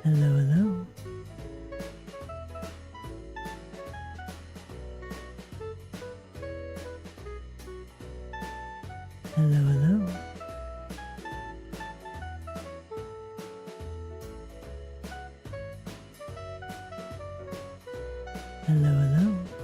Hello, hello. Hello, hello. Hello, hello.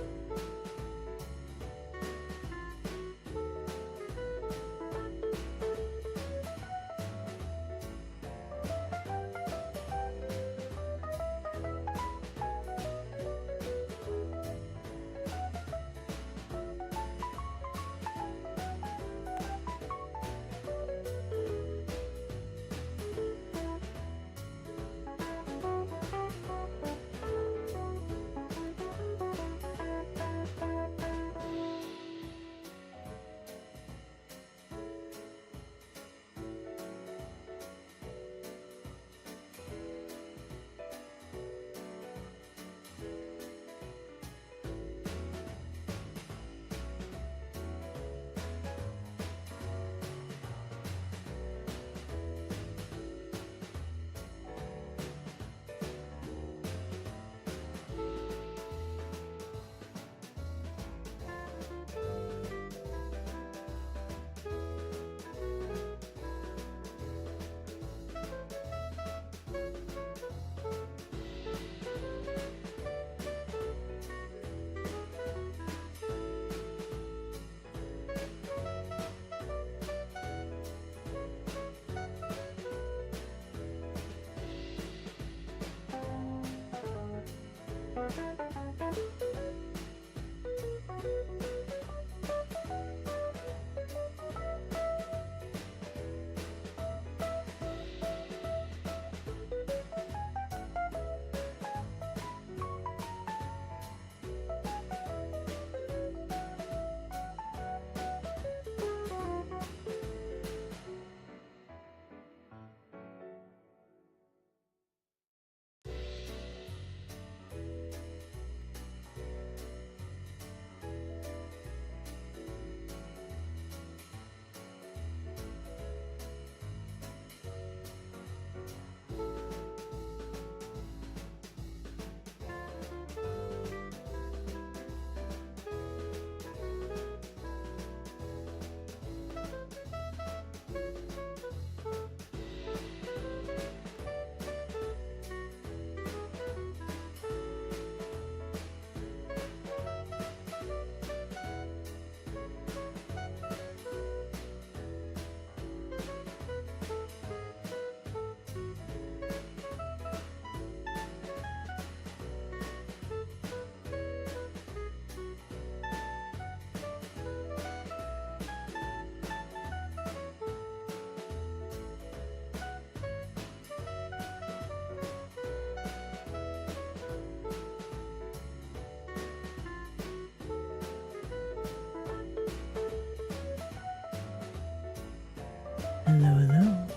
Hello, hello.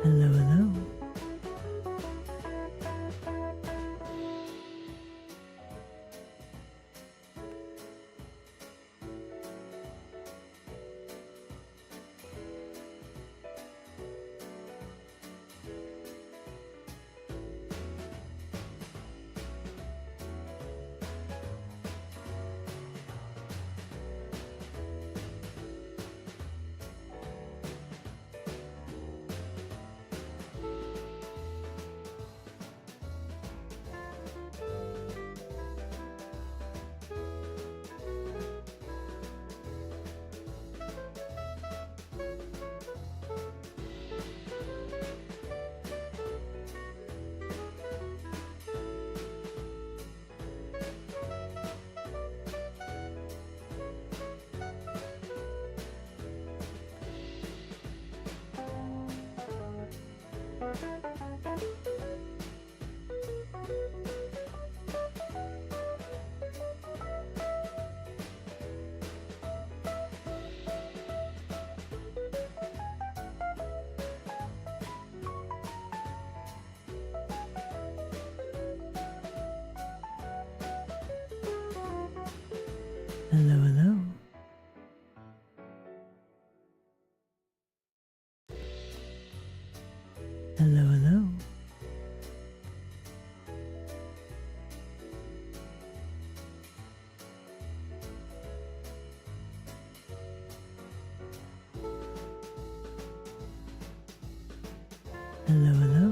Hello, hello. Hello, hello. Hello, hello. Hello, hello.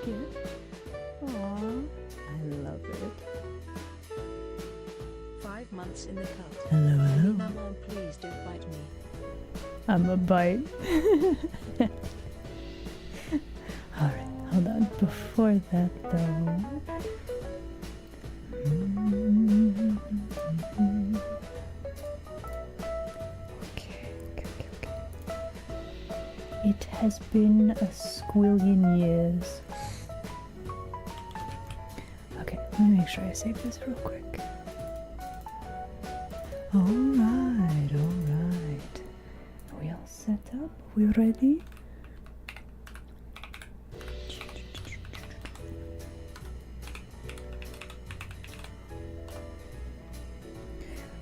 Cute. Aww, I love it. 5 months in the cult. Hello, hello. Mama, please don't bite me. I'm a bite. Alright, hold on. Before that, though. Okay. It has been a squillion years. Okay, let me make sure I save this real quick. Alright. Are we all set up? Are we ready?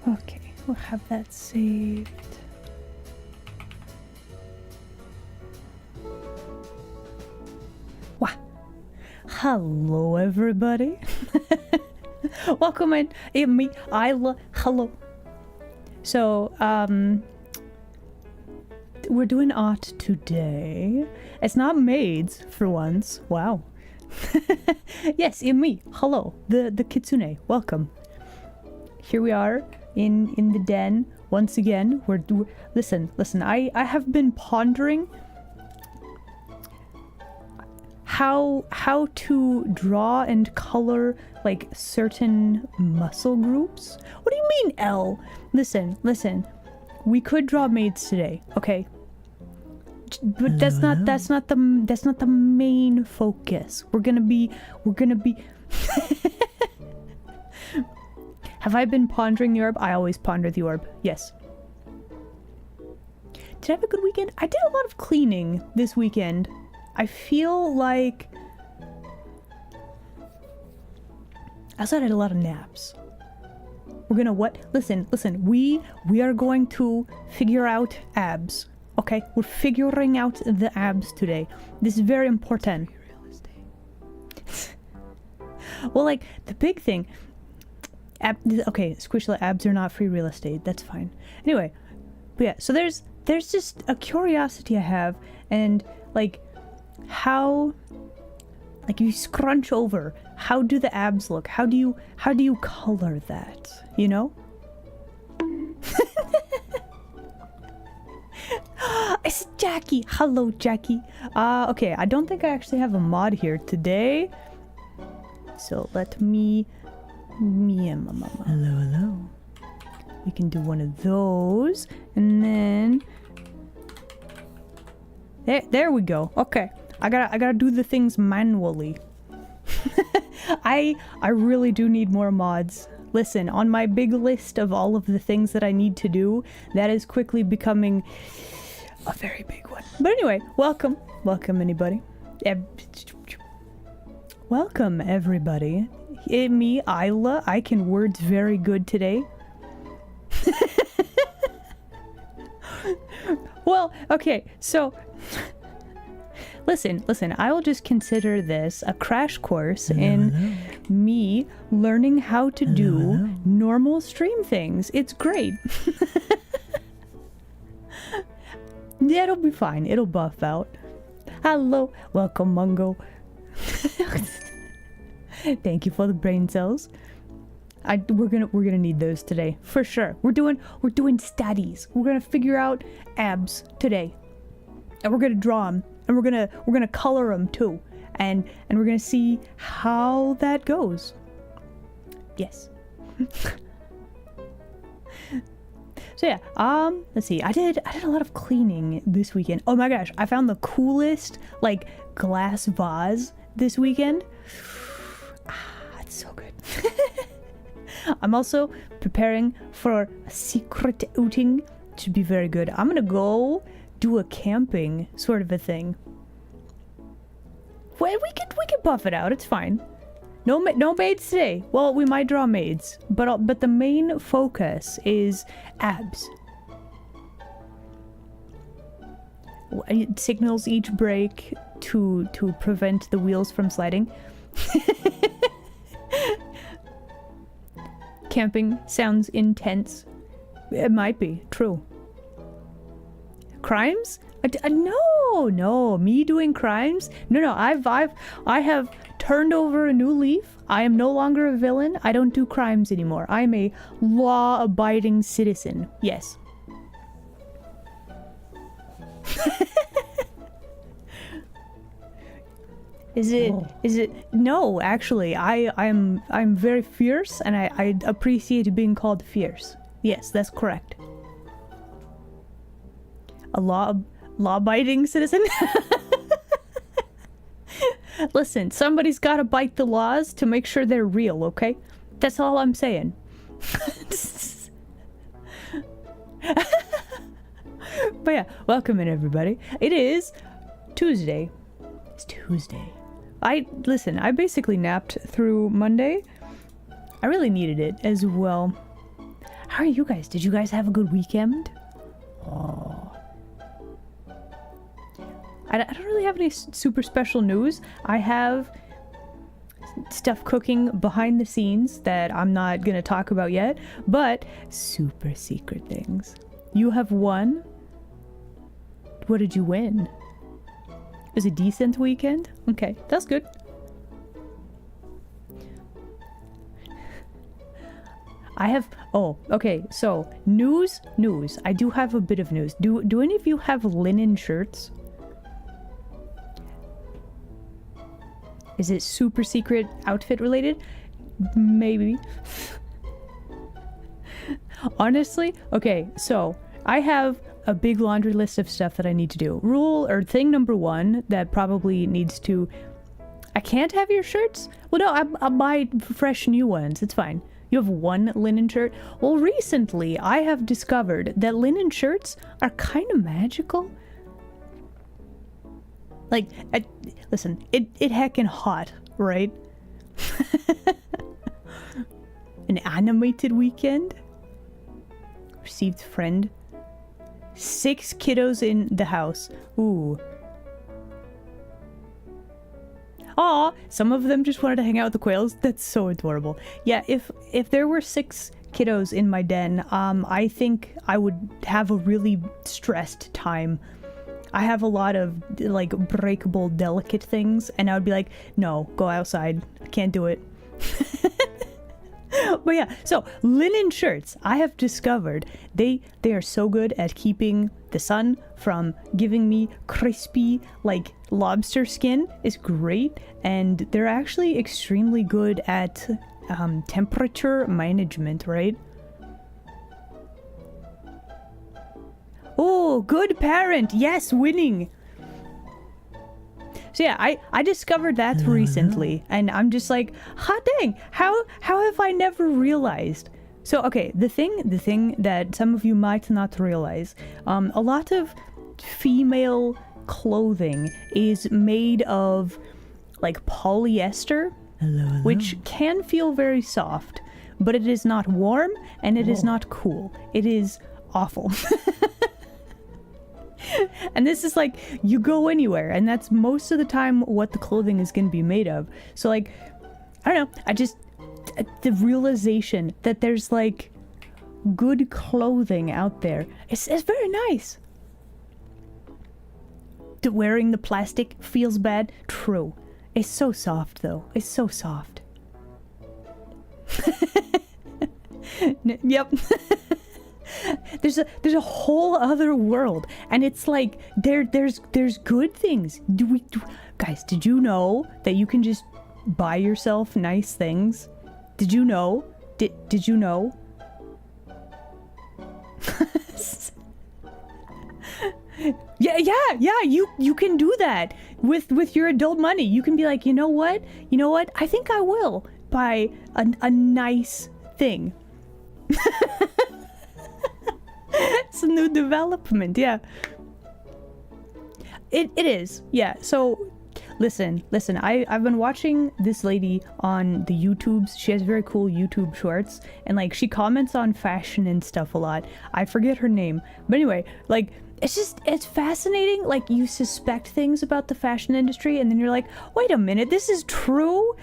Okay, we'll have that saved. Wow. Hello, everybody. Welcome in. Me, Isla. Hello. So, we're doing art today. It's not maids for once. Wow. Yes, me. Hello, the kitsune. Welcome. Here we are in the den once again. Listen. I have been pondering how to draw and color like certain muscle groups. What do you mean, L? Listen. We could draw maids today, okay? But that's not the main focus. We're gonna be Have I been pondering the orb? I always ponder the orb. Yes. Did I have a good weekend? I did a lot of cleaning this weekend. I feel like I also had a lot of naps. We're gonna what? Listen. We are going to figure out abs. Okay? We're figuring out the abs today. This is very important. Well, like, the big thing... okay, Squishless, abs are not free real estate. That's fine. Anyway, but yeah, so there's just a curiosity I have, and, like, how... Like, you scrunch over, how do the abs look? How do you color that? You know? Jackie. Hello, Jackie. Okay, I don't think I actually have a mod here today. So let me and my mama. Hello, hello. We can do one of those, and then there we go. Okay, I gotta do the things manually. I really do need more mods. Listen, on my big list of all of the things that I need to do, that is quickly becoming a very big one. But anyway, welcome anybody. Welcome everybody. Me, Isla. I can words very good today. Well, okay, so listen, I will just consider this a crash course in me learning how to do normal stream things. It's great. Yeah, it'll be fine. It'll buff out. Hello, welcome Mungo. Thank you for the brain cells. We're gonna need those today for sure. We're doing statties. We're gonna figure out abs today, and we're gonna draw them, and we're gonna color them too, and we're gonna see how that goes. Yes. So yeah, let's see. I did a lot of cleaning this weekend. Oh my gosh, I found the coolest like glass vase this weekend. It's so good. I'm also preparing for a secret outing. It should be very good. I'm gonna go do a camping sort of a thing. Well, we could buff it out. It's fine. No maids today. Well, we might draw maids, but the main focus is abs. It signals each brake to prevent the wheels from sliding. Camping sounds intense. It might be true. Crimes? No, me doing crimes? No. I have turned over a new leaf. I am no longer a villain. I don't do crimes anymore. I am a law-abiding citizen. Yes. Is it? No, actually, I'm very fierce, and I appreciate being called fierce. Yes, that's correct. A law-abiding citizen? Listen, somebody's gotta bite the laws to make sure they're real, okay? That's all I'm saying. But yeah, welcome in everybody. It is Tuesday. It's Tuesday. I basically napped through Monday. I really needed it as well. How are you guys? Did you guys have a good weekend? Oh. I don't really have any super special news. I have stuff cooking behind the scenes that I'm not going to talk about yet, but super secret things. You have won. What did you win? It was a decent weekend? Okay, that's good. I have... Oh, okay, so news. I do have a bit of news. Do any of you have linen shirts? Is it super secret outfit related? Maybe. Honestly, okay, so I have a big laundry list of stuff that I need to do. Thing number one that probably needs to... I can't have your shirts? Well, no, I'll buy fresh new ones. It's fine. You have one linen shirt? Well, recently I have discovered that linen shirts are kind of magical. Like, listen, it heckin' hot, right? An animated weekend? Received friend. 6 kiddos in the house. Ooh. Aw, some of them just wanted to hang out with the quails. That's so adorable. Yeah, if there were 6 kiddos in my den, I think I would have a really stressed time. I have a lot of, like, breakable, delicate things, and I would be like, no, go outside. I can't do it. But yeah, so linen shirts, I have discovered they are so good at keeping the sun from giving me crispy like lobster skin. Is great, and they're actually extremely good at temperature management, right? Oh, good parent. Yes, winning. So yeah, I discovered that recently, and I'm just like, hot dang, how have I never realized? So okay, the thing that some of you might not realize, a lot of female clothing is made of like polyester, which can feel very soft, but it is not warm and it is not cool. It is awful. And this is like, you go anywhere, and that's most of the time what the clothing is going to be made of. So like, I don't know, the realization that there's like good clothing out there, it's very nice. Wearing the plastic feels bad. True. It's so soft though. It's so soft. Yep. There's a whole other world, and it's like there's good things. Guys, did you know that you can just buy yourself nice things? Did you know? Did you know? Yeah, you can do that with your adult money. You can be like, you know what? I think I will buy a nice thing. It's a new development, yeah. It is, yeah. So listen, I've been watching this lady on the YouTubes. She has very cool YouTube shorts, and like she comments on fashion and stuff a lot. I forget her name, but anyway, like it's fascinating. Like, you suspect things about the fashion industry, and then you're like, wait a minute, this is true.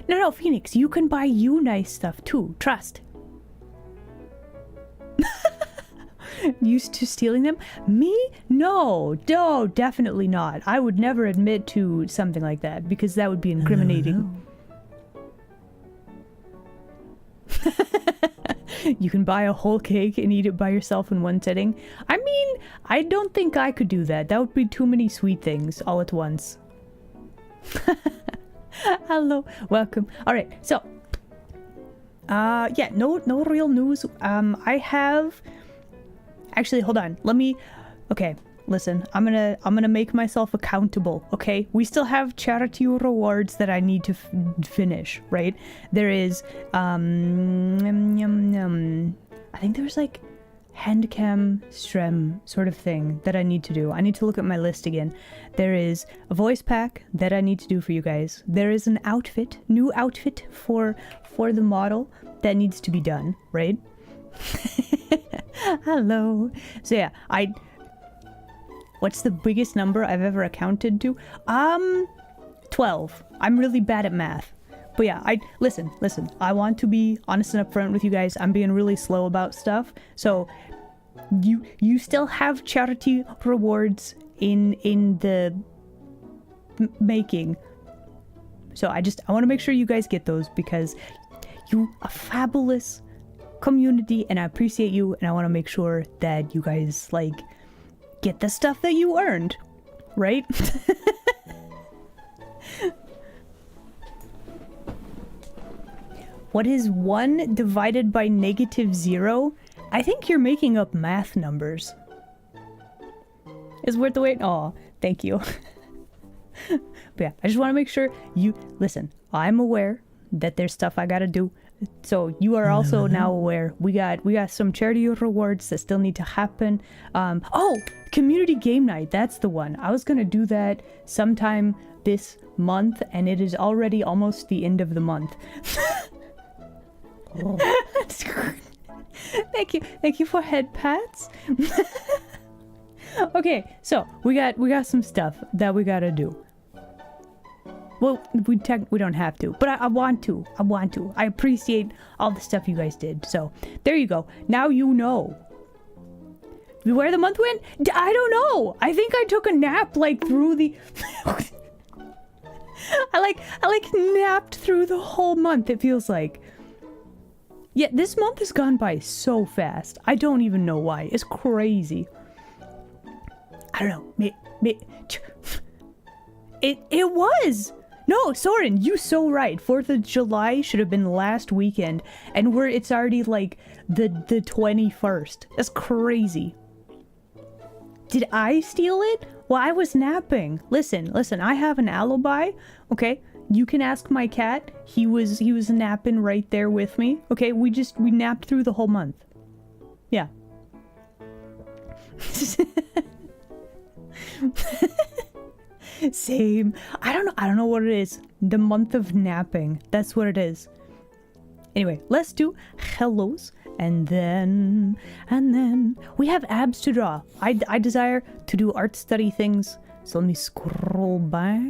No, Phoenix, you can buy you nice stuff too. Trust. Used to stealing them? Me? No, definitely not. I would never admit to something like that, because that would be incriminating. You can buy a whole cake and eat it by yourself in one sitting. I mean, I don't think I could do that. That would be too many sweet things all at once. Hello, welcome. All right, so yeah, no real news. I have actually, hold on. Okay, listen. I'm gonna make myself accountable. Okay, we still have charity rewards that I need to finish. Right? There is I think there's like handcam strem sort of thing that I need to do. I need to look at my list again. There is a voice pack that I need to do for you guys. There is an new outfit for the model that needs to be done, right? Hello. So yeah, what's the biggest number I've ever accounted to? 12. I'm really bad at math. But yeah, listen, I want to be honest and upfront with you guys. I'm being really slow about stuff. So you still have charity rewards in the making. So I want to make sure you guys get those, because you are fabulous community, and I appreciate you, and I want to make sure that you guys like get the stuff that you earned, right? What is 1 divided by -0? I think you're making up math numbers. Is worth the wait. Oh, thank you. But yeah, I just want to make sure you listen. I'm aware that there's stuff I gotta do, so you are also now aware. We got some charity rewards that still need to happen. Oh, community game night. That's the one. I was gonna do that sometime this month, and it is already almost the end of the month. Oh. Thank you for head pats. Okay, so we got some stuff that we gotta do. Well, we don't have to, but I want to. I appreciate all the stuff you guys did. So there you go. Now you know. Where the month went? I don't know. I think I took a nap like through the. I napped through the whole month, it feels like. Yeah, this month has gone by so fast. I don't even know why. It's crazy. I don't know. It was. No, Soren, you so right. 4th of July should have been last weekend, and it's already like the 21st. That's crazy. Did I steal it? Well, I was napping. Listen, I have an alibi, okay? You can ask my cat. He was napping right there with me. Okay, we napped through the whole month. Yeah. Same. I don't know what it is. The month of napping. That's what it is. Anyway, let's do hellos. And then we have abs to draw. I desire to do art study things. So let me scroll back.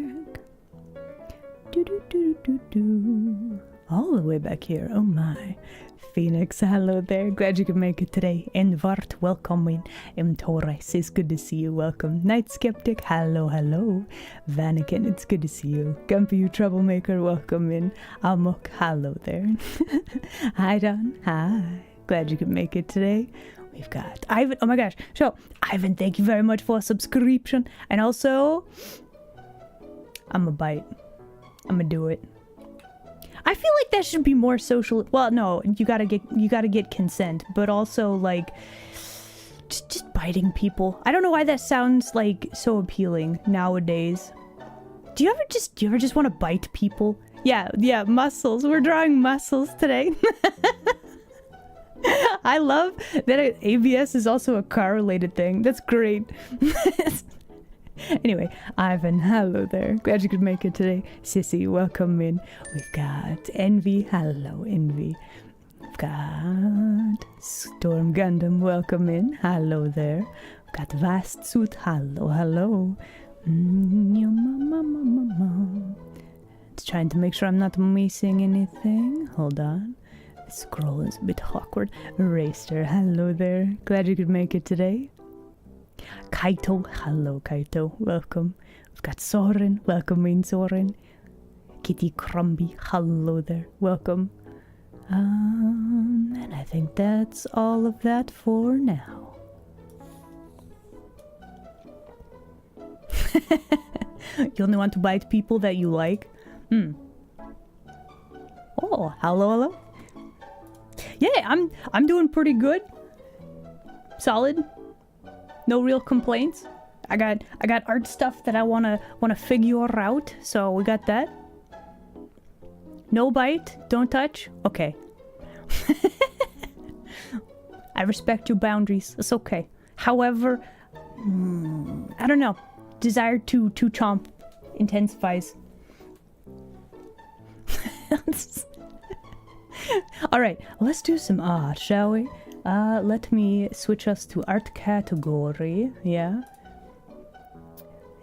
All the way back here. Oh my. Phoenix, hello there. Glad you could make it today. Envart, welcome in. M. Torres, it's good to see you. Welcome. Night Skeptic, hello. Vanakin, it's good to see you. Gumpy, you troublemaker, welcome in. Amok, hello there. Hi, Don. Hi. Glad you could make it today. We've got Ivan. Oh my gosh. So, Ivan, thank you very much for a subscription. And also, I'm a bite. I'm gonna do it. I feel like that should be more social. Well, no, you gotta get consent, but also like just biting people. I don't know why that sounds like so appealing nowadays. Do you ever just want to bite people? Yeah, muscles. We're drawing muscles today. I love that ABS is also a car-related thing. That's great. Anyway, Ivan, hello there. Glad you could make it today. Sissy, welcome in. We've got Envy, hello, Envy. We've got Storm Gundam, welcome in. Hello there. We've got Vast Suit, hello. Just trying to make sure I'm not missing anything. Hold on. The scroll is a bit awkward. Racer, hello there. Glad you could make it today. Kaito, hello Kaito, welcome. We've got Soren, welcome in Soren. Kitty Crumby, hello there, welcome. And I think that's all of that for now. You only want to bite people that you like? Oh, hello. Yeah, I'm doing pretty good. Solid. No real complaints. I got art stuff that I wanna figure out, so we got that. No bite, don't touch. Okay. I respect your boundaries. It's okay. However, I don't know. Desire to chomp intensifies. All right, let's do some art, shall we? Let me switch us to art category. Yeah.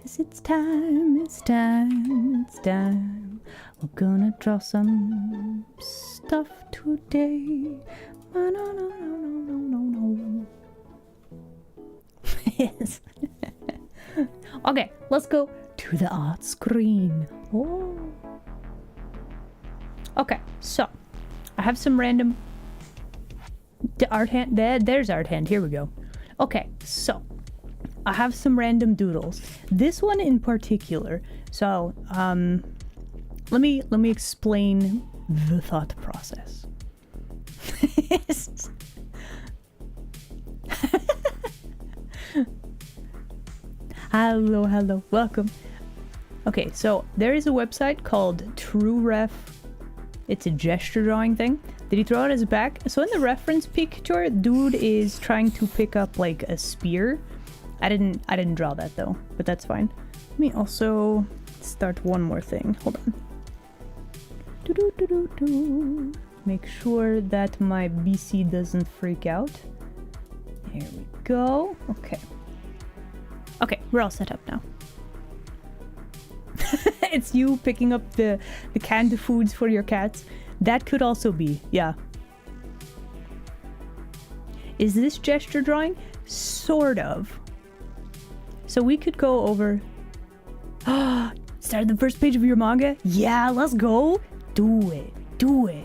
It's time. We're gonna draw some stuff today. No. Yes. Okay, let's go to the art screen. Oh. Okay, so I have some random art hand. There's art hand. Here we go. Okay, so I have some random doodles. This one in particular. So, let me explain the thought process. Hello, welcome. Okay, so there is a website called TrueRef. It's a gesture drawing thing. Did he throw it as a back? So in the reference picture, dude is trying to pick up like a spear. I didn't draw that though, but that's fine. Let me also start one more thing. Hold on. Make sure that my BC doesn't freak out. There we go. Okay. Okay, we're all set up now. It's you picking up the canned foods for your cats. That could also be, yeah. Is this gesture drawing? Sort of. So we could go over... Start the first page of your manga? Yeah, let's go. Do it. Do it.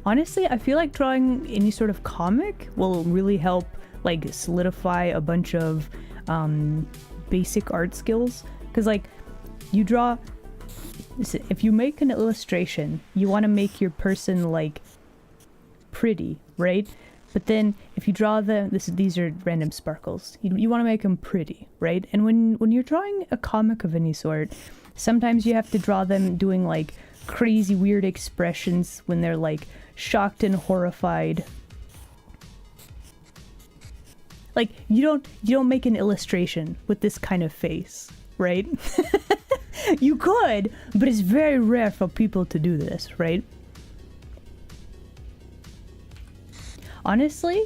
Honestly, I feel like drawing any sort of comic will really help like solidify a bunch of basic art skills. Because like you draw, listen, if you make an illustration, you want to make your person like pretty, right? But then if you draw these are random sparkles. You want to make them pretty, right? And when you're drawing a comic of any sort, sometimes you have to draw them doing like crazy weird expressions when they're like shocked and horrified. Like you don't make an illustration with this kind of face, right? You could, but it's very rare for people to do this, right? Honestly,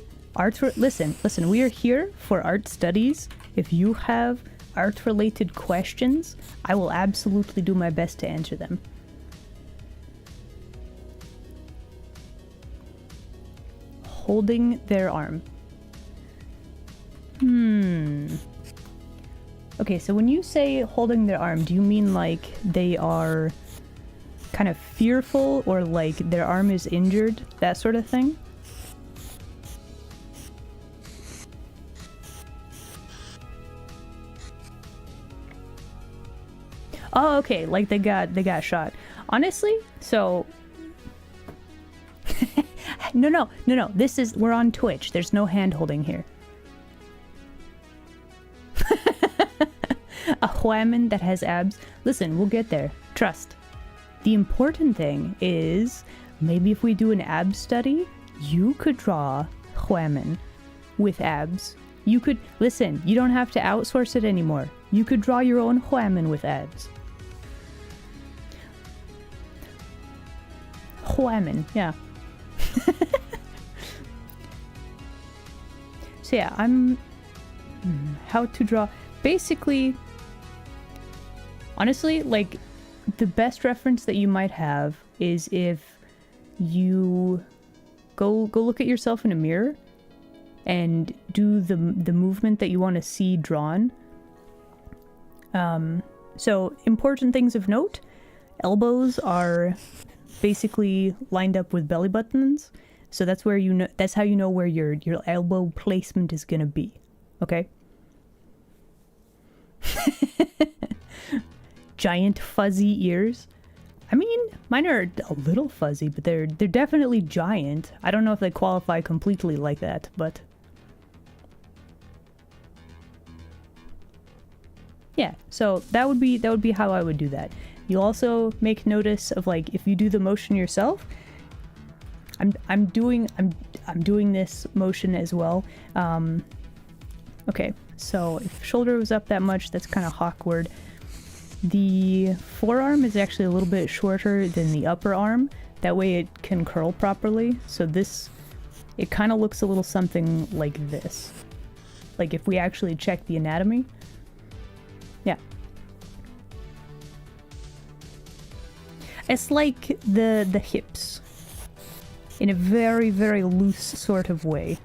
listen, we are here for art studies. If you have art-related questions, I will absolutely do my best to answer them. Holding their arm. Okay, so when you say holding their arm, do you mean like they are kind of fearful or like their arm is injured? That sort of thing? Oh, okay, like they got shot. Honestly, so No. We're on Twitch. There's no hand holding here. A Huaman that has abs. Listen, we'll get there. Trust. The important thing is maybe if we do an ab study, you could draw Huaman with abs. You could, listen, you don't have to outsource it anymore. You could draw your own Huaman with abs. Huaman, yeah. So yeah, how to draw. Basically, honestly, like, the best reference that you might have is if you go look at yourself in a mirror and do the movement that you want to see drawn. So important things of note: elbows are basically lined up with belly buttons, so that's where you know. That's how you know where your elbow placement is gonna be. Okay. Giant fuzzy ears. I mean, mine are a little fuzzy, but they're definitely giant. I don't know if they qualify completely like that, but yeah. So that would be how I would do that. You also make notice of, like, if you do the motion yourself. I'm doing this motion as well. Okay, so if shoulder was up that much, that's kind of awkward. The forearm is actually a little bit shorter than the upper arm. That way it can curl properly. So it kind of looks a little something like this. Like if we actually check the anatomy. Yeah. It's like the hips. In a very, very loose sort of way.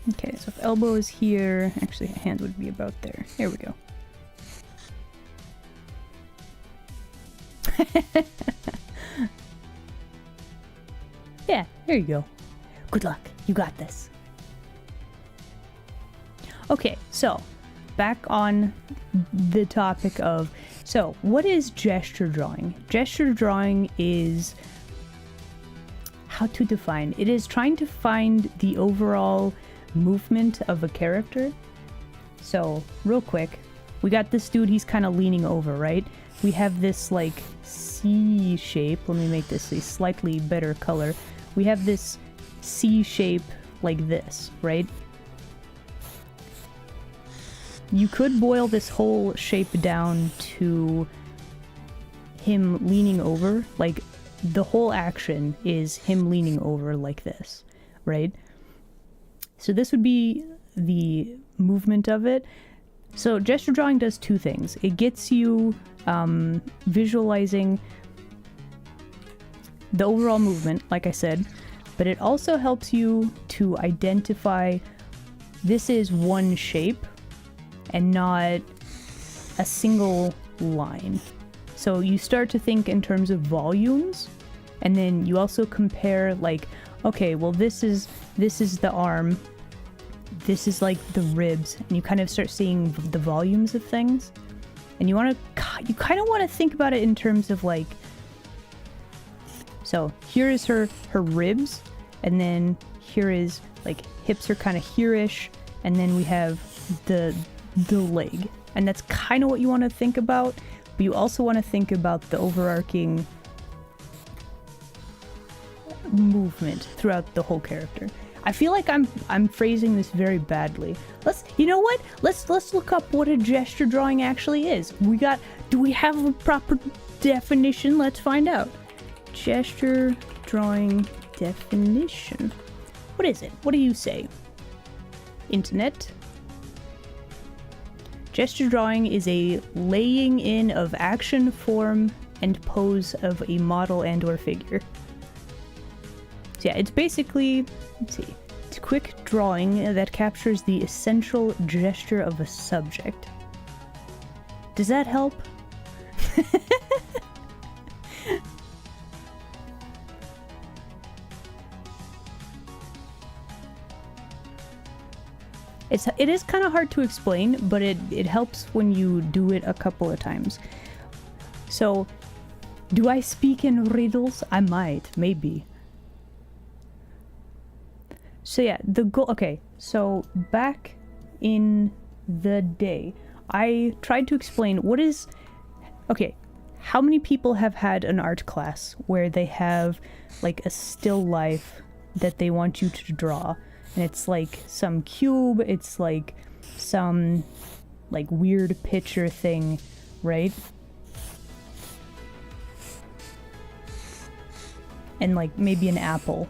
Okay, so if elbow is here, actually hand would be about there. Here we go. Yeah, there you go. Good luck. You got this. Okay, so back on the topic of... So, what is gesture drawing? Gesture drawing is... How to define? It is trying to find the overall movement of a character. So, real quick, we got this dude, he's kind of leaning over, right? We have this, like, C shape. Let me make this a slightly better color. We have this C shape like this, right? You could boil this whole shape down to him leaning over. Like, the whole action is him leaning over like this, right? So this would be the movement of it. So gesture drawing does two things. It gets you visualizing the overall movement, like I said, but it also helps you to identify this is one shape and not a single line. So you start to think in terms of volumes, and then you also compare like, okay, well this is the arm, this is like the ribs, and you kind of start seeing the volumes of things. And you kind of want to think about it in terms of like, so here is her ribs, and then here is like hips are kind of here-ish, and then we have the leg. And that's kind of what you want to think about, but you also want to think about the overarching movement throughout the whole character. I feel like I'm phrasing this very badly. You know what? Let's look up what a gesture drawing actually is. Do we have a proper definition? Let's find out. Gesture drawing definition. What is it? What do you say? Internet. Gesture drawing is a laying in of action, form, and pose of a model and or figure. So yeah, it's basically, let's see, it's a quick drawing that captures the essential gesture of a subject. Does that help? It is kind of hard to explain, but it helps when you do it a couple of times. So, do I speak in riddles? I might, maybe. So yeah, the goal, okay, so back in the day, I tried to explain okay, how many people have had an art class where they have like a still life that they want you to draw? And it's like some cube, it's like some like weird picture thing, right? And like maybe an apple,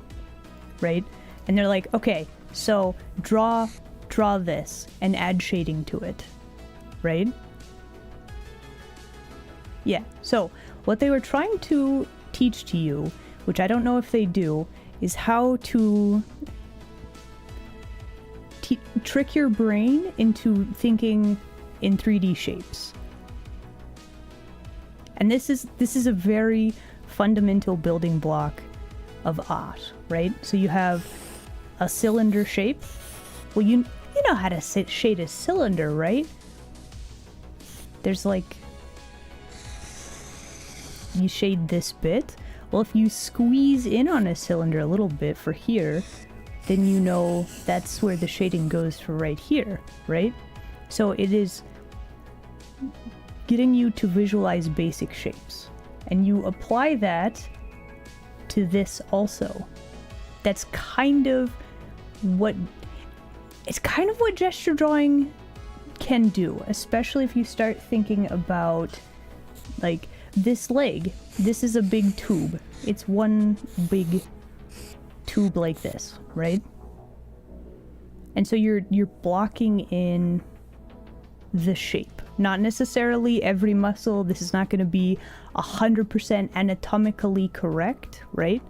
right? And they're like, okay, so draw this and add shading to it, right? Yeah, so what they were trying to teach to you, which I don't know if they do, is how to trick your brain into thinking in 3D shapes. And this is a very fundamental building block of art, right? So you have a cylinder shape. Well, you know how to shade a cylinder, right? There's like, you shade this bit. Well, if you squeeze in on a cylinder a little bit for here, then you know that's where the shading goes for right here, right? So it is getting you to visualize basic shapes. And you apply that to this also. That's kind of what gesture drawing can do, especially if you start thinking about like this leg. This is a big tube. It's one big tube like this, right? And so you're blocking in the shape, not necessarily every muscle. This is not going to be 100% anatomically correct, right?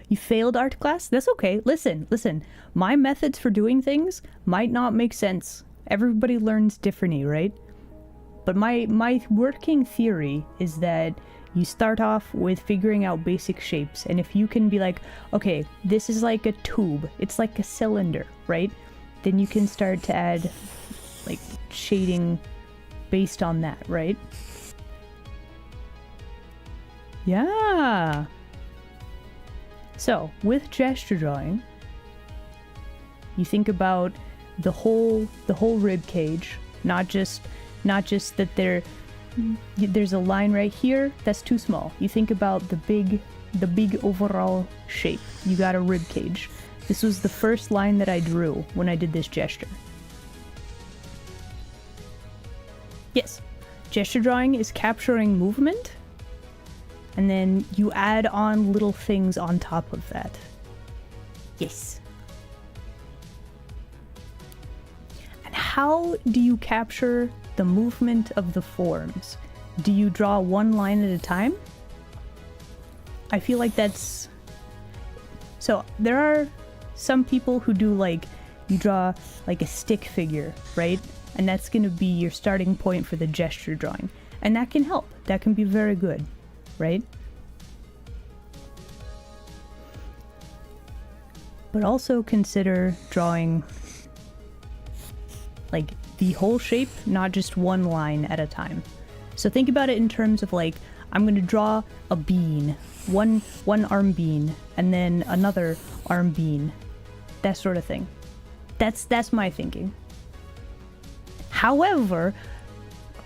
You failed art class? That's okay. Listen. My methods for doing things might not make sense. Everybody learns differently, right? But my working theory is that you start off with figuring out basic shapes, and if you can be like, okay, this is like a tube, it's like a cylinder, right? Then you can start to add like shading based on that, right? Yeah. So, with gesture drawing, you think about the whole rib cage, not just that there's a line right here that's too small. You think about the big overall shape. You got a rib cage. This was the first line that I drew when I did this gesture. Yes, gesture drawing is capturing movement, and then you add on little things on top of that. Yes. And how do you capture the movement of the forms? Do you draw one line at a time? I feel like that's... So, there are some people who do like, you draw like a stick figure, right? And that's going to be your starting point for the gesture drawing. And that can help. That can be very good, right? But also consider drawing like the whole shape, not just one line at a time. So think about it in terms of like, I'm going to draw a bean, one arm bean, and then another arm bean, that sort of thing. That's my thinking. However,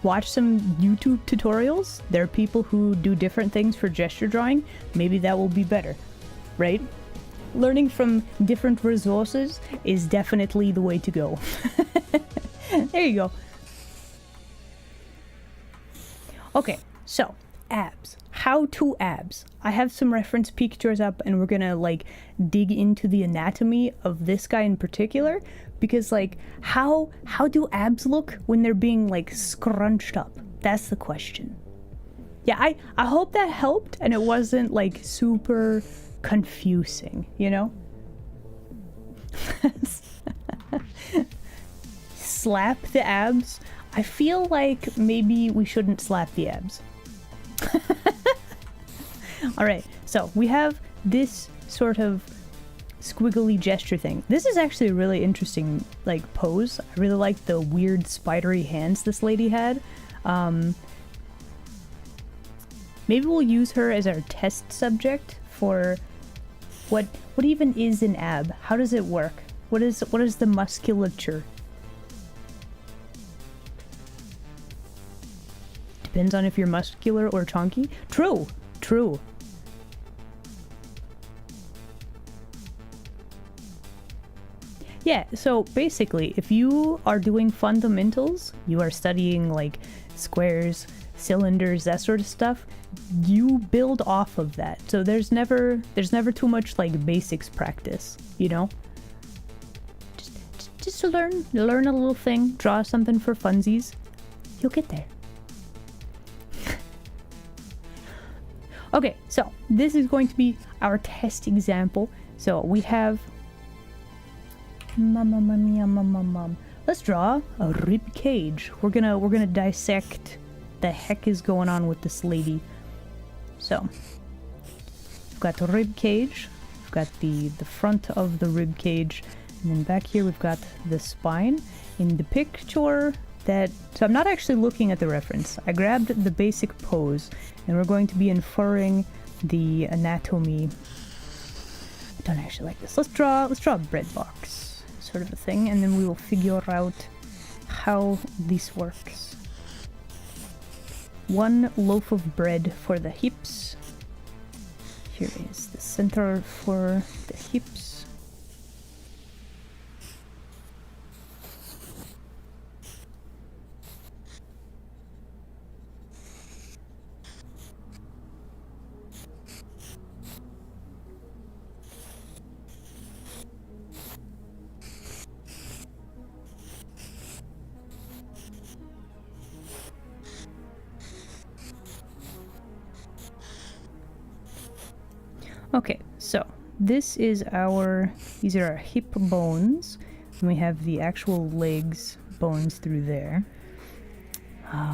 watch some YouTube tutorials. There are people who do different things for gesture drawing. Maybe that will be better, right? Learning from different resources is definitely the way to go. There you go. Okay, so abs. How to abs. I have some reference pictures up and we're gonna like dig into the anatomy of this guy in particular, because like how do abs look when they're being like scrunched up? That's the question. Yeah, I hope that helped and it wasn't like super confusing, you know? Slap the abs. I feel like maybe we shouldn't slap the abs. Alright, so we have this sort of squiggly gesture thing. This is actually a really interesting like pose. I really like the weird spidery hands this lady had. Maybe we'll use her as our test subject for what even is an ab? How does it work? What is the musculature? Depends on if you're muscular or chunky. True. Yeah, so basically, if you are doing fundamentals, you are studying like squares, cylinders, that sort of stuff, you build off of that. So there's never too much like basics practice, you know? Just to learn a little thing, draw something for funsies, you'll get there. Okay, so this is going to be our test example. So we have let's draw a rib cage. We're gonna dissect the heck is going on with this lady. So we've got the rib cage, we've got the front of the rib cage, and then back here we've got the spine. In the picture that, so I'm not actually looking at the reference. I grabbed the basic pose and we're going to be inferring the anatomy. I don't actually like this. Let's draw a bread box sort of a thing, and then we will figure out how this works. One loaf of bread for the hips. Here is the center for the hips. Okay, so these are our hip bones, and we have the actual legs bones through there.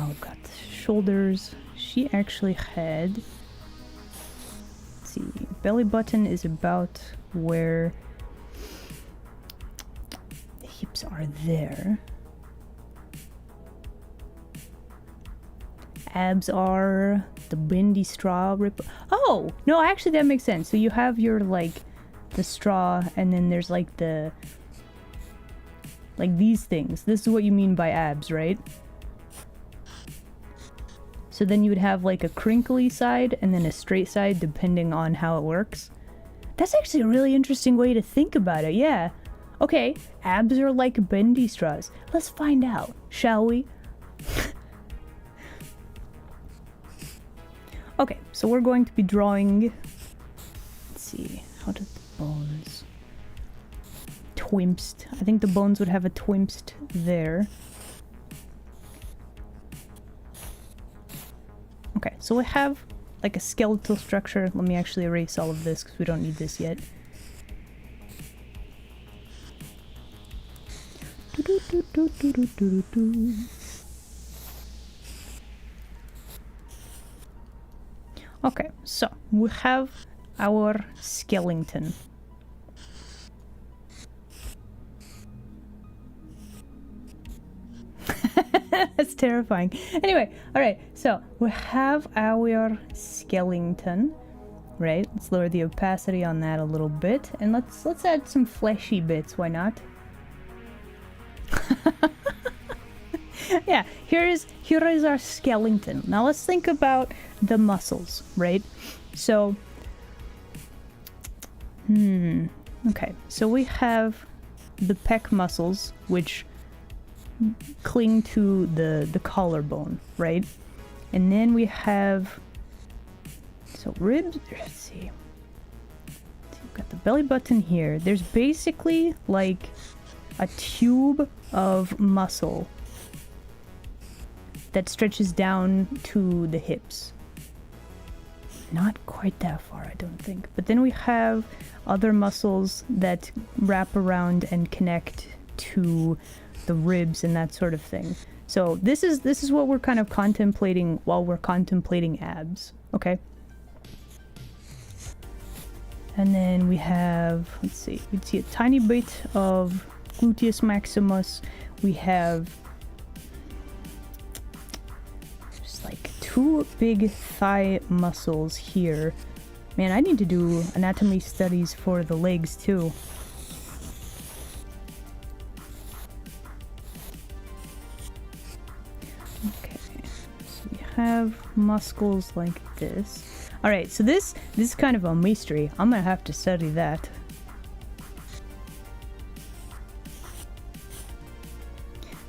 We've got shoulders. She actually had, let's see, belly button is about where the hips are there. Abs are the bendy straw rip. Oh, no, actually that makes sense. So you have your like the straw, and then there's like the like these things. This is what you mean by abs, right? So then you would have like a crinkly side and then a straight side depending on how it works. That's actually a really interesting way to think about it. Yeah. Okay, abs are like bendy straws. Let's find out, shall we? Okay, so we're going to be drawing, let's see, how does the bones, twimpst. I think the bones would have a twimpst there. Okay, so we have like a skeletal structure. Let me actually erase all of this because we don't need this yet. Okay, so we have our skeleton. That's terrifying. Anyway, alright, so we have our skeleton, right? Let's lower the opacity on that a little bit, and let's add some fleshy bits, why not? Yeah, here is our skeleton. Now let's think about the muscles, right? So, okay, so we have the pec muscles, which cling to the collarbone, right? And then we have, so ribs, let's see. So we've got the belly button here. There's basically like a tube of muscle that stretches down to the hips. Not quite that far, I don't think. But then we have other muscles that wrap around and connect to the ribs and that sort of thing. So this is what we're kind of contemplating while we're contemplating abs, okay? And then we have, let's see, we'd see a tiny bit of gluteus maximus. We have just like two big thigh muscles here. Man, I need to do anatomy studies for the legs too. Okay, so we have muscles like this. Alright, so this is kind of a mystery. I'm gonna have to study that.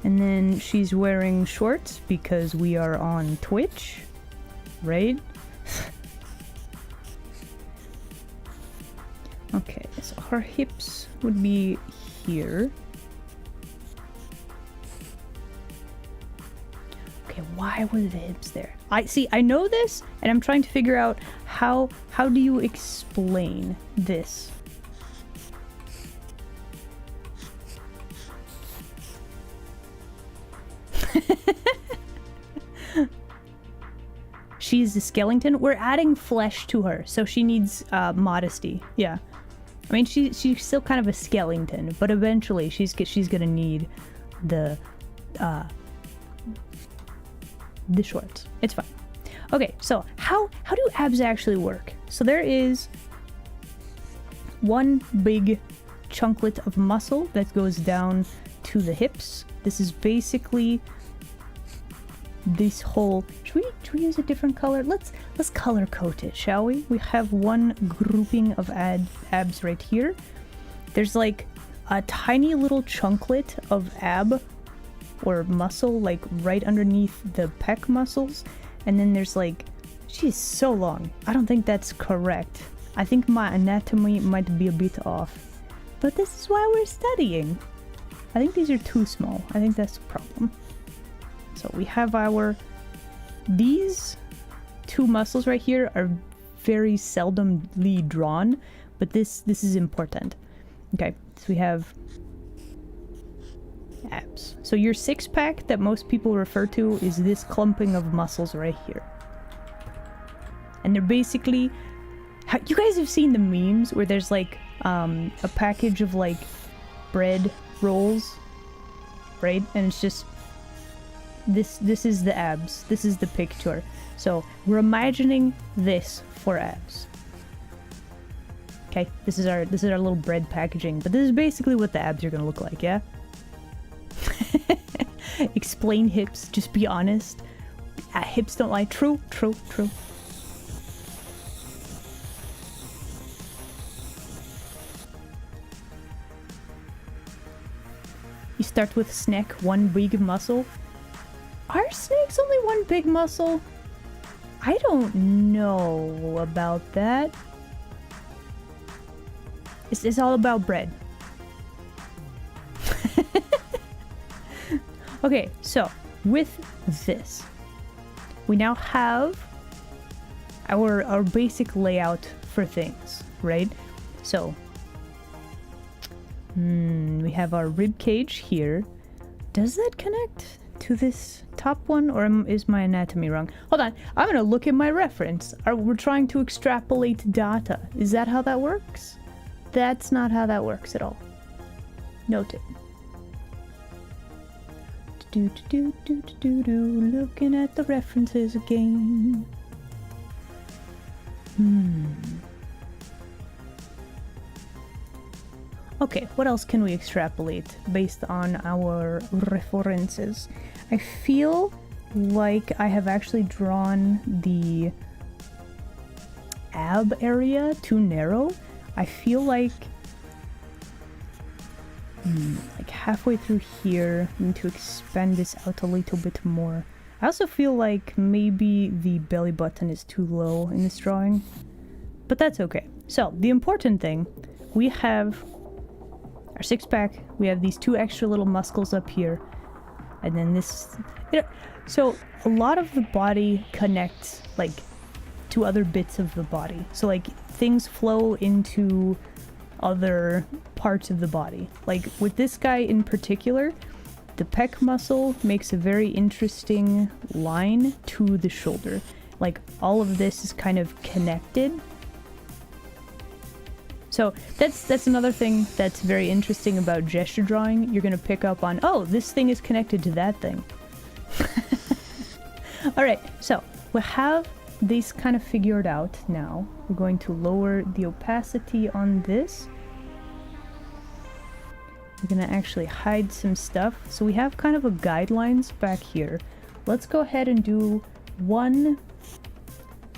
And then she's wearing shorts because we are on Twitch, right? Okay, so her hips would be here. Okay, why were the hips there? I know this, and I'm trying to figure out how do you explain this? She's a skeleton. We're adding flesh to her, so she needs modesty. Yeah, I mean she's still kind of a skeleton, but eventually she's gonna need the shorts. It's fine. Okay, so how do abs actually work? So there is one big chunklet of muscle that goes down to the hips. This is basically this whole, should we use a different color? Let's color code it, shall we? We have one grouping of abs right here. There's like a tiny little chunklet of ab or muscle like right underneath the pec muscles, and then there's like, she's so long. I don't think that's correct. I think my anatomy might be a bit off, but this is why we're studying. I think these are too small. I think that's the problem. So we have these two muscles right here are very seldomly drawn, but this is important. Okay, so we have abs. So your six pack that most people refer to is this clumping of muscles right here. And they're basically, you guys have seen the memes where there's like a package of like bread rolls, right? And it's just this is the abs. This is the picture. So we're imagining this for abs. Okay, this is our little bread packaging, but this is basically what the abs are gonna look like, yeah? Explain hips, just be honest. Hips don't lie. True. You start with snack, one big muscle. Are snakes only one big muscle? I don't know about that. It's all about bread. Okay, so with this, we now have our basic layout for things, right? So we have our rib cage here. Does that connect to this top one, or is my anatomy wrong? Hold on, I'm gonna look at my reference. We're trying to extrapolate data. Is that how that works? That's not how that works at all. Note it. Looking at the references again. Okay, what else can we extrapolate based on our references? I feel like I have actually drawn the ab area too narrow. I feel like halfway through here, I need to expand this out a little bit more. I also feel like maybe the belly button is too low in this drawing, but that's okay. So the important thing, we have our six-pack, we have these two extra little muscles up here, and then this, so a lot of the body connects like to other bits of the body. So like things flow into other parts of the body. Like with this guy in particular, the pec muscle makes a very interesting line to the shoulder. Like all of this is kind of connected. So that's another thing that's very interesting about gesture drawing. You're gonna pick up on, oh, this thing is connected to that thing. Alright, so we have this kind of figured out now. We're going to lower the opacity on this. We're gonna actually hide some stuff. So we have kind of a guidelines back here. Let's go ahead and do one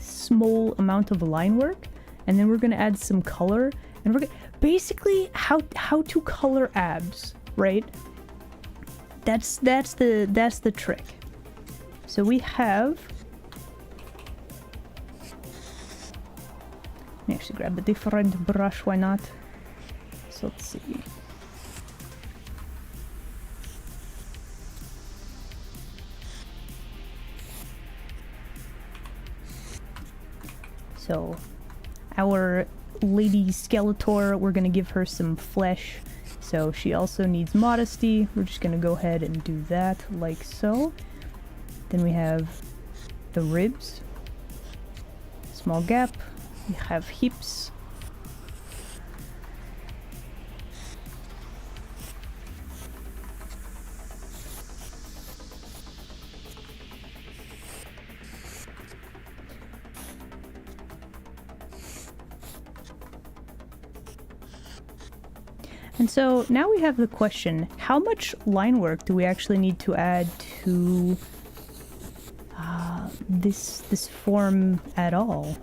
small amount of line work, and then we're gonna add some color, and we're basically how to color abs, right? That's the trick. So we have, let me actually grab a different brush, why not? So let's see. So our lady Skeletor, we're gonna give her some flesh, so she also needs modesty. We're just gonna go ahead and do that like so. Then we have the ribs, small gap, we have hips, and so now we have the question, how much line work do we actually need to add to this form at all?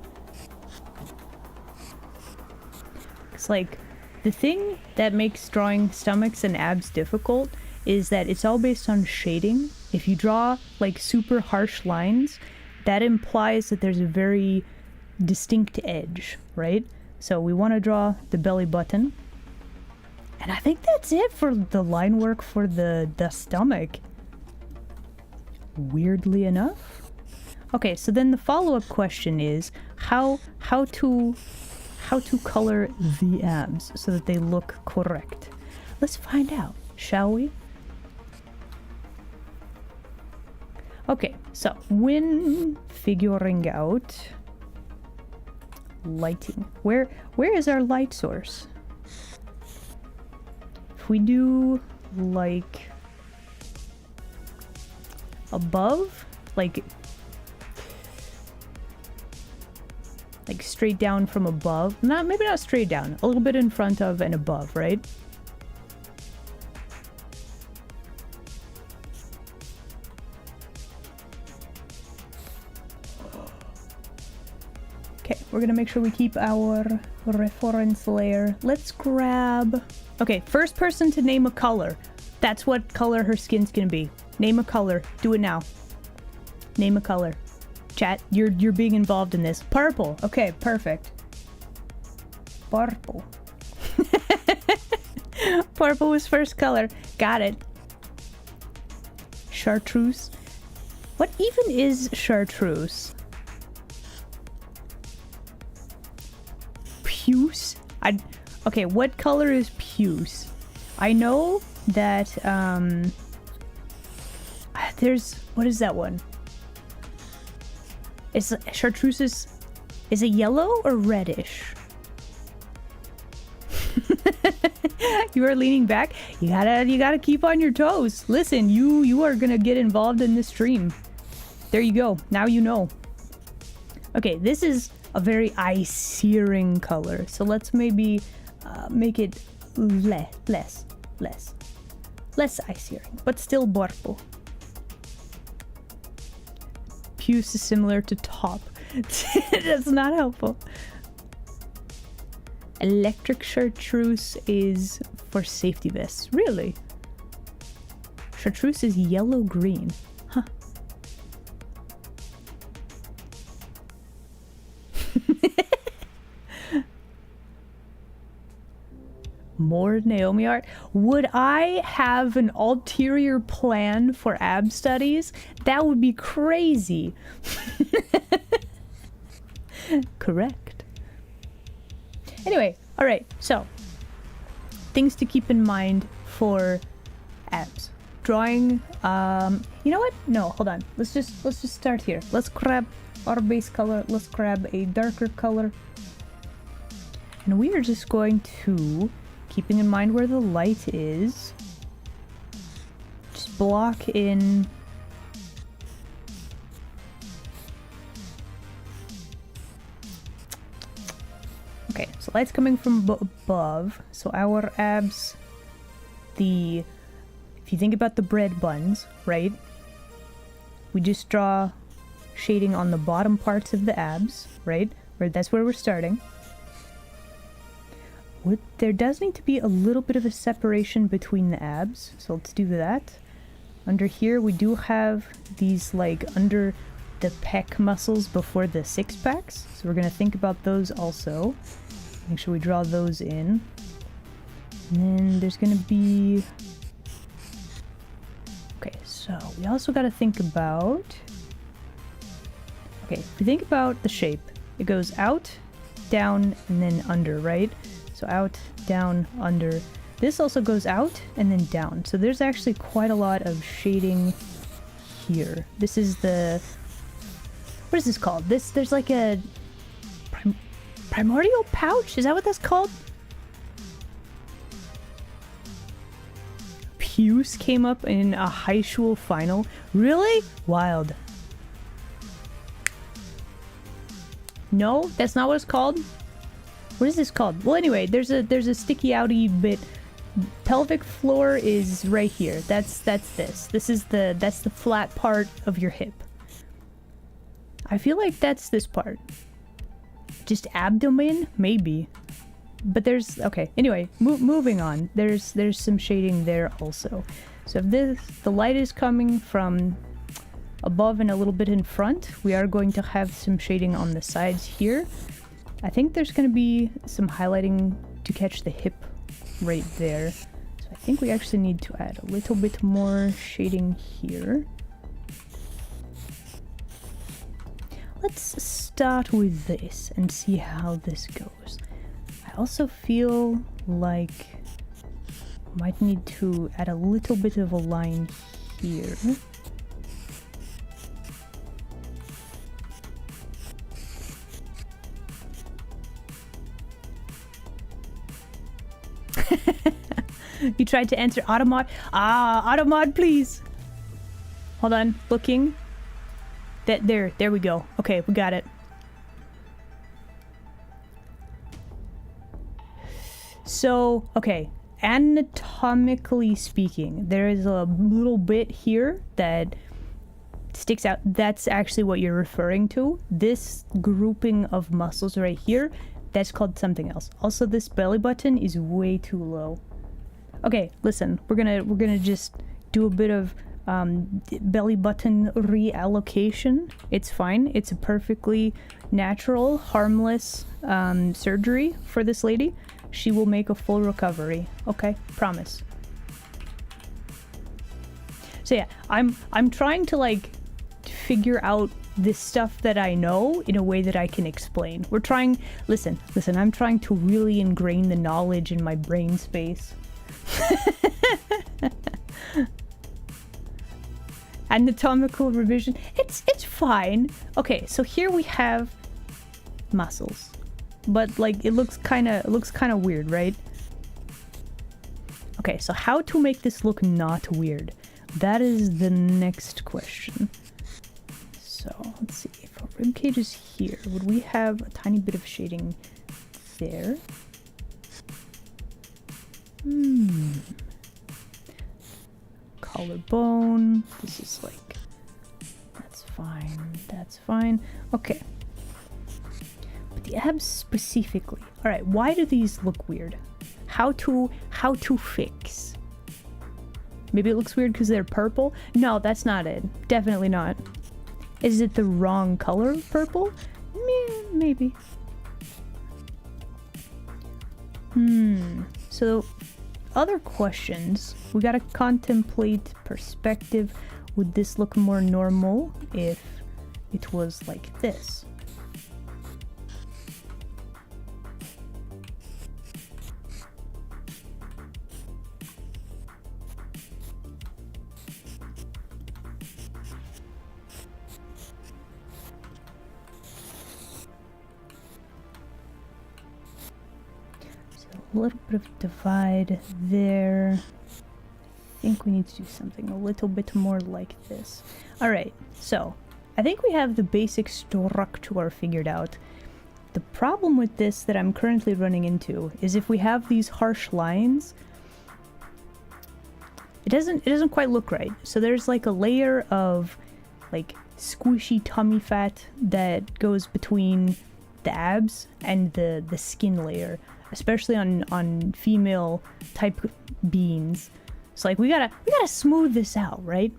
It's like, the thing that makes drawing stomachs and abs difficult is that it's all based on shading. If you draw like super harsh lines, that implies that there's a very distinct edge, right? So we want to draw the belly button. And I think that's it for the line work for the stomach. Weirdly enough. Okay, so then the follow-up question is how to color the abs so that they look correct. Let's find out, shall we? Okay, so when figuring out lighting, where is our light source? If we do like above, like straight down from above, maybe not straight down, a little bit in front of and above, right? Okay, we're gonna make sure we keep our reference layer. Let's grab, okay, first person to name a color. That's what color her skin's gonna be. Name a color. Do it now. Name a color. Chat, you're being involved in this. Purple. Okay, perfect. Purple. Purple was first color. Got it. Chartreuse. What even is chartreuse? Puce? Okay, what color is puce? I know that, there's, what is that one? Is chartreuse is it yellow or reddish? You are leaning back. You gotta keep on your toes. Listen, you are gonna get involved in this stream. There you go. Now you know. Okay, this is a very eye-searing color. So let's maybe make it less eye-searing, but still purple. Puce is similar to top. That's not helpful. Electric chartreuse is for safety vests. Really? Chartreuse is yellow-green. Huh. More Naomi art. Would I have an ulterior plan for ab studies? That would be crazy. Correct. Anyway, all right. So, things to keep in mind for abs. Drawing. You know what? No, hold on. Let's just start here. Let's grab our base color. Let's grab a darker color, and we are just going to, keeping in mind where the light is, just block in. Okay, so light's coming from above, so our abs, if you think about the bread buns, right? We just draw shading on the bottom parts of the abs, right? That's where we're starting. There does need to be a little bit of a separation between the abs, so let's do that. Under here, we do have these, like, under the pec muscles before the six packs, so we're gonna think about those also. Make sure we draw those in. And then there's gonna be... Okay, so we also gotta think about... Okay, if we think about the shape, it goes out, down, and then under, right? So out, down, under. This also goes out and then down. So there's actually quite a lot of shading here. This is the... What is this called? There's like a... Primordial pouch? Is that what that's called? Puce came up in a high school final. Really? Wild. No, that's not what it's called. What is this called? Well, anyway, there's a sticky outy bit. Pelvic floor is right here. That's this. That's the flat part of your hip. I feel like that's this part. Just abdomen, maybe. But there's, okay. Anyway, moving on. There's some shading there also. So if the light is coming from above and a little bit in front, we are going to have some shading on the sides here. I think there's going to be some highlighting to catch the hip right there. So I think we actually need to add a little bit more shading here. Let's start with this and see how this goes. I also feel like I might need to add a little bit of a line here. You tried to answer Automod. Automod, please. Hold on, looking. There we go. Okay, we got it. So, okay, anatomically speaking, there is a little bit here that sticks out. That's actually what you're referring to. This grouping of muscles right here, that's called something else. Also, this belly button is way too low. Okay, listen, we're gonna just do a bit of belly button reallocation. It's fine. It's a perfectly natural, harmless surgery for this lady. She will make a full recovery. Okay, promise. So yeah, I'm trying to like figure out this stuff that I know in a way that I can explain. We're trying, listen, I'm trying to really ingrain the knowledge in my brain space. Anatomical revision, it's fine. Okay, so here we have muscles, but like it looks kind of weird, right? Okay, so how to make this look not weird? That is the next question. So let's see, if our ribcage is here, would we have a tiny bit of shading there? Collarbone, this is like, that's fine. Okay. But the abs specifically. Alright, why do these look weird? How to fix? Maybe it looks weird because they're purple? No, that's not it. Definitely not. Is it the wrong color purple? Maybe. So, other questions. We gotta contemplate perspective. Would this look more normal if it was like this? A little bit of divide there. I think we need to do something a little bit more like this. Alright, so I think we have the basic structure figured out. The problem with this that I'm currently running into is if we have these harsh lines, it doesn't quite look right. So there's like a layer of like squishy tummy fat that goes between the abs and the skin layer, especially on female type beings. So like we gotta smooth this out, right?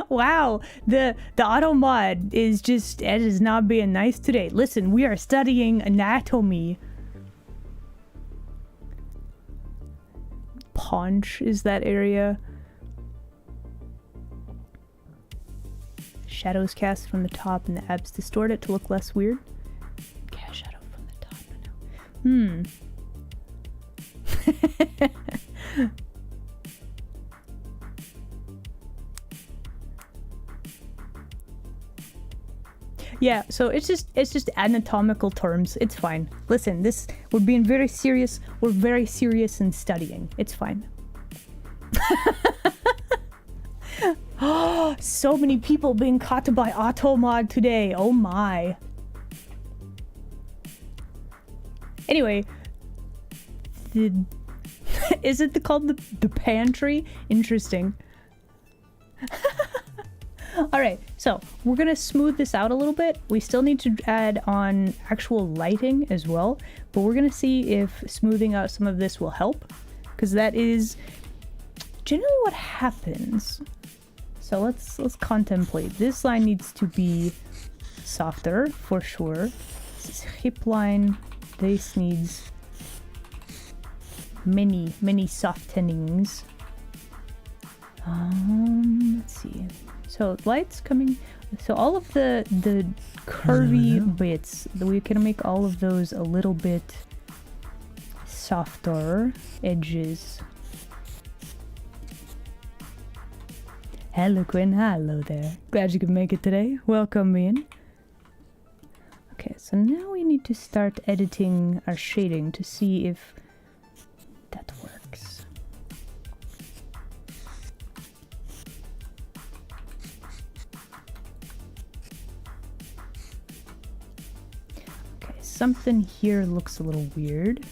Wow, the auto mod is just, it is not being nice today. Listen, we are studying anatomy. Paunch is that area. Shadows cast from the top and the abs distort it to look less weird. Yeah, shadow from the top. Yeah, so it's just anatomical terms. It's fine. Listen, we're being very serious. We're very serious in studying. It's fine. Oh, so many people being caught by Automod today. Oh my. Anyway, is it called the pantry? Interesting. Alright, so we're gonna smooth this out a little bit. We still need to add on actual lighting as well, but we're gonna see if smoothing out some of this will help, because that is generally what happens. So let's contemplate. This line needs to be softer for sure. This is hip line. This needs many softenings. Let's see. So lights coming. So all of the curvy bits, we can make all of those a little bit softer edges. Hello Quinn, hello there. Glad you could make it today. Welcome in. Okay, so now we need to start editing our shading to see if that works. Okay, something here looks a little weird.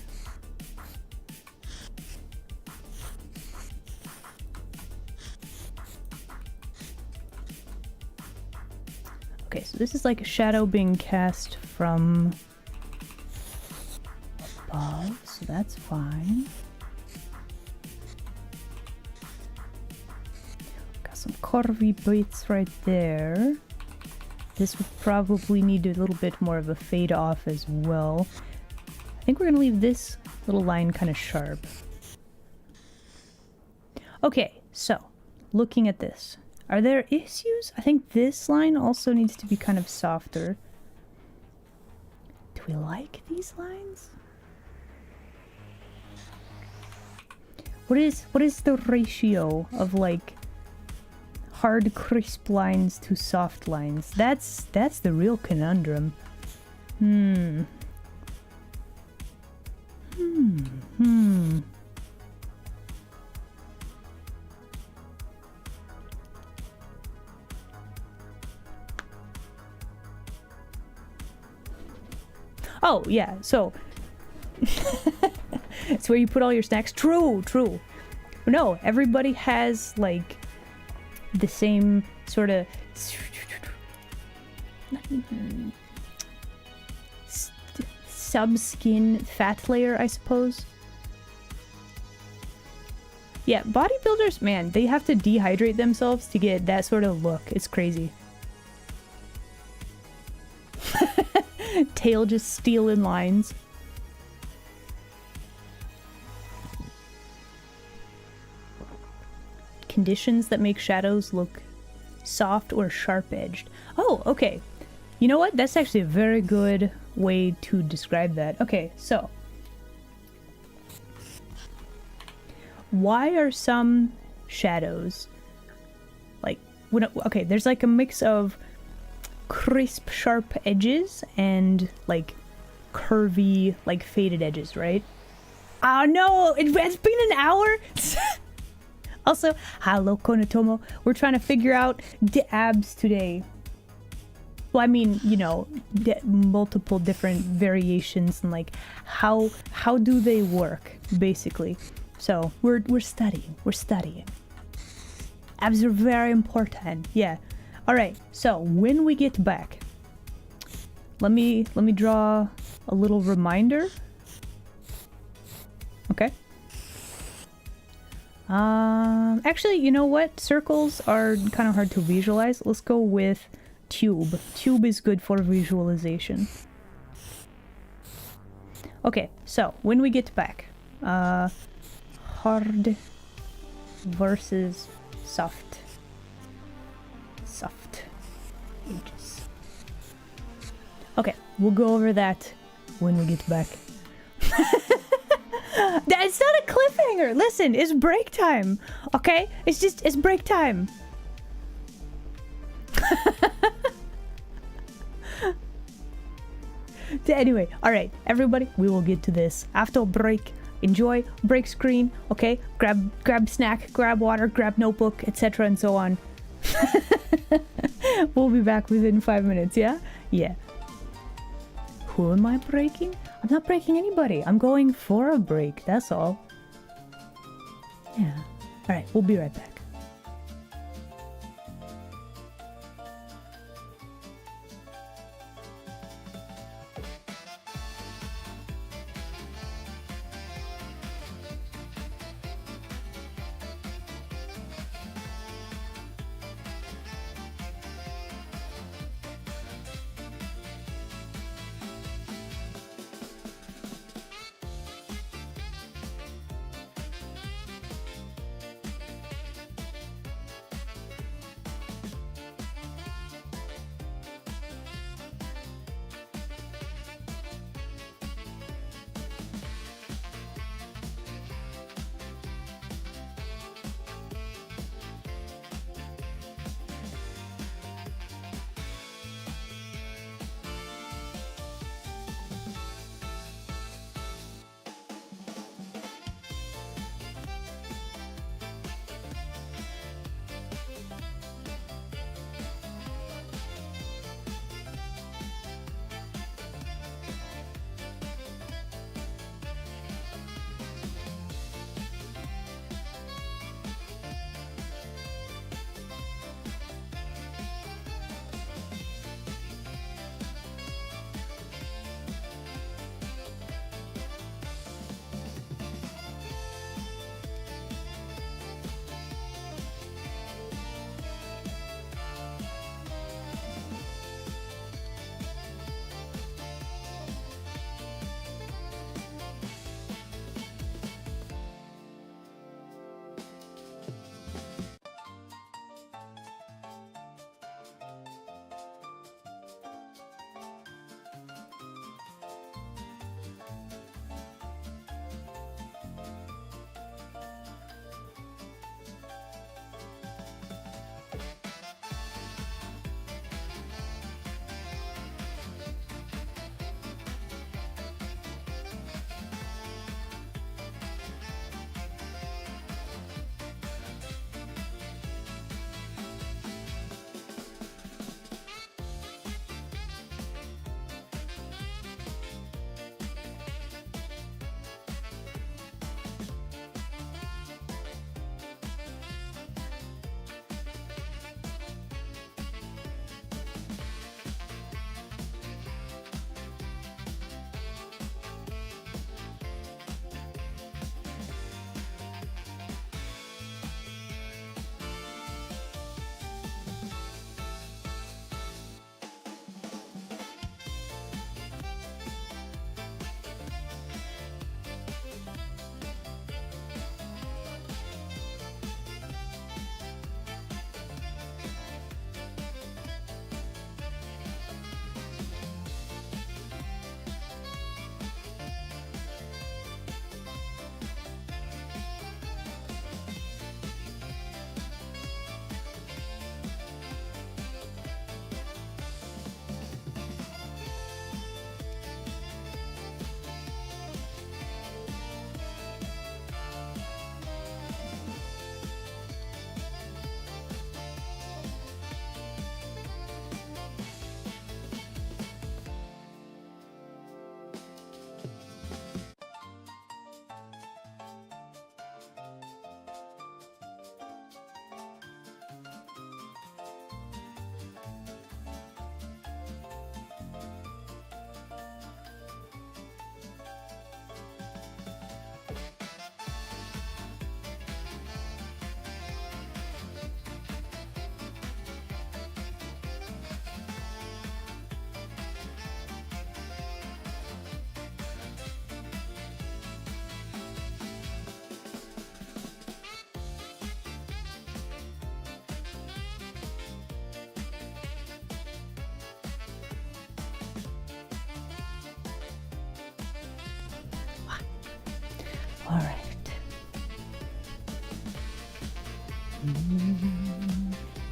Okay, so this is like a shadow being cast from above, so that's fine. Got some curvy bits right there. This would probably need a little bit more of a fade off as well. think we're gonna leave this little line kind of sharp. Okay, so looking at this, are there issues? I think this line also needs to be kind of softer. Do we like these lines? What is the ratio of like hard crisp lines to soft lines? That's the real conundrum. Oh, yeah, so it's where you put all your snacks. True. No, everybody has like the same sort of sub-skin fat layer, I suppose. Yeah, bodybuilders, man, they have to dehydrate themselves to get that sort of look. It's crazy. Tail just stealing lines. Conditions that make shadows look soft or sharp-edged. Oh, okay. You know what? That's actually a very good way to describe that. Okay, so why are some shadows like okay, there's like a mix of crisp, sharp edges and like curvy, like faded edges, right? Oh no, it's been an hour. Also, hello Konatomo. We're trying to figure out the abs today. Well, I mean, you know, multiple different variations and like how do they work, basically. So we're studying. We're studying. Abs are very important. Yeah. All right. So when we get back, let me draw a little reminder. Okay. Actually, you know what? Circles are kind of hard to visualize. Let's go with tube. Tube is good for visualization. Okay, so when we get back, hard versus soft. Soft edges. Okay, we'll go over that when we get back. It's not a cliffhanger. Listen, it's break time. Okay? It's break time. Anyway, all right, everybody, we will get to this after break. Enjoy break screen. Okay? Grab snack, grab water, grab notebook, etc. and so on. We'll be back within 5 minutes, yeah? Yeah. Who am I breaking? I'm not breaking anybody. I'm going for a break, that's all. Yeah. Alright, we'll be right back. All right.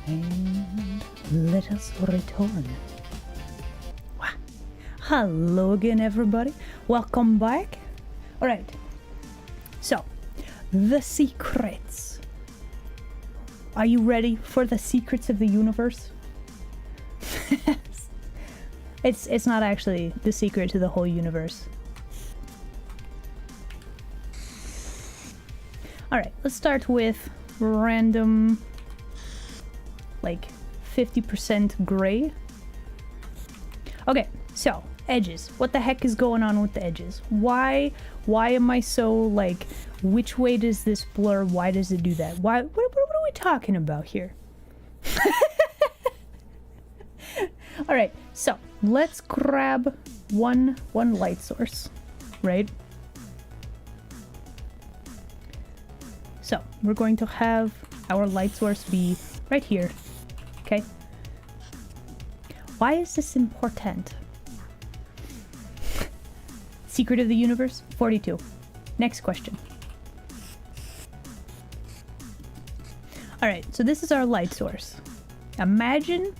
And let us return. Wah. Hello again, everybody. Welcome back. All right. So, the secrets. Are you ready for the secrets of the universe? It's not actually the secret to the whole universe. All right, let's start with random, like 50% gray. Okay, so edges. What the heck is going on with the edges? Why am I so like, which way does this blur? Why does it do that? What are we talking about here? All right, so let's grab one light source, right? So we're going to have our light source be right here, okay? Why is this important? Secret of the universe, 42. Next question. All right, so this is our light source. Imagine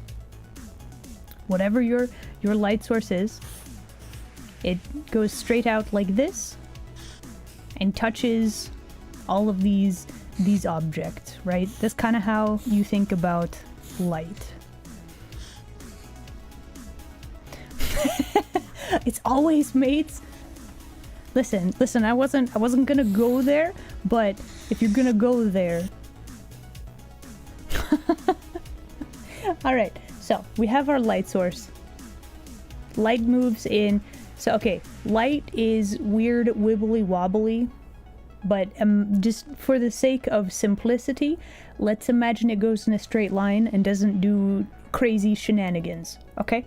whatever your light source is, it goes straight out like this and touches all of these objects, right? That's kind of how you think about light. It's always mates. Listen, I wasn't gonna go there, but if you're gonna go there. All right, so we have our light source. Light moves in. So, okay, light is weird, wibbly wobbly, but just for the sake of simplicity, let's imagine it goes in a straight line and doesn't do crazy shenanigans, okay?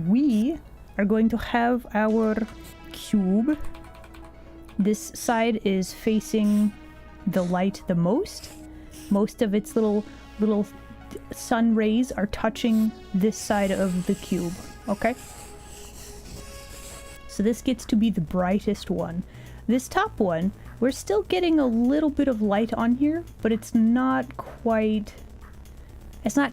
We are going to have our cube. This side is facing the light the most. Most of its little sun rays are touching this side of the cube, okay? So this gets to be the brightest one. This top one, we're still getting a little bit of light on here, but it's not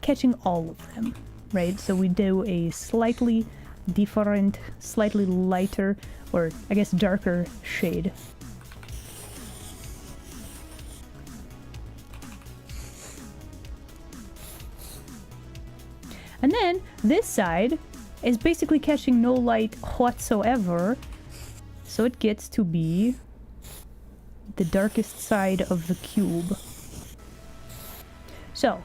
catching all of them, right? So we do a slightly different, slightly lighter, or I guess darker shade. And then this side is basically catching no light whatsoever, so it gets to be the darkest side of the cube. So,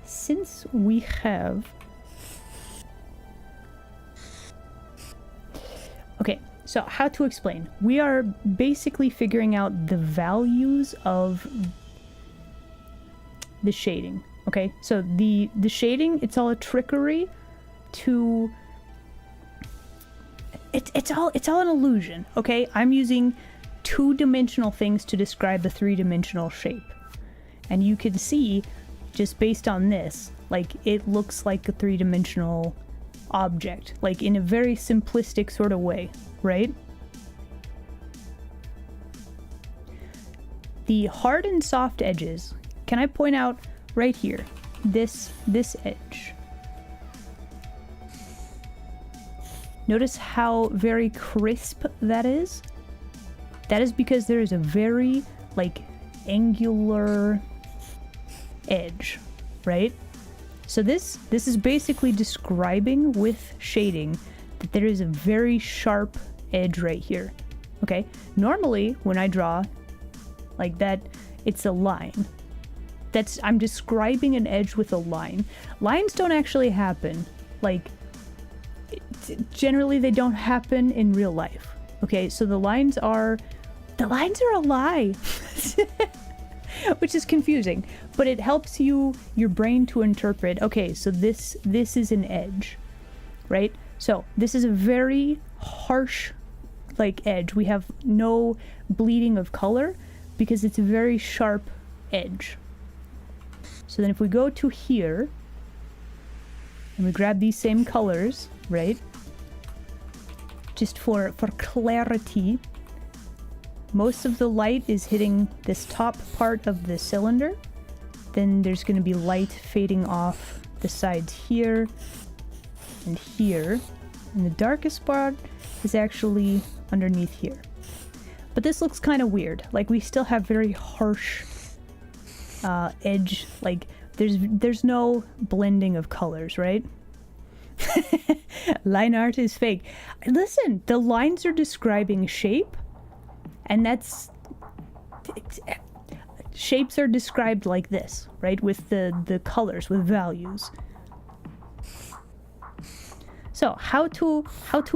since we have... Okay, so how to explain? We are basically figuring out the values of the shading. Okay, so the shading, it's all a trickery to... It's all an illusion, okay? I'm using two-dimensional things to describe the three-dimensional shape. And you can see, just based on this, like, it looks like a three-dimensional object, like in a very simplistic sort of way, right? The hard and soft edges, can I point out right here, this edge. Notice how very crisp that is? That is because there is a very, like, angular edge, right? So this is basically describing with shading that there is a very sharp edge right here, okay? Normally, when I draw like that, it's a line. I'm describing an edge with a line. Lines don't actually happen. Like, generally they don't happen in real life. Okay, so the lines are a lie. Which is confusing, but it helps your brain to interpret, okay, so this is an edge, right? So this is a very harsh, like, edge. We have no bleeding of color because it's a very sharp edge. So then if we go to here and we grab these same colors, right? just for clarity, most of the light is hitting this top part of the cylinder. Then there's going to be light fading off the sides here and here. And the darkest spot is actually underneath here. But this looks kind of weird. Like, we still have very harsh edge. Like, there's no blending of colors, right? Line art is fake. Listen, the lines are describing shape, and shapes are described like this, right? With the colors, with values. So how to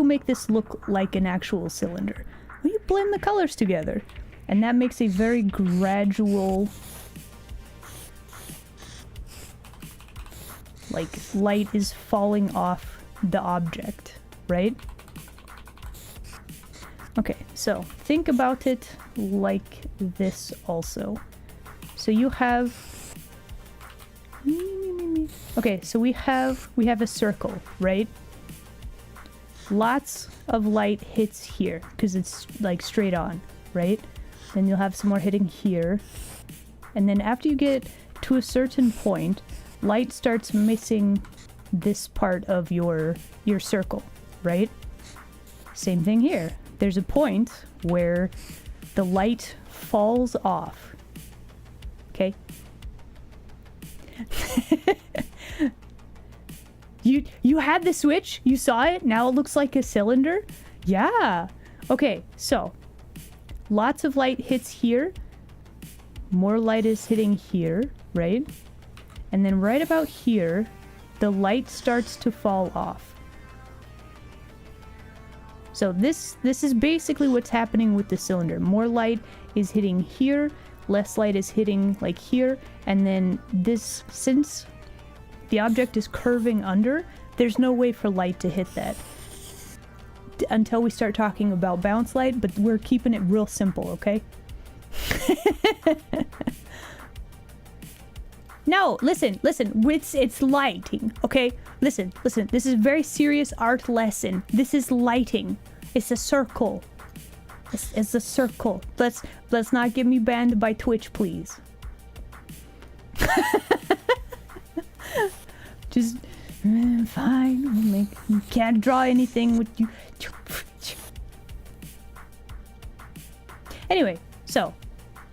make this look like an actual cylinder? Well, you blend the colors together, and that makes a very gradual, like, light is falling off the object, right? Okay, so think about it like this also. So you have, okay, so we have a circle, right? Lots of light hits here because it's like straight on, right? Then you'll have some more hitting here. And then after you get to a certain point, light starts missing this part of your circle, right? Same thing here. There's a point where the light falls off. Okay? You had the switch, you saw it, now it looks like a cylinder? Yeah. Okay, so lots of light hits here. More light is hitting here, right? And then right about here, the light starts to fall off. So this is basically what's happening with the cylinder. More light is hitting here, less light is hitting like here, and then this, since the object is curving under, there's no way for light to hit that until we start talking about bounce light, but we're keeping it real simple, okay? No, listen, it's lighting, okay? Listen, this is a very serious art lesson. This is lighting. It's a circle. It's a circle. Let's not get me banned by Twitch, please. Just fine. You can't draw anything with you. Anyway, so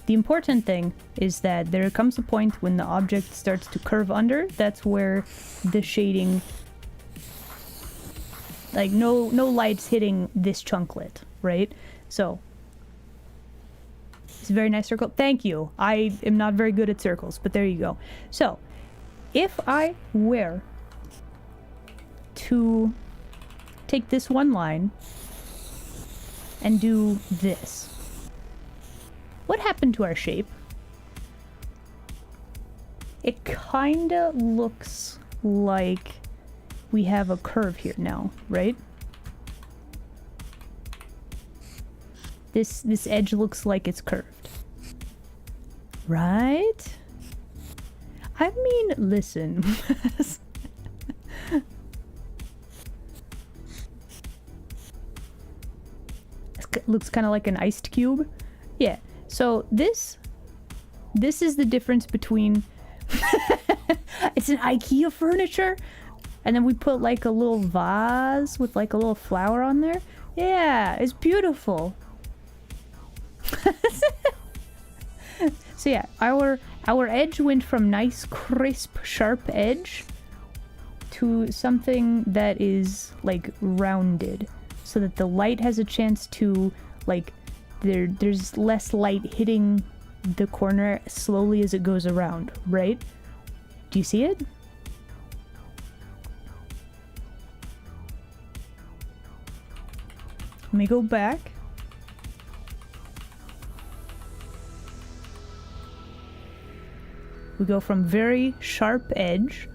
the important thing is that there comes a point when the object starts to curve under. That's where the shading, like no light's hitting this chunklet, right? So it's a very nice circle. Thank you. I am not very good at circles, but there you go. So if I were to take this one line and do this, what happened to our shape? It kinda looks like we have a curve here now, right? This edge looks like it's curved. Right? I mean, listen. It looks kind of like an iced cube. Yeah. So this is the difference between it's an IKEA furniture, and then we put like a little vase with like a little flower on there. Yeah, it's beautiful. So yeah, our edge went from nice, crisp, sharp edge to something that is like rounded, so that the light has a chance to, like, there's less light hitting the corner slowly as it goes around, right? Do you see it? Let me go back. We go from very sharp edge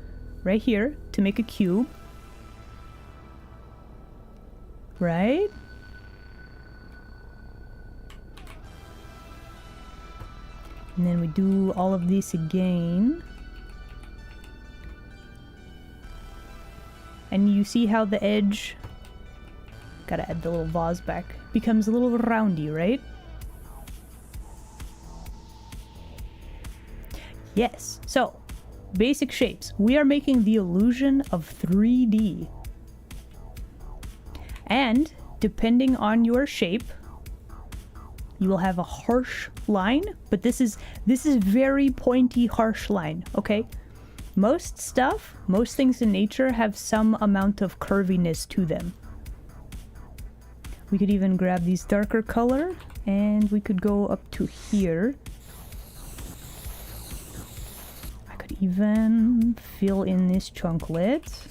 right here to make a cube. Right? And then we do all of this again. And you see how the edge Gotta add the little vase back. Becomes a little roundy, right? Yes. So, basic shapes. We are making the illusion of 3D. And depending on your shape, you will have a harsh line, but this is very pointy, harsh line, okay? Most stuff, most things in nature have some amount of curviness to them. We could even grab these darker color and we could go up to here. I could even fill in this chunklet.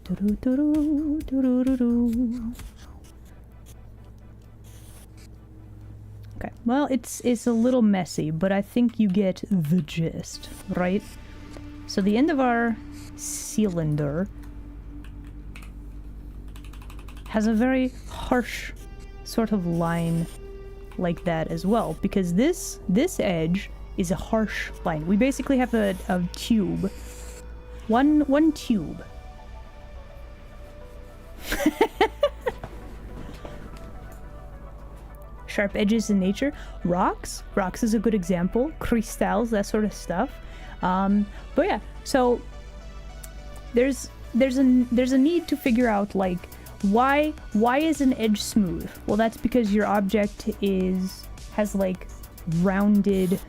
Doo-doo-doo-doo, doo-doo-doo-doo. Okay, well, it's a little messy, but I think you get the gist, right? So the end of our cylinder has a very harsh sort of line like that as well, because this edge is a harsh line. We basically have a tube. One tube. Sharp edges in nature. Rocks is a good example. Crystals, that sort of stuff. But yeah, so there's a need to figure out, like, why is an edge smooth? Well, that's because your object has like rounded.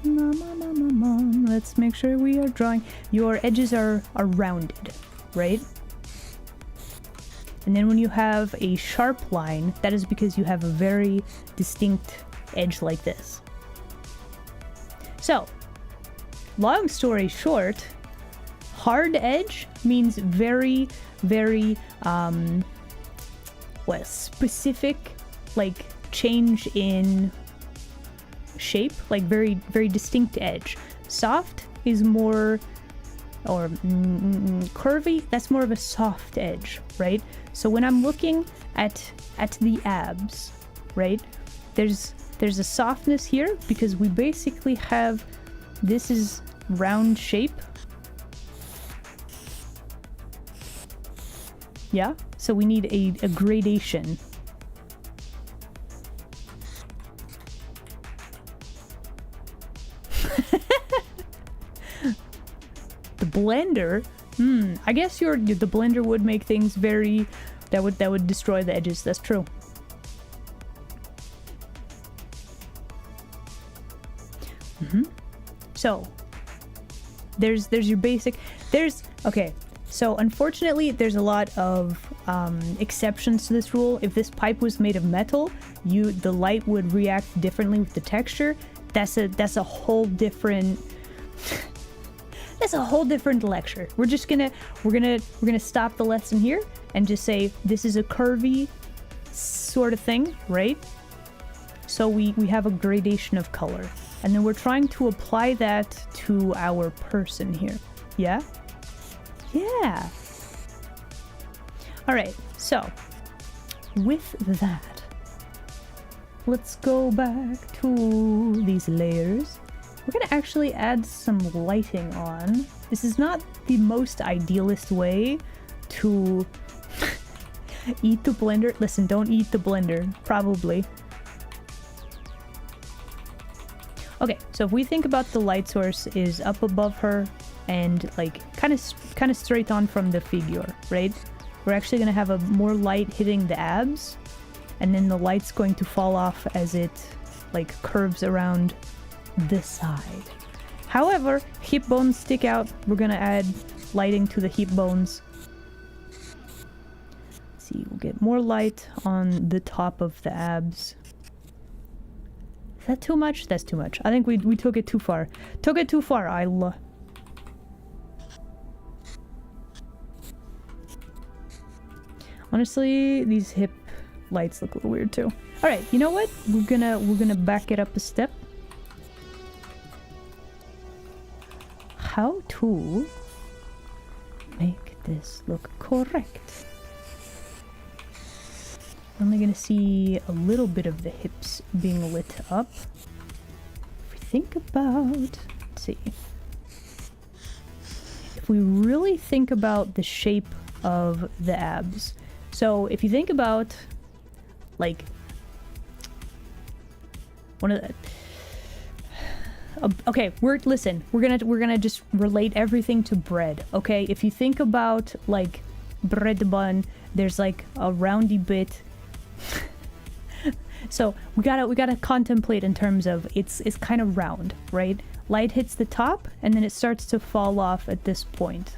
Let's make sure we are drawing. Your edges are rounded, right? And then when you have a sharp line, that is because you have a very distinct edge like this. So, long story short, hard edge means very, very, specific, like, change in shape, like very, very distinct edge. Soft is more, or curvy, that's more of a soft edge, right? So when I'm looking at the abs, right, there's a softness here because we basically have, this is round shape. Yeah, so we need a gradation. The blender, I guess the blender would make things very, that would destroy the edges. That's true. So there's your basic, okay. So unfortunately, there's a lot of exceptions to this rule. If this pipe was made of metal, the light would react differently with the texture. That's a whole different. That's a whole different lecture. We're gonna stop the lesson here and just say this is a curvy sort of thing, right? So we have a gradation of color, and then we're trying to apply that to our person here. Yeah. Yeah. All right. So with that, let's go back to these layers. We're gonna actually add some lighting on. This is not the most idealist way to eat the blender. Listen, don't eat the blender, probably. Okay, so if we think about the light source is up above her and like kind of straight on from the figure, right? We're actually gonna have a more light hitting the abs, and then the light's going to fall off as it like curves around this side. However, hip bones stick out. We're gonna add lighting to the hip bones. Let's see, we'll get more light on the top of the abs. Is that too much? That's too much. I think we took it too far. Took it too far, Isla. Honestly, these hip lights look a little weird too. All right, you know what? We're gonna back it up a step. How to make this look correct. I'm only gonna see a little bit of the hips being lit up. If we think about, let's see. if we really think about the shape of the abs. So if you think about like one of the okay, we're gonna just relate everything to bread. Okay, if you think about like bread bun, there's like a roundy bit. So we gotta contemplate in terms of it's kind of round, right? Light hits the top and then it starts to fall off at this point.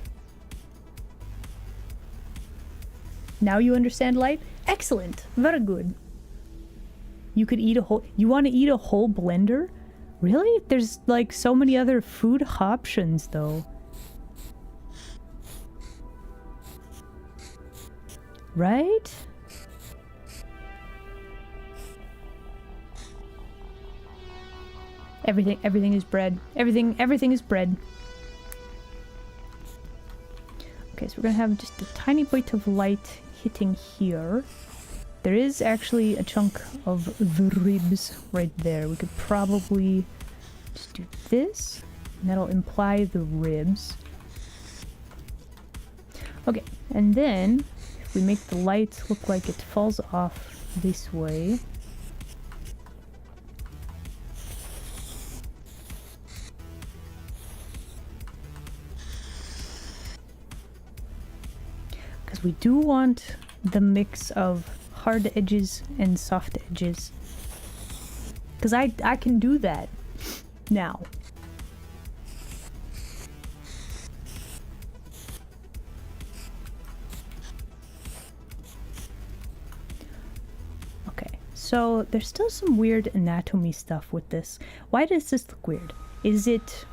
Now you understand light? Excellent, very good. You could eat a whole. You want to eat a whole blender? Really? There's like so many other food options though. Right? Everything is bread. Everything is bread. Okay, so we're gonna have just a tiny bit of light hitting here. There is actually a chunk of the ribs right there. We could probably just do this, and that'll imply the ribs. Okay, and then if we make the light look like it falls off this way. Because we do want the mix of hard edges and soft edges. Because I can do that now. Okay, so there's still some weird anatomy stuff with this. Why does this look weird? Is it...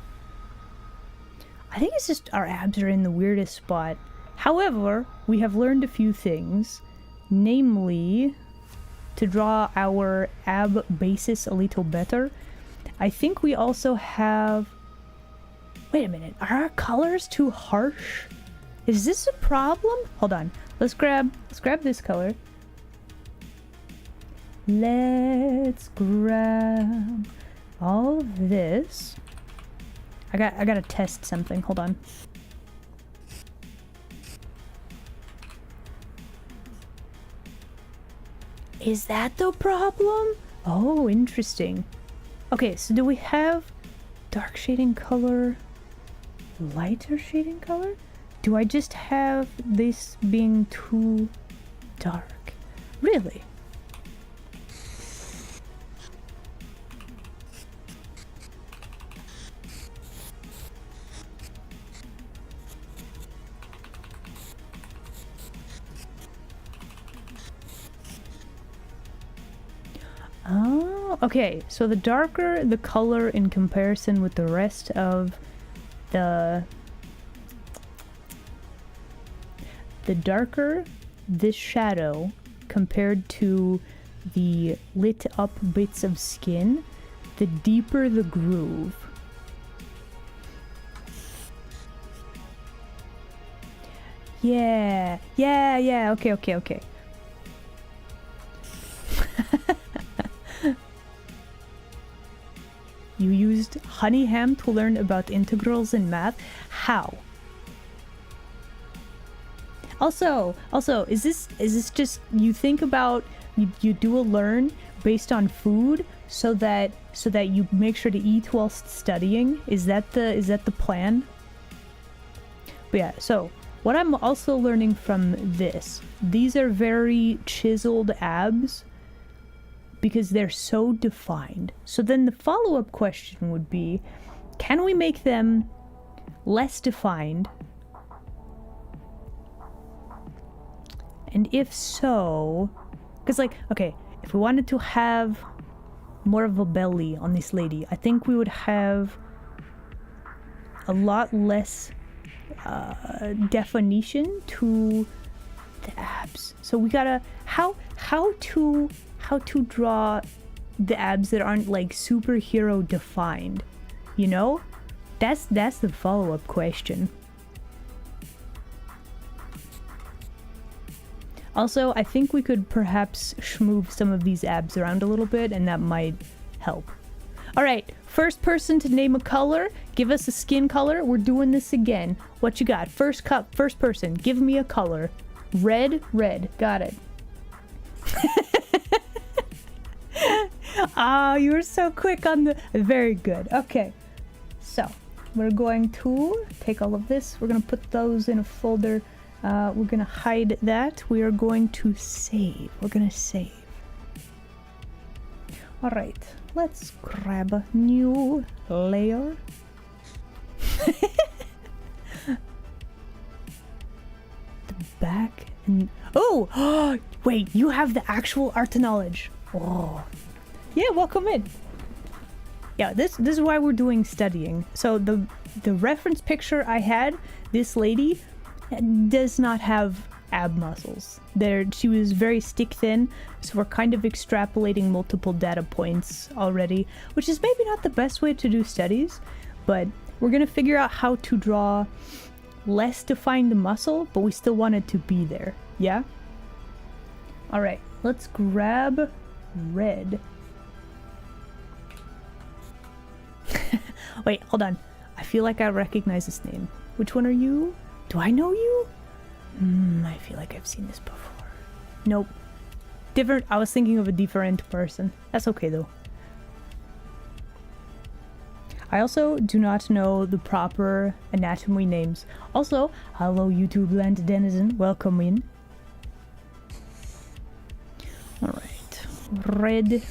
I think it's just our abs are in the weirdest spot. However, we have learned a few things. Namely, to draw our ab basis a little better. I think we also have... Wait a minute, are our colors too harsh? Is this a problem? Hold on, let's grab this color. Let's grab all of this. I gotta test something, hold on. Is that the problem? Oh, interesting. Okay, so do we have dark shading color, lighter shading color? Do I just have this being too dark? Really? Oh, okay. So the darker the color in comparison with the rest of the darker this shadow compared to the lit up bits of skin, the deeper the groove. Yeah, okay. You used Honeyham to learn about integrals in math? How? Also, is this just you think about you do a learn based on food so that you make sure to eat whilst studying? Is that the plan? But yeah, so what I'm also learning from this, these are very chiseled abs because they're so defined. So then the follow-up question would be, can we make them less defined? And if so, because like, okay, if we wanted to have more of a belly on this lady, I think we would have a lot less definition to the abs. So we gotta how to draw the abs that aren't like superhero defined, you know? That's the follow-up question. Also, I think we could perhaps schmooze some of these abs around a little bit, and that might help. All right, first person to name a color, give us a skin color. We're doing this again. What you got? First person, give me a color. Red, red. Got it. Ah, you were so quick on the... Very good. Okay. So, we're going to take all of this. We're going to put those in a folder. We're going to hide that. We are going to save. We're going to save. All right. Let's grab a new layer. The back and... Oh! Wait, you have the actual art knowledge. Oh. Yeah, welcome in. Yeah, this is why we're doing studying. So the reference picture I had, this lady does not have ab muscles. She was very stick thin, so we're kind of extrapolating multiple data points already, which is maybe not the best way to do studies, but we're gonna figure out how to draw less defined muscle, but we still want it to be there. Yeah? Alright, let's grab red. Wait, hold on. I feel like I recognize this name. Which one are you? Do I know you? I feel like I've seen this before. Nope. Different. I was thinking of a different person. That's okay though. I also do not know the proper anatomy names. Also, hello YouTube land denizen. Welcome in. Alright. Red.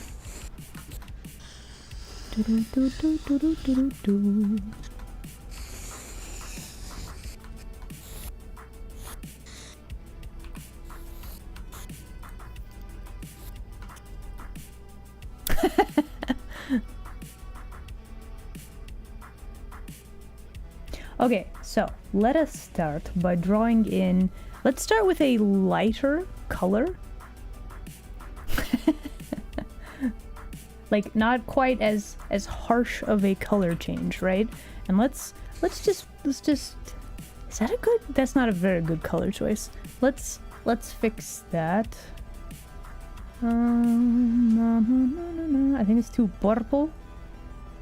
Okay, so let us start by drawing in. Let's start with a lighter color. Like not quite as harsh of a color change, right? And let's just is that a good? That's not a very good color choice. Let's fix that. I think it's too purple.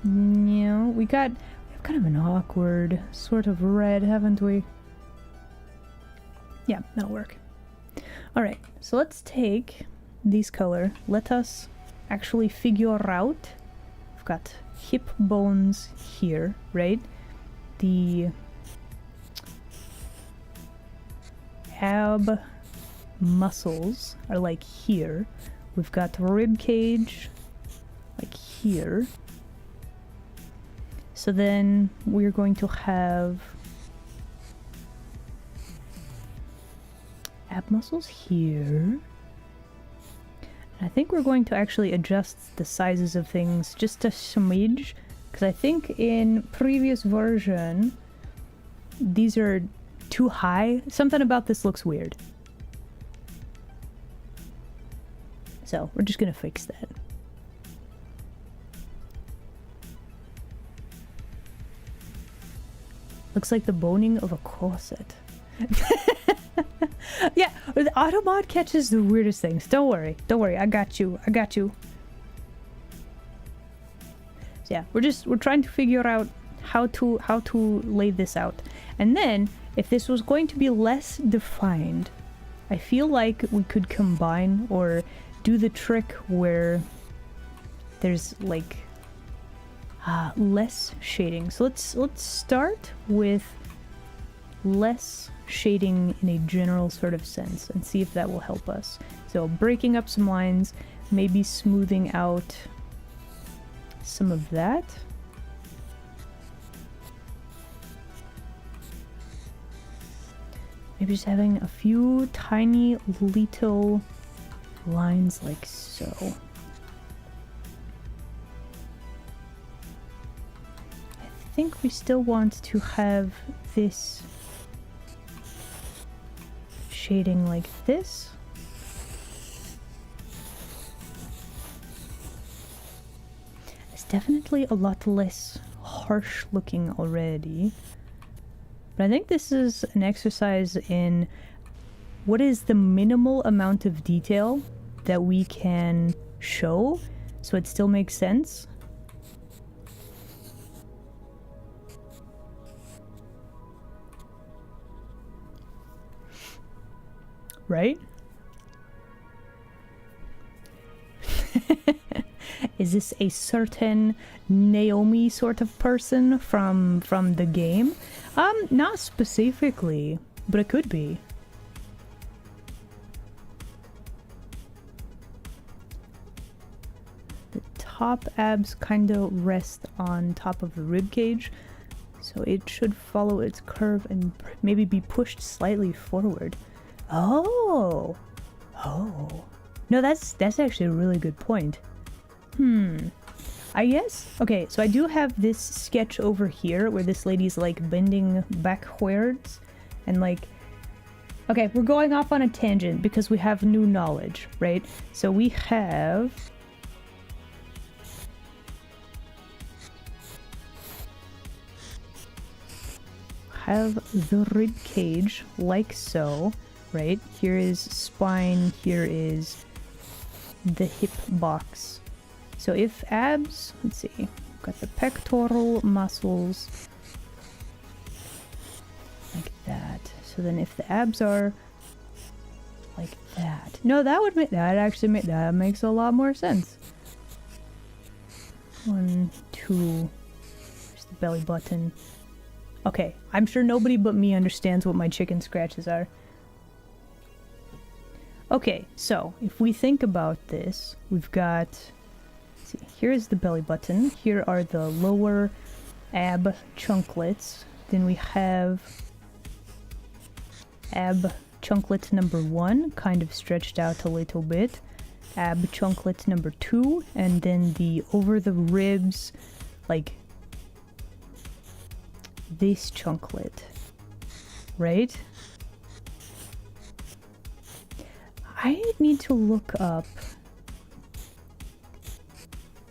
Yeah, we have kind of an awkward sort of red, haven't we? Yeah, that'll work. All right, so let's take these color. Let us actually figure out. We've got hip bones here, right? The ab muscles are like here. We've got rib cage like here. So then we're going to have ab muscles here. I think we're going to actually adjust the sizes of things just a smidge, because I think in previous version these are too high. Something about this looks weird. So we're just gonna fix that. Looks like the boning of a corset. Yeah, the Automod catches the weirdest things. Don't worry, I got you. So yeah, we're trying to figure out how to lay this out. And then if this was going to be less defined, I feel like we could combine or do the trick where there's like less shading. So let's start with less shading in a general sort of sense and see if that will help us. So breaking up some lines, maybe smoothing out some of that. Maybe just having a few tiny little lines like so. I think we still want to have this shading like this. It's definitely a lot less harsh looking already. But I think this is an exercise in what is the minimal amount of detail that we can show so it still makes sense. right? Is this a certain Naomi sort of person from the game? Not specifically, but it could be. The top abs kind of rest on top of the rib cage, so it should follow its curve and maybe be pushed slightly forward. Oh, oh, no, that's actually a really good point. I guess. Okay, so I do have this sketch over here where this lady's like bending backwards and like, okay, we're going off on a tangent because we have new knowledge, right? So we have the rib cage like so, right? Here is spine, here is the hip box. So if abs, let's see, got the pectoral muscles like that. So then if the abs are like that, no, that would make, that actually make, that makes a lot more sense. 1, 2, there's the belly button. Okay, I'm sure nobody but me understands what my chicken scratches are. Okay, so if we think about this, we've got, let's see, here's the belly button, here are the lower ab chunklets, then we have ab chunklet number 1, kind of stretched out a little bit, ab chunklet number 2, and then the over the ribs, like this chunklet, right? I need to look up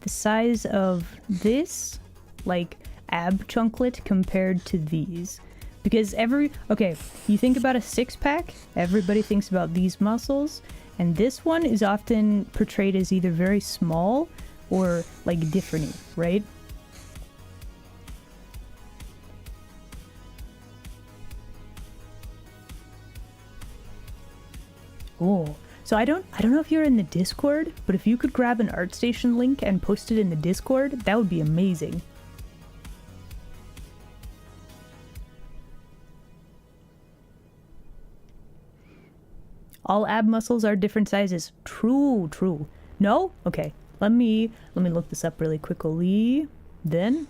the size of this, like, ab chunklet compared to these. Because okay, you think about a six-pack, everybody thinks about these muscles, and this one is often portrayed as either very small or, like, different, right? Oh, so I don't know if you're in the Discord, but if you could grab an ArtStation link and post it in the Discord, that would be amazing. All ab muscles are different sizes. True, true. No? Okay. Let me look this up really quickly. Then,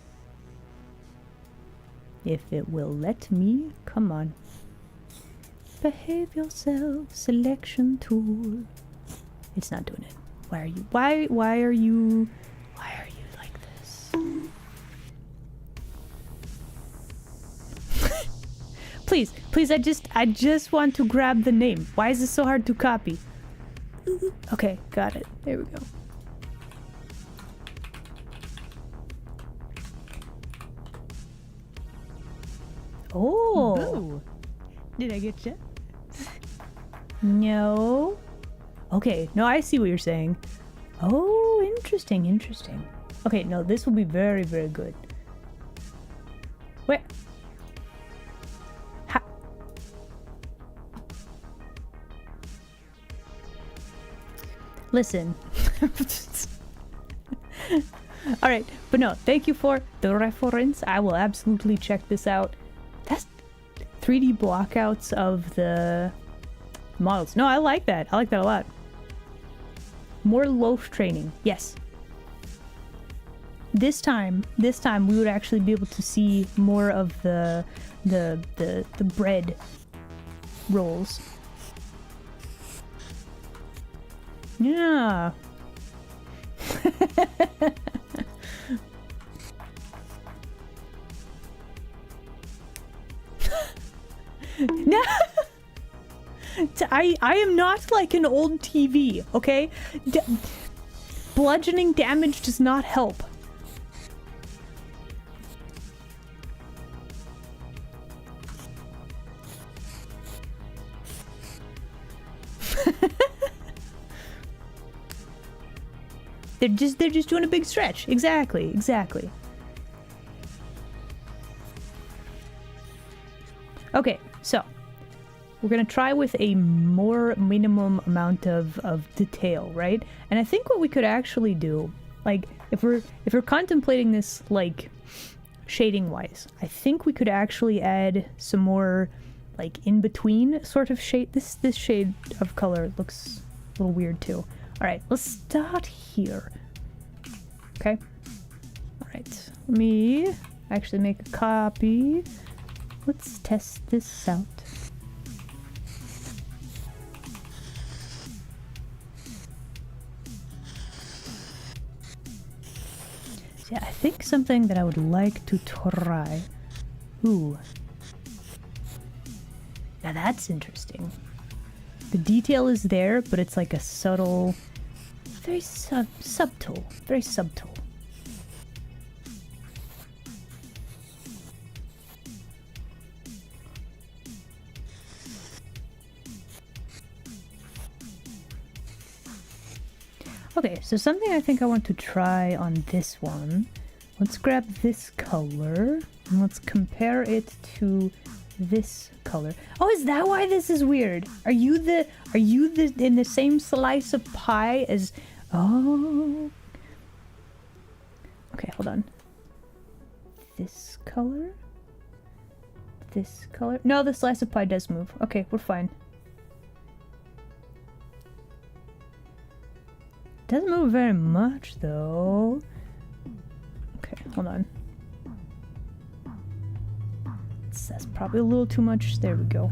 if it will let me, come on. Behave yourself, selection tool. It's not doing it. Why are you like this? Please, I just want to grab the name. Why is this so hard to copy? Okay, got it. There we go. Oh. Boo. Did I get you? No. Okay, no, I see what you're saying. Oh, interesting, interesting. Okay, no, this will be very, very good. Wait. Ha. Listen. Alright, but no, thank you for the reference. I will absolutely check this out. That's 3D blockouts of the models. No, I like that. I like that a lot. More loaf training. Yes. This time we would actually be able to see more of the bread rolls. Yeah. No. I am not like an old TV, okay? Bludgeoning damage does not help. They're just doing a big stretch. Exactly. Okay, so we're gonna try with a more minimum amount of detail, right? And I think what we could actually do, like, if we're contemplating this, like, shading wise, I think we could actually add some more, like, in between sort of shade. This shade of color looks a little weird too. All right, let's start here. Okay. All right. Let me actually make a copy. Let's test this out. Yeah, I think something that I would like to try. Ooh. Now that's interesting. The detail is there, but it's like a subtle, very subtle, very subtle. Okay, so something I think I want to try on this one. Let's grab this color and let's compare it to this color. Oh, is that why this is weird? Are you in the same slice of pie as... Oh. Okay, hold on. This color? This color? No, the slice of pie does move. Okay, we're fine. Doesn't move very much though. Okay, hold on. That's probably a little too much. There we go.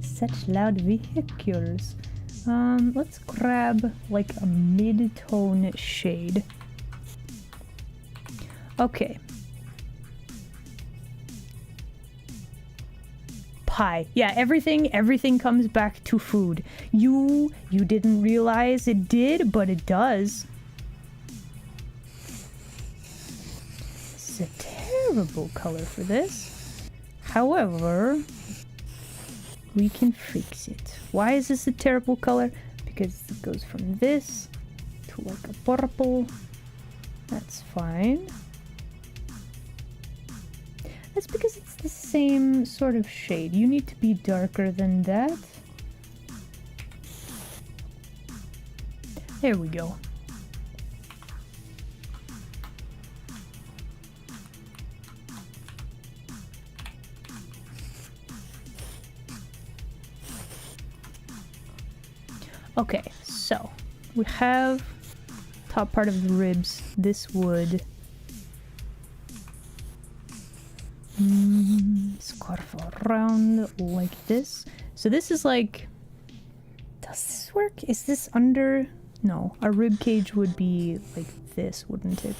Such loud vehicles. Let's grab like a mid-tone shade. Okay. Pie. Yeah, everything comes back to food. You didn't realize it did, but it does. This is a terrible color for this. However, we can fix it. Why is this a terrible color? Because it goes from this to like a purple. That's fine. That's because it's the same sort of shade. You need to be darker than that. There we go. Okay, so we have top part of the ribs. This would scarf around like this. So this is like, does this work? Is this under? No, our rib cage would be like this, wouldn't it?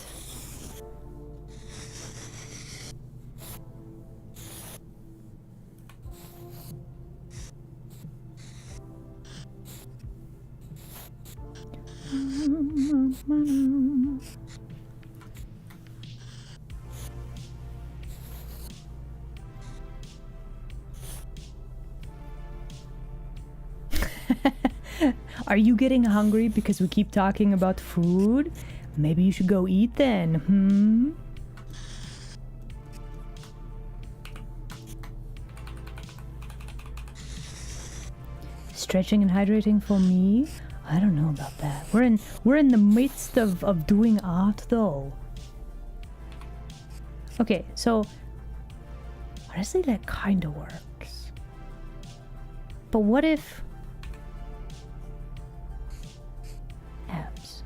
Are you getting hungry because we keep talking about food? Maybe you should go eat then, Stretching and hydrating for me? I don't know about that. We're in the midst of doing art though. Okay, so honestly that kinda works. But what if abs?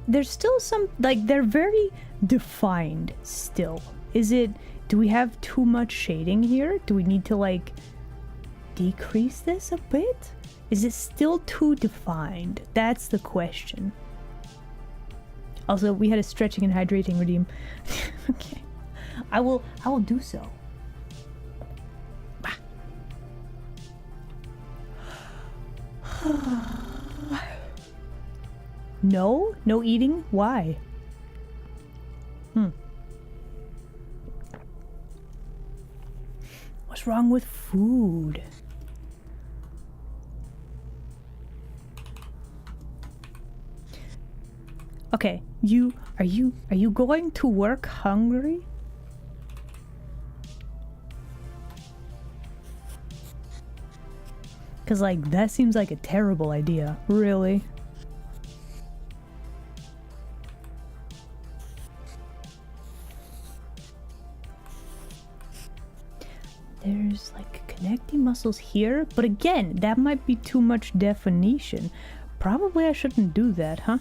There's still some, like, they're very defined still. Do we have too much shading here? Do we need to, like, decrease this a bit? Is it still too defined? That's the question. Also, we had a stretching and hydrating redeem. Okay. I will do so. No? No eating? Why? What's wrong with food? Okay, are you going to work hungry? Cause like that seems like a terrible idea, really. There's like connecting muscles here, but again, that might be too much definition. Probably I shouldn't do that, huh?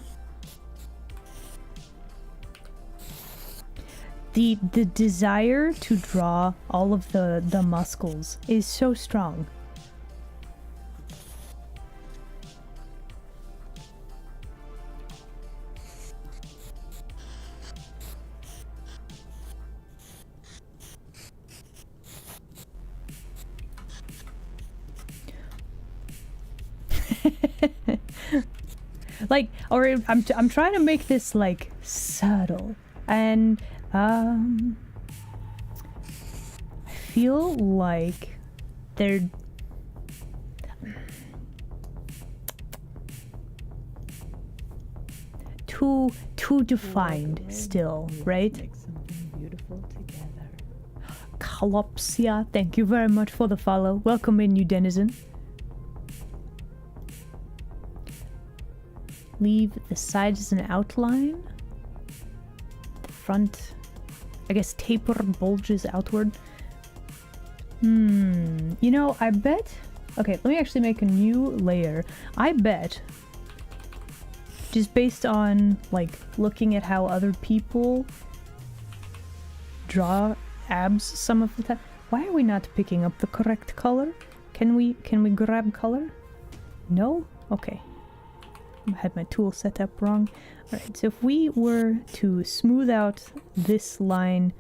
The desire to draw all of the muscles is so strong. Like, or I'm trying to make this like subtle, and I feel like they're too defined still, right? Make something beautiful together. Kalopsia, thank you very much for the follow. Welcome in, you denizen. Leave the sides as an outline. The front, I guess, taper bulges outward. You know, I bet... Okay, let me actually make a new layer. I bet, just based on, like, looking at how other people draw abs some of the time... Why are we not picking up the correct color? Can we grab color? No? Okay. I had my tool set up wrong. Alright, so if we were to smooth out this line,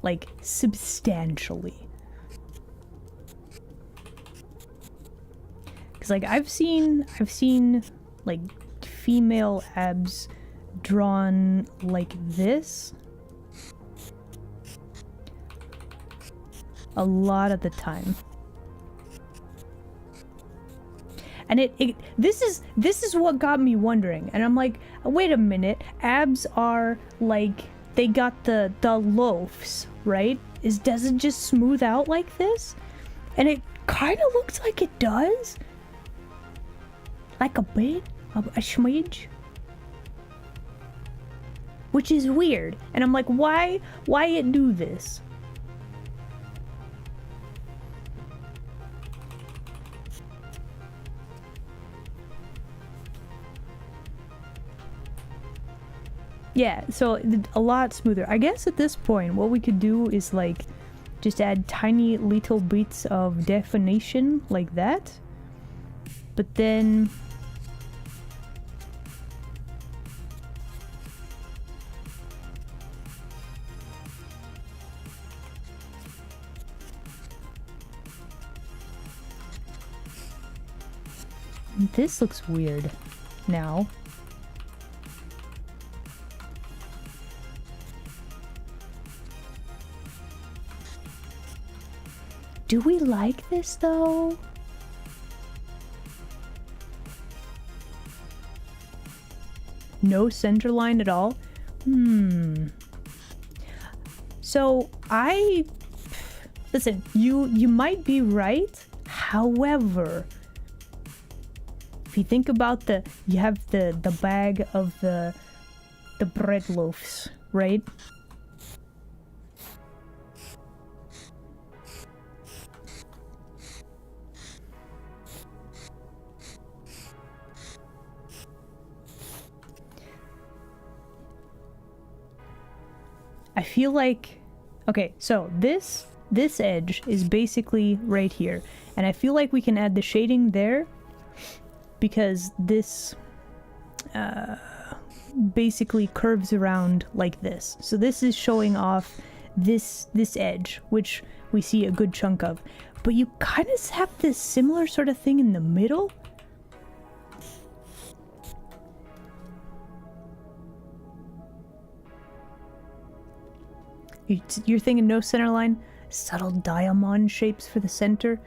like, substantially. Because, like, I've seen, like, female abs drawn like this a lot of the time. And this is what got me wondering. And I'm like, wait a minute, abs are like, they got the loaves, right? Does it just smooth out like this? And it kind of looks like it does. Like a bit, a smidge. Which is weird. And I'm like, why it do this? Yeah, so a lot smoother. I guess at this point, what we could do is like just add tiny little bits of definition like that. But then... this looks weird now. Do we like this though? No center line at all? So listen, you might be right. However, if you think about you have the bag of the bread loaves, right? I feel like, okay, so this edge is basically right here, and I feel like we can add the shading there because this basically curves around like this. So this is showing off this edge, which we see a good chunk of, but you kind of have this similar sort of thing in the middle. You're thinking no center line? subtle diamond shapes for the center.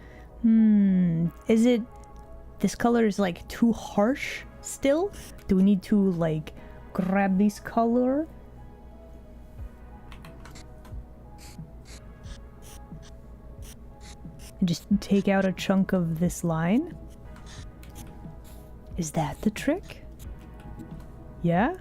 Is it... This color is like too harsh still? Do we need to like grab this color? And just take out a chunk of this line? Is that the trick? Yeah?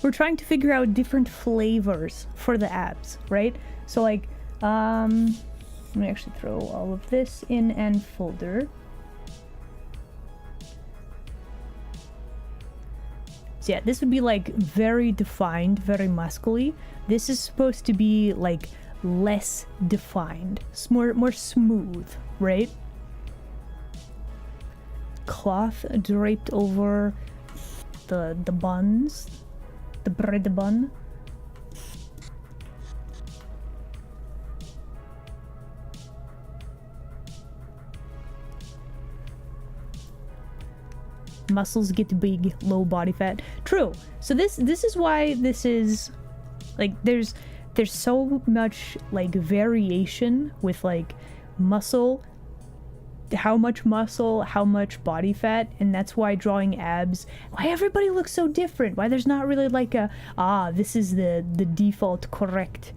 We're trying to figure out different flavors for the abs, right? So like, let me actually throw all of this in an folder. So yeah, this would be like very defined, very muscly. This is supposed to be like less defined, more smooth, right? Cloth draped over the buns, the bread bun. Muscles get big, low body fat. True. So this is why this is like there's so much like variation with like muscle, how much muscle, how much body fat, and that's why drawing abs, why everybody looks so different, why there's not really like a this is the default correct.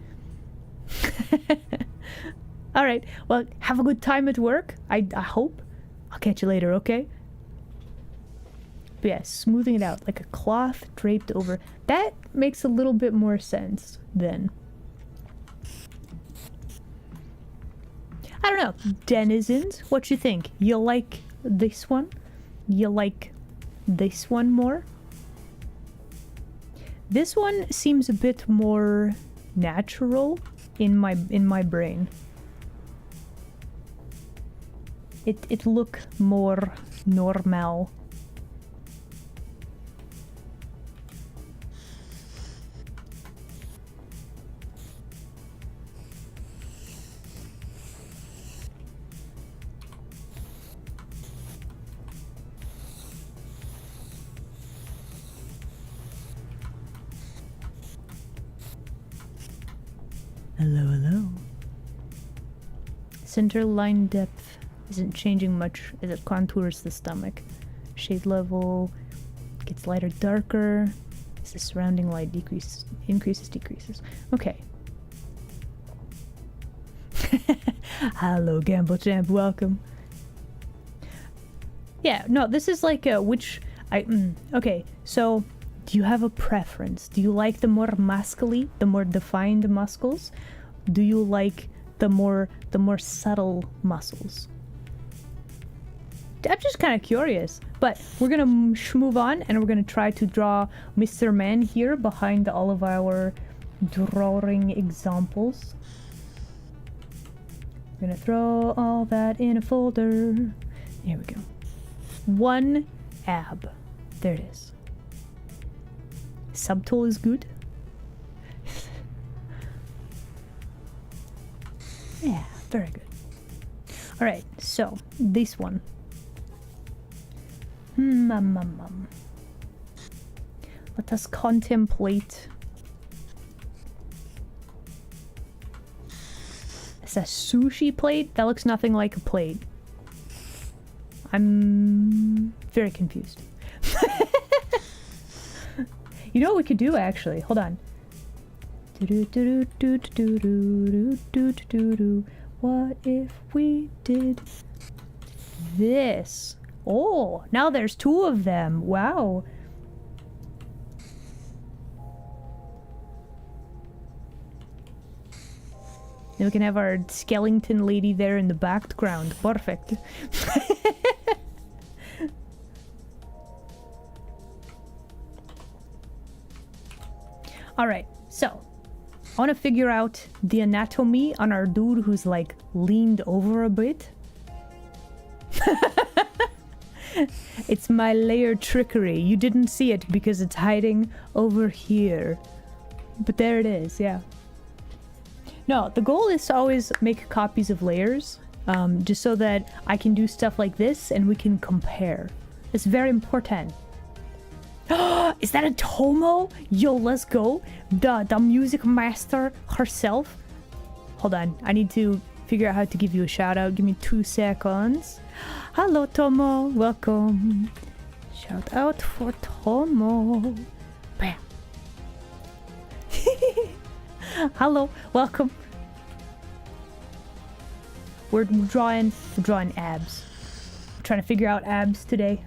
All right, well, have a good time at work. I hope. I'll catch you later, okay? But yeah, smoothing it out like a cloth draped over. That makes a little bit more sense then. I don't know. Denizens, what you think? You like this one? You like this one more? This one seems a bit more natural in my brain. It look more normal. Hello. Center line depth isn't changing much as it contours the stomach. Shade level gets lighter, darker as the surrounding light increases, decreases. Okay. Hello, Gamble Champ, welcome. Yeah, no, this is like okay, so do you have a preference? Do you like the more muscly, the more defined muscles? Do you like the more subtle muscles? I'm just kind of curious, but we're gonna move on and we're gonna try to draw Mr. Man here behind all of our drawing examples. We're gonna throw all that in a folder. Here we go. One ab. There it is. Subtool is good. Yeah, very good. Alright, so this one. Let us contemplate. It's a sushi plate? That looks nothing like a plate. I'm very confused. You know what we could do actually? Hold on. What if we did this? Oh, now there's two of them. Wow. Then we can have our skeleton lady there in the background. Perfect. Alright, so I want to figure out the anatomy on our dude who's like leaned over a bit. It's my layer trickery. You didn't see it because it's hiding over here. But there it is, yeah. No, the goal is to always make copies of layers, just so that I can do stuff like this and we can compare. It's very important. Is that a Tomo? Yo, let's go. The music master herself. Hold on, I need to figure out how to give you a shout out. Give me 2 seconds. Hello, Tomo. Welcome. Shout out for Tomo. Bam. Hello, welcome. We're drawing abs. We're trying to figure out abs today.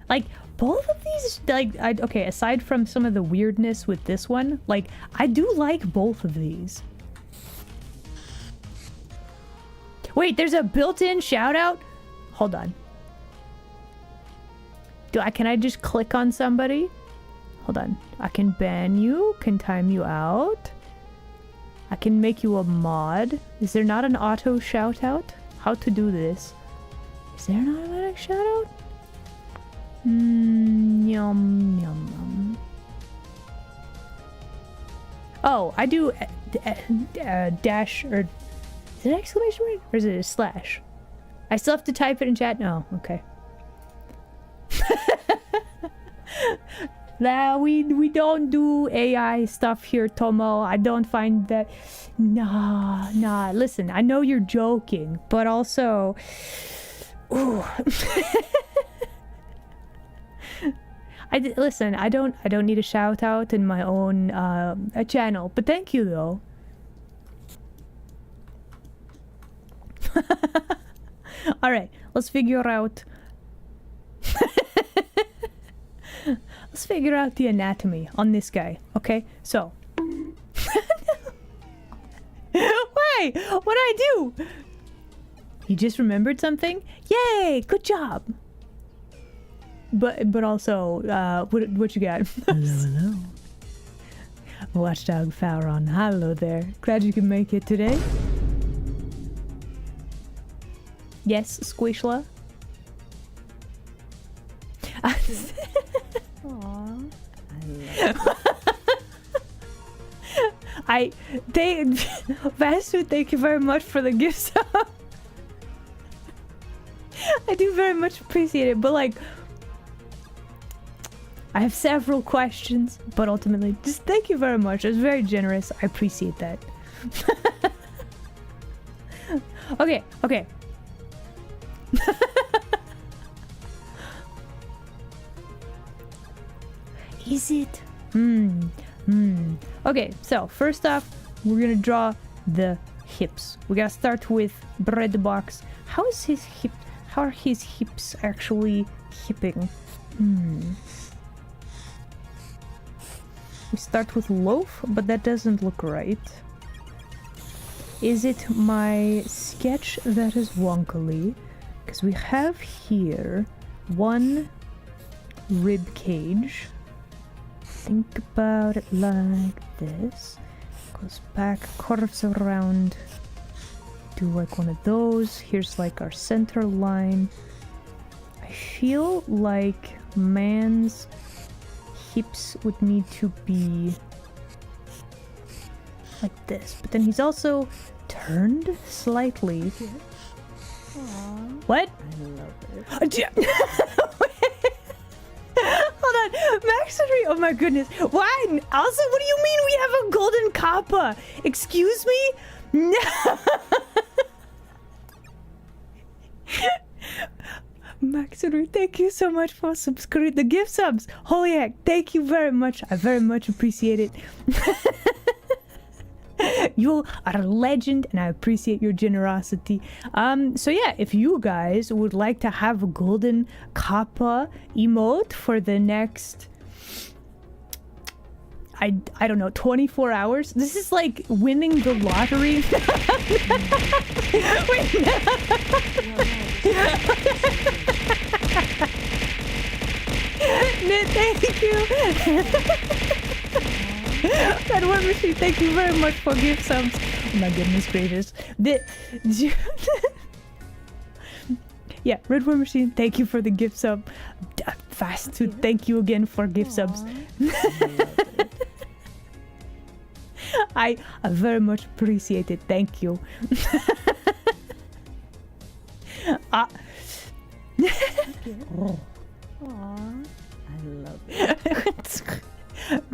Like, both of these, like, okay, aside from some of the weirdness with this one, like, I do like both of these. Wait, there's a built-in shout-out? Hold on. Can I just click on somebody? Hold on. I can ban you, can time you out. I can make you a mod. Is there not an auto shout-out? How to do this? Is there an automatic shout-out? Yum, yum, yum. Oh, I do dash, or is it an exclamation mark? Or is it a slash? I still have to type it in chat? No, okay. Nah, we don't do AI stuff here, Tomo. I don't find that. Nah. Listen, I know you're joking, but also, ooh. Listen, I don't need a shout out in my own channel, but thank you though. All right, let's figure out. Let's figure out the anatomy on this guy. Okay, so. Why? What'd I do? You just remembered something? Yay! Good job. But also, what you got? Hello. Watchdog Fauron, hello there. Glad you could make it today. Yes, Squishla. Aww. Vastu, thank you very much for the gift sub. I do very much appreciate it, but like, I have several questions, but ultimately, just thank you very much. It's very generous. I appreciate that. Okay. Is it? Okay, so first off, we're gonna draw the hips. We gotta start with Breadbox. How are his hips actually hipping? We start with loaf, but that doesn't look right. Is it my sketch that is wonkily? Because we have here one rib cage. Think about it like this. Goes back, curves around. Do like one of those. Here's like our center line. I feel like man's hips would need to be like this, but then he's also turned slightly. Aww. What? I love it. Hold on, Max Henry. Oh my goodness. Why? Also, what do you mean we have a golden kappa? Excuse me? No. Max Henry, thank you so much for subscribing the gift subs. Holy heck, thank you very much. I very much appreciate it. You are a legend and I appreciate your generosity. So yeah, if you guys would like to have a golden kappa emote for the next, I don't know, 24 hours. This is like winning the lottery. Wait, no, thank you. Red War Machine, thank you very much for gift subs. Oh my goodness gracious. Yeah, Red War Machine, thank you for the gift sub. fast to thank you again for gift subs. I very much appreciate it. Thank you. Aw, I love it.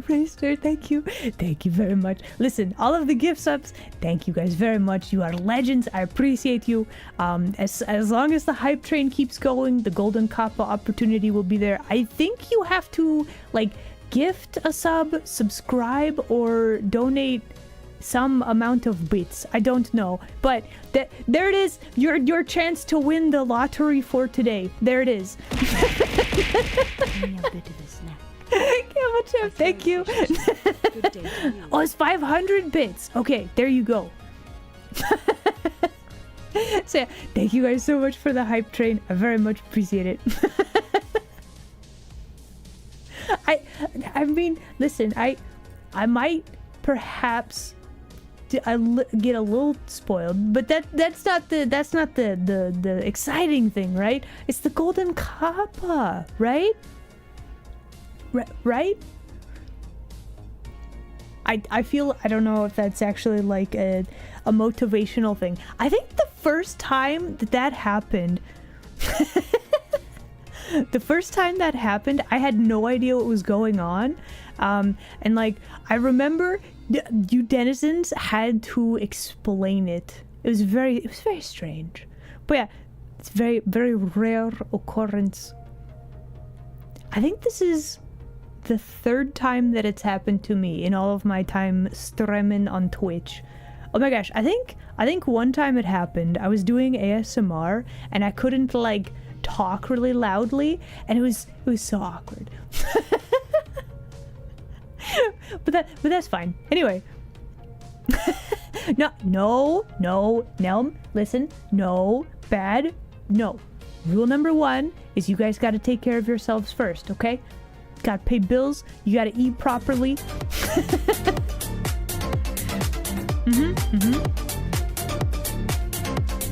Racer, thank you. Thank you very much. Listen, all of the gift subs, thank you guys very much. You are legends. I appreciate you. As long as the hype train keeps going, the Golden Kappa opportunity will be there. I think you have to, like, gift a sub, subscribe, or donate some amount of bits. I don't know. But there it is. Your chance to win the lottery for today. There it is. Give me a bit of a snack. Camel Champ, thank you. Good day to you. Oh, it's 500 bits. Okay, there you go. So yeah, thank you guys so much for the hype train. I very much appreciate it. I mean, listen, I might perhaps get a little spoiled, but that's not the exciting thing, right? It's the Golden Kappa, right? Right? I feel, I don't know if that's actually like a motivational thing. I think the first time that happened, I had no idea what was going on. And like, I remember you denizens had to explain it. It was very strange. But yeah, it's very, very rare occurrence. I think this is the third time that it's happened to me in all of my time streaming on Twitch. Oh my gosh, I think one time it happened. I was doing ASMR and I couldn't like talk really loudly, and it was so awkward. but that's fine. Anyway. No, Nelm, listen, no, bad, no. Rule number 1 is you guys gotta take care of yourselves first, okay? Gotta pay bills, you gotta eat properly.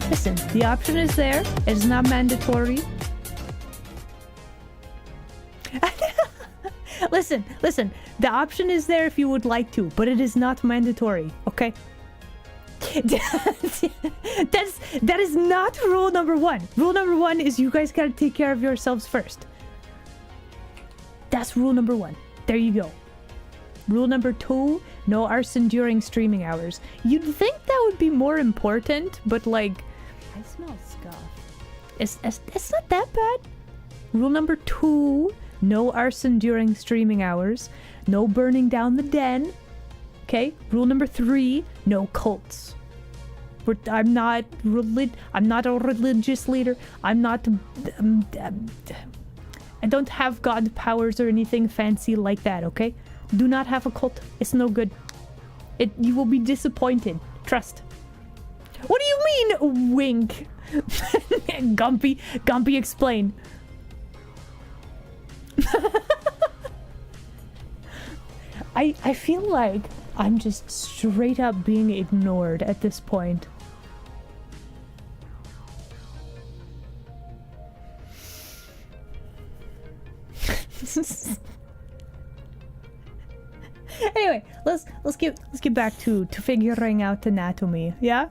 Listen, the option is there. It's not mandatory. Listen. The option is there if you would like to, but it is not mandatory, okay? That is not rule number 1. Rule number 1 is you guys gotta take care of yourselves first. That's rule number 1. There you go. Rule number 2, no arson during streaming hours. You'd think that would be more important, but like, I smell scuff. it's not that bad. Rule number 2, no arson during streaming hours. No burning down the den. Okay. Rule number 3, no cults. I'm not a religious leader. I don't have god powers or anything fancy like that, okay? Do not have a cult. It's no good. You will be disappointed. Trust. What do you mean, wink? Gumpy, explain. I feel like I'm just straight up being ignored at this point. Anyway, let's get back to figuring out anatomy, yeah?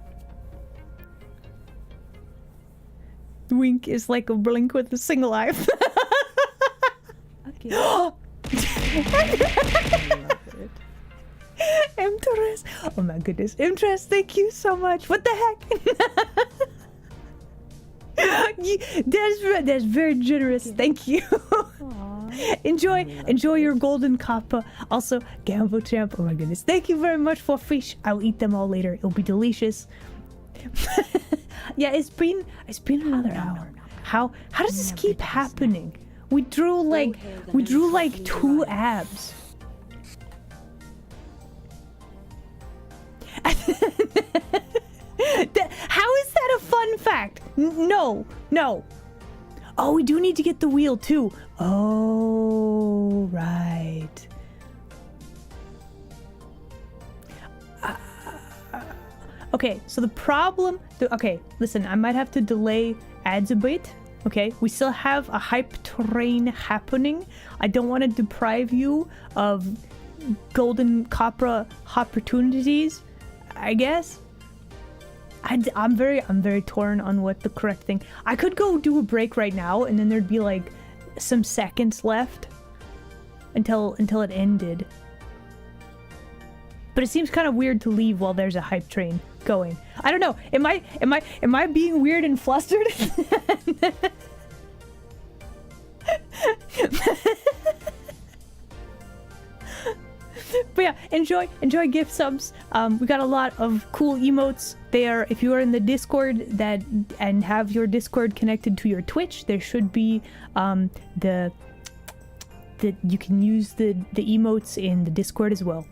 Wink is like a blink with a single eye. Okay. I love it. Imterest. Oh my goodness. Imterest, thank you so much. What the heck? That's very generous. Thank you. Aw. Enjoy your Golden Kappa. Also, Gambo Champ. Oh my goodness. Thank you very much for fish. I'll eat them all later. It'll be delicious. Yeah, it's been another hour. How does this keep happening? We drew like 2 abs. How is that a fun fact? No. Oh, we do need to get the wheel too. Oh, right. Okay, so the problem... Okay, listen, I might have to delay ads a bit, Okay, we still have a hype train happening. I don't want to deprive you of golden copra opportunities, I guess. I'm very torn on what the correct thing. I could go do a break right now, and then there'd be like some seconds left until it ended. But it seems kind of weird to leave while there's a hype train going. I don't know. Am I being weird and flustered? But yeah, enjoy gift subs. We got a lot of cool emotes there. If you are in the Discord and have your Discord connected to your Twitch, there should be the you can use the emotes in the Discord as well.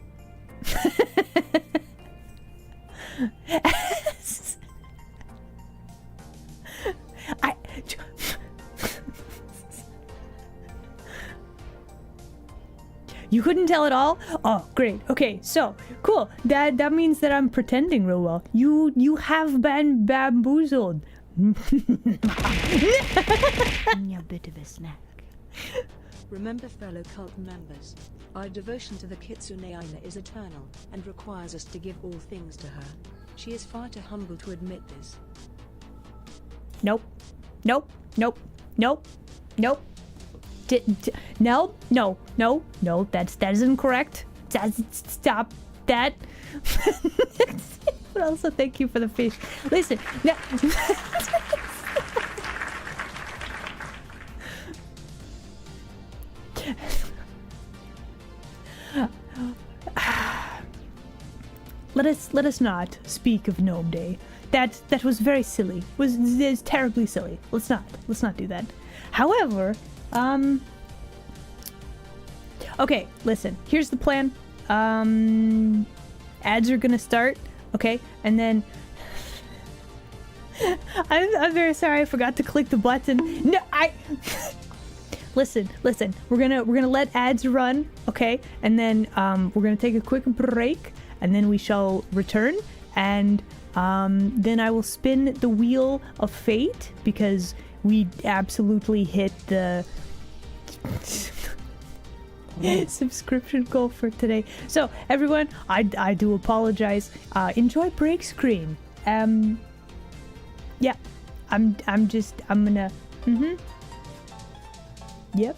You couldn't tell at all? Oh, great. Okay, so cool. That means that I'm pretending real well. You have been bamboozled. Give me a bit of a snack. Remember, fellow cult members, our devotion to the Kitsune Aina is eternal and requires us to give all things to her. She is far too humble to admit this. Nope. Nope. Nope. Nope. Nope. No. That is incorrect. Stop that. But also, thank you for the fish. Listen. No. Let us not speak of Gnome Day. That was very silly. Is terribly silly. Let's not do that. However, okay, listen. Here's the plan. Ads are gonna start, okay, and then I'm very sorry I forgot to click the button. No, Listen. We're gonna let ads run, okay, and then we're gonna take a quick break, and then we shall return, and then I will spin the wheel of fate because we absolutely hit the subscription goal for today. So everyone, I do apologize. Enjoy break screen. Yeah, I'm gonna. Yep.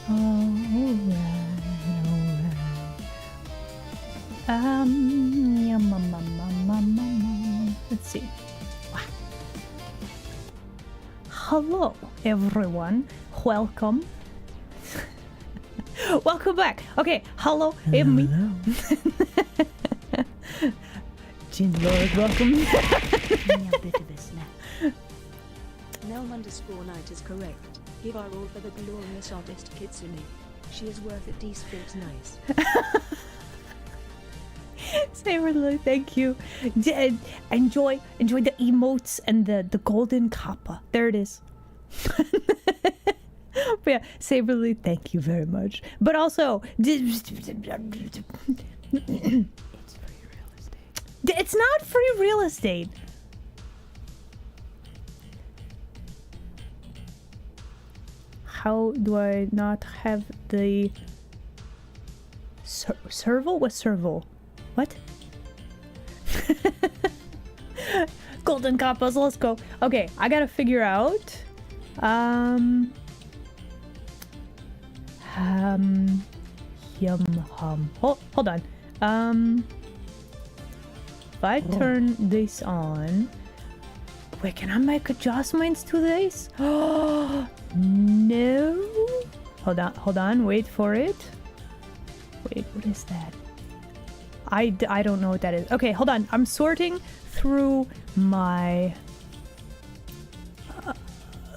Alright. Let's see. Hello, everyone. Welcome. Welcome back. Okay, hello, it's me. Jin Lord, welcome. A bit of a snack. Nelm_Knight is correct. Give our all for the glorious artist Kitsune. She is worth it. D-Sphinx nice. Saberly, thank you. Enjoy the emotes and the golden kappa. There it is. But yeah, Saberly, thank you very much. But also, It's free real estate. it's not free real estate. How do I not have the serval? What's serval? What? Golden kappas, let's go. Okay, I gotta figure out. Hold on. If I turn this on, wait, can I make adjustments to this? Oh no! Hold on. Wait for it. Wait, what is that? I don't know what that is. Okay, hold on. I'm sorting through my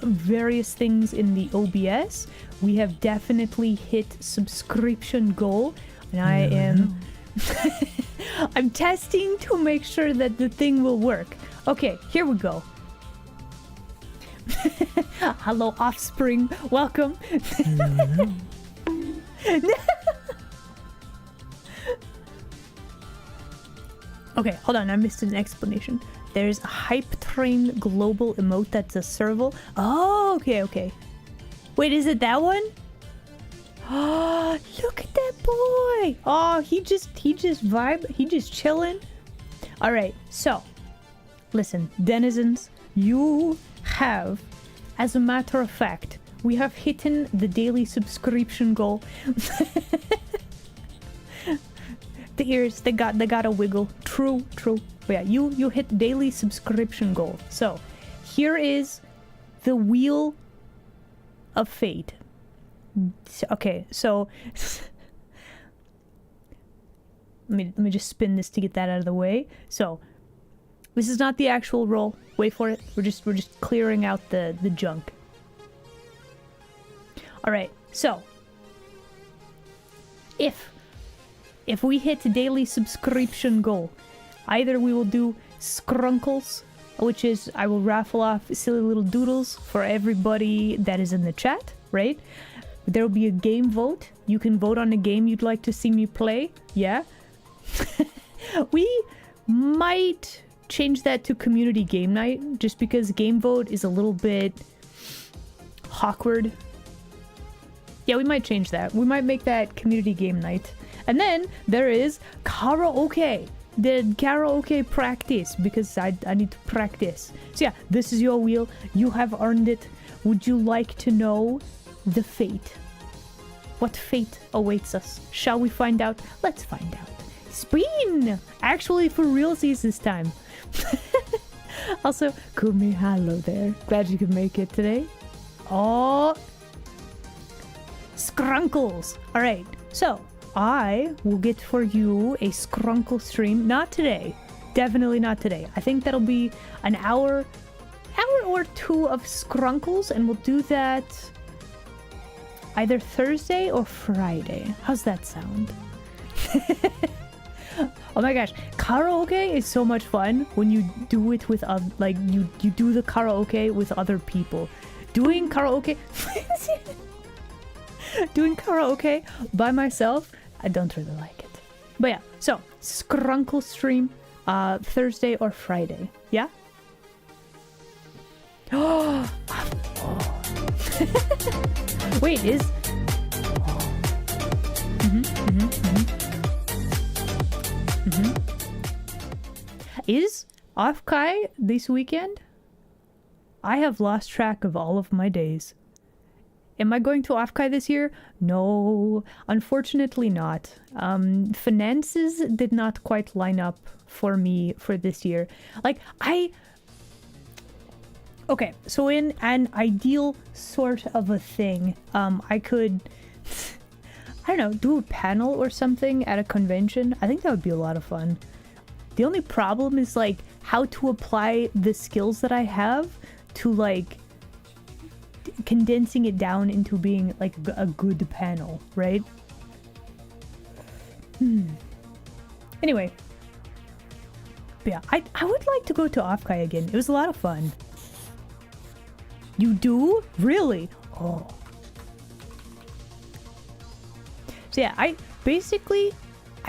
various things in the OBS. We have definitely hit subscription goal, and I am I'm testing to make sure that the thing will work. Okay, here we go. Hello, offspring. Welcome. Okay, hold on. I missed an explanation. There's a Hype Train global emote that's a serval. Oh, okay. Wait, is it that one? Oh, look at that boy. Oh, he just vibe. He just chilling. All right, so listen, denizens, you have, as a matter of fact, we have hit the daily subscription goal. The ears, they got a wiggle. True. But yeah, you hit daily subscription goal. So here is the wheel of fate. Okay, so let me just spin this to get that out of the way. So this is not the actual roll. Wait for it. We're just clearing out the junk. All right. So if we hit daily subscription goal, either we will do Skrunkles, which is I will raffle off silly little doodles for everybody that is in the chat, right? There will be a game vote. You can vote on a game you'd like to see me play. Yeah. We might change that to community game night, just because game vote is a little bit awkward. Yeah, we might change that. We might make that community game night. And then there is karaoke. The karaoke practice, because I need to practice. So yeah, this is your wheel. You have earned it. Would you like to know the fate? What fate awaits us? Shall we find out? Let's find out. Spin! Actually, for realsies this time. Also, Kumi, hello there. Glad you could make it today. Oh, Skrunkles. All right, so I will get for you a Skrunkle stream. Not today. Definitely not today. I think that'll be an hour or two of Skrunkles, and we'll do that either Thursday or Friday. How's that sound? Oh my gosh, karaoke is so much fun when you do it with you do the karaoke with other people. Doing karaoke by myself, I don't really like it. But yeah, so Skrunkle stream Thursday or Friday. Yeah? Oh. Wait, is Is Offkai this weekend? I have lost track of all of my days. Am I going to Offkai this year? No, unfortunately not. Finances did not quite line up for me for this year. Like, okay, so in an ideal sort of a thing, I could, I don't know, do a panel or something at a convention. I think that would be a lot of fun. The only problem is, like, how to apply the skills that I have to, like, condensing it down into being, like, a good panel, right? Anyway. But yeah, I would like to go to Offkai again. It was a lot of fun. You do? Really? Oh. So yeah, I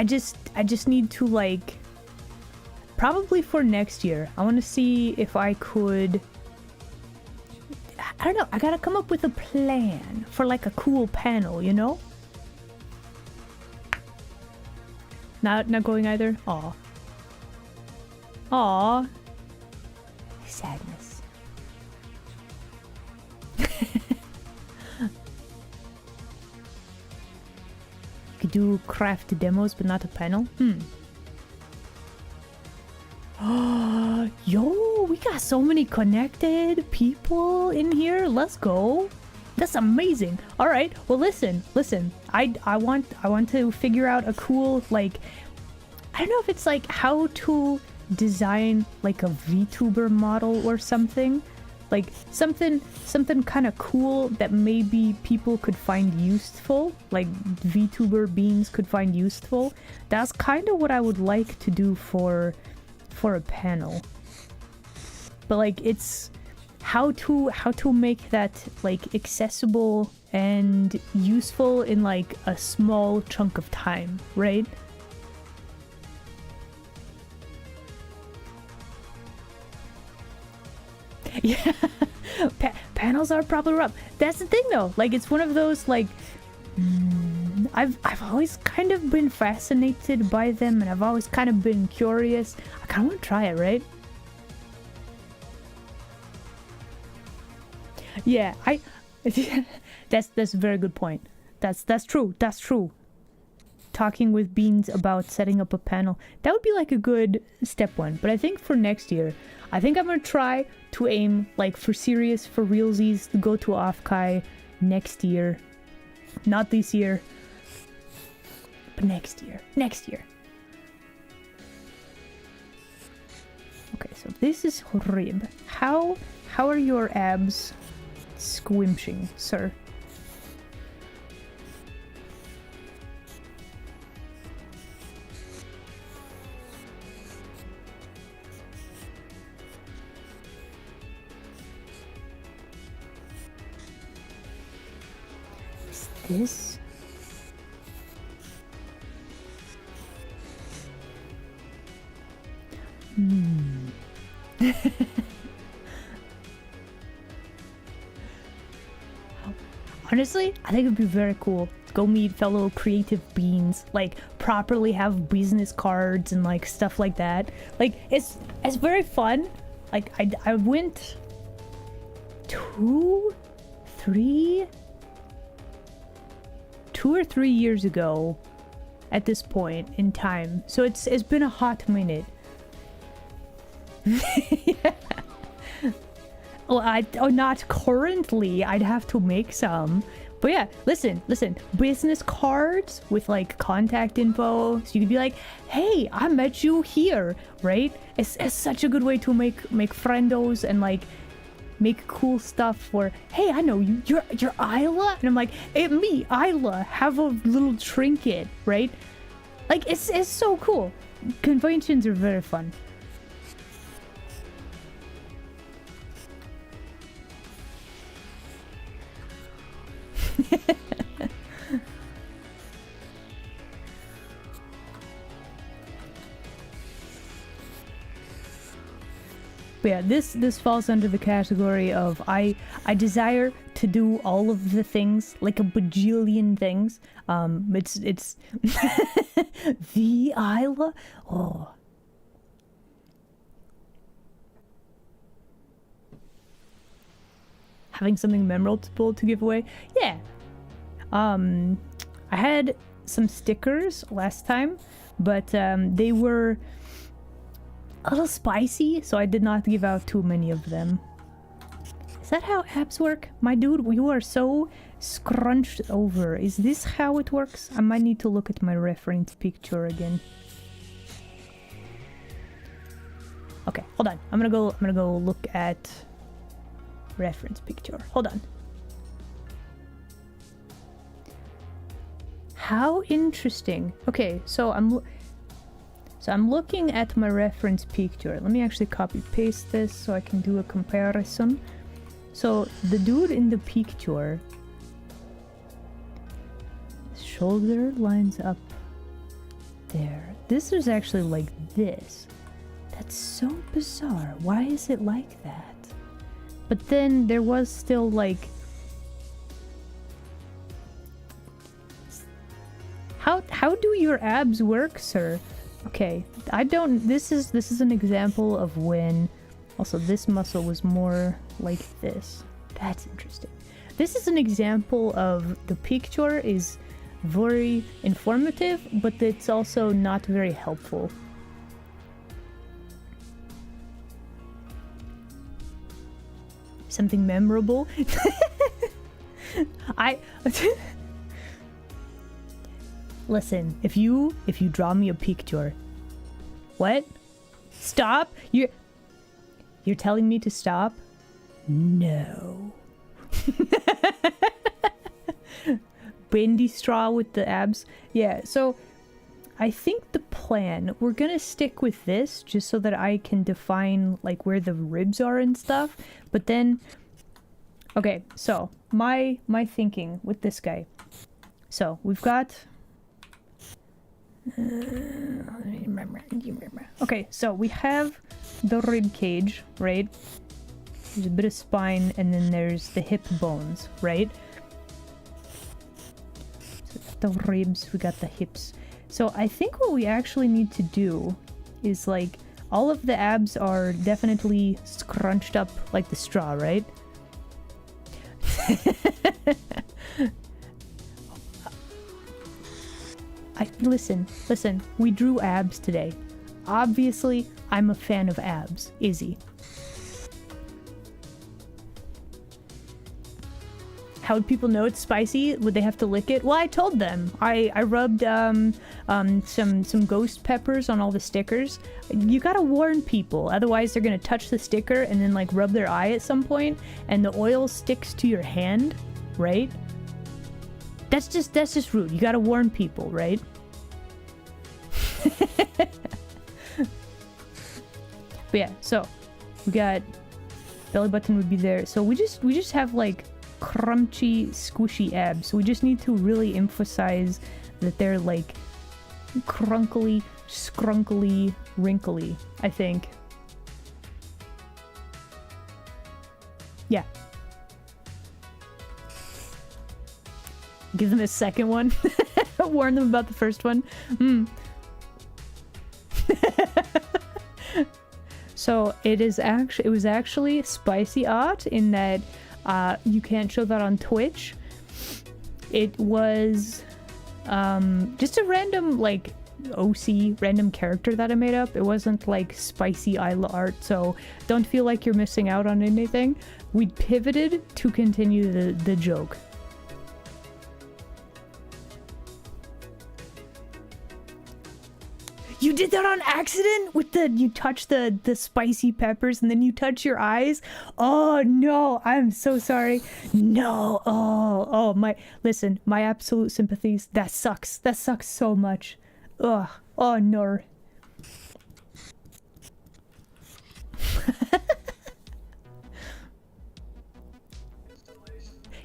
just need to, like, probably for next year, I want to see if I could, I don't know, I gotta come up with a plan for, like, a cool panel, you know? Not going either? Aw. Aw. Sadness. You could do craft demos, but not a panel? Yo, we got so many connected people in here. Let's go. That's amazing. All right. Well, listen. I want to figure out a cool, like, I don't know if it's like how to design like a VTuber model or something. Like something kind of cool that maybe people could find useful, like VTuber beings could find useful. That's kind of what I would like to do for a panel. But like it's how to make that like accessible and useful in like a small chunk of time, right? Yeah, panels are probably rough. That's the thing though, like it's one of those like I've always kind of been fascinated by them, and I've always kind of been curious. I kind of want to try it, right? Yeah, that's a very good point. That's true. That's true. Talking with Beans about setting up a panel, that would be like a good step one. But I think for next year, I think I'm gonna try to aim like for serious, for realsies, to go to Offkai next year. Not this year, but next year. Next year. Okay, so this is Rib. How are your abs squinching, sir? This honestly, I think it'd be very cool. Go meet fellow creative beings, like properly have business cards and like stuff like that. Like it's very fun. Like I went 2 or 3 years ago at this point in time, so it's been a hot minute. Yeah. Well, not currently. I'd have to make some, but yeah, listen, business cards with like contact info, so you could be like, hey, I met you here, right? It's such a good way to make friendos and like make cool stuff for, hey, I know you, you're Isla, and I'm like, hey, me, Isla, have a little trinket, right? Like it's so cool. Conventions are very fun. But yeah, this falls under the category of I desire to do all of the things, like a bajillion things. It's the Isla. Oh. having something memorable to give away. Yeah. I had some stickers last time, but they were a little spicy, so I did not give out too many of them. Is that how apps work? My dude, you are so scrunched over. Is this how it works? I might need to look at my reference picture again. Okay, hold on. I'm gonna go look at reference picture. Hold on. How interesting. Okay, so I'm looking at my reference picture. Let me actually copy paste this so I can do a comparison. So the dude in the picture, shoulder lines up there. This is actually like this. That's so bizarre. Why is it like that? But then there was still like... How do your abs work, sir? Okay, I don't... This is an example of when... Also, this muscle was more like this. That's interesting. This is an example of the picture is very informative, but it's also not very helpful. Something memorable. Listen, if you draw me a picture. What? Stop? You're telling me to stop? No. Bendy straw with the abs. Yeah, so I think the plan, we're gonna stick with this just so that I can define like where the ribs are and stuff. But then, okay, so my thinking with this guy. So we've got... Okay, so we have the rib cage, right? There's a bit of spine, and then there's the hip bones, right? So the ribs, we got the hips. So I think what we actually need to do is like, all of the abs are definitely scrunched up like the straw, right? Listen, we drew abs today. Obviously, I'm a fan of abs. Izzy. How would people know it's spicy? Would they have to lick it? Well, I told them. I rubbed some ghost peppers on all the stickers. You gotta warn people, otherwise they're gonna touch the sticker and then like rub their eye at some point, and the oil sticks to your hand, right? That's just rude. You gotta warn people, right? But yeah, so we got belly button would be there. So we just have like crunchy, squishy abs. We just need to really emphasize that they're like crunkly, scrunkly, wrinkly, I think. Yeah. Give them a second one. Warn them about the first one. So it was actually spicy art in that you can't show that on Twitch. It was just a random like OC random character that I made up. It wasn't like spicy Isla art, so don't feel like you're missing out on anything. We pivoted to continue the joke. You did that on accident with you touch the spicy peppers and then you touch your eyes? Oh no, I'm so sorry. No, listen, my absolute sympathies. That sucks so much. Ugh, oh no.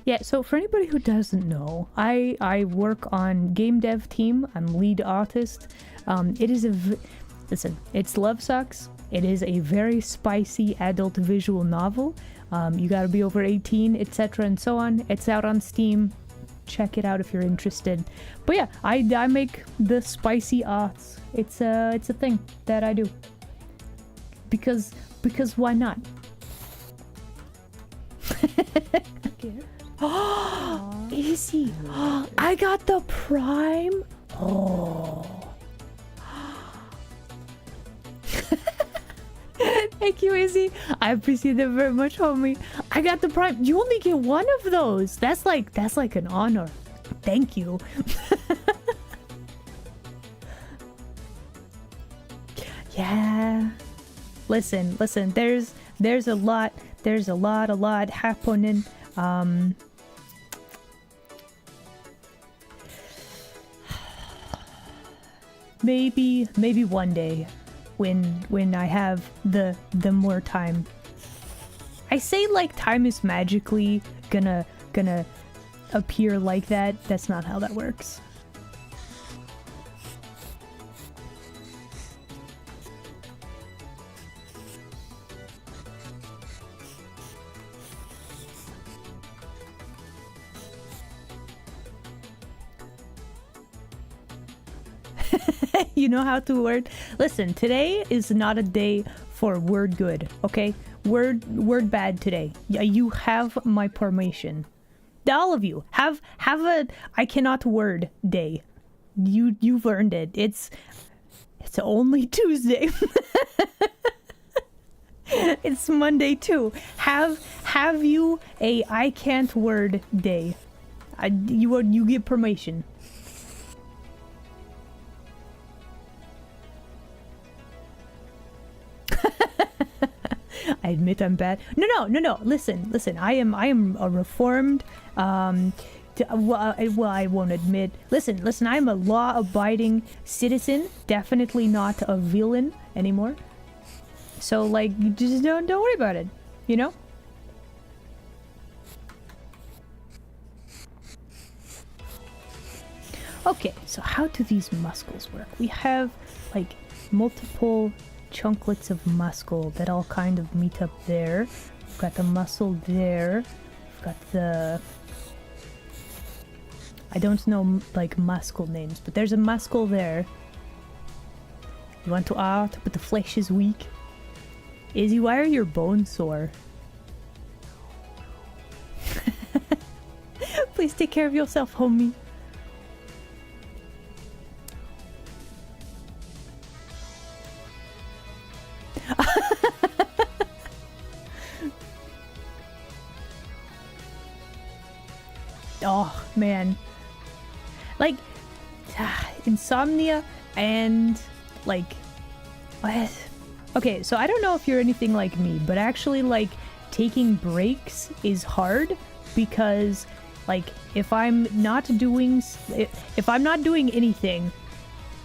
Yeah, so for anybody who doesn't know, I work on game dev team. I'm lead artist. It is listen, it's Love Sucks. It is a very spicy adult visual novel. You gotta be over 18, etc. and so on. It's out on Steam. Check it out if you're interested. But yeah, I make the spicy arts. It's a thing that I do. Because why not? Oh, easy. I got the prime. Oh. Thank you, Izzy. I appreciate that very much, homie. I got the prime. You only get one of those. That's like an honor. Thank you. Yeah. Listen. There's a lot happening. Maybe one day when I have the more time. I say like time is magically gonna appear like that. That's not how that works. You know how to word. Listen, today is not a day for word good, okay? Word bad today. You have my permission. All of you have a I cannot word day. You've earned it. It's only Tuesday. It's Monday too. Have you a I can't word day. You get permission. I admit I'm bad. No. Listen. I am a reformed. Well, I won't admit. Listen. I'm a law-abiding citizen. Definitely not a villain anymore. So like, just don't worry about it. You know. Okay. So how do these muscles work? We have like multiple chunklets of muscle that all kind of meet up there. We've got the muscle there. We've got the... I don't know like muscle names, but there's a muscle there. You want to art, but the flesh is weak. Izzy, why are your bones sore? Please take care of yourself, homie. Oh man, like insomnia and like what? Okay, so I don't know if you're anything like me, but actually like taking breaks is hard because like if I'm not doing anything,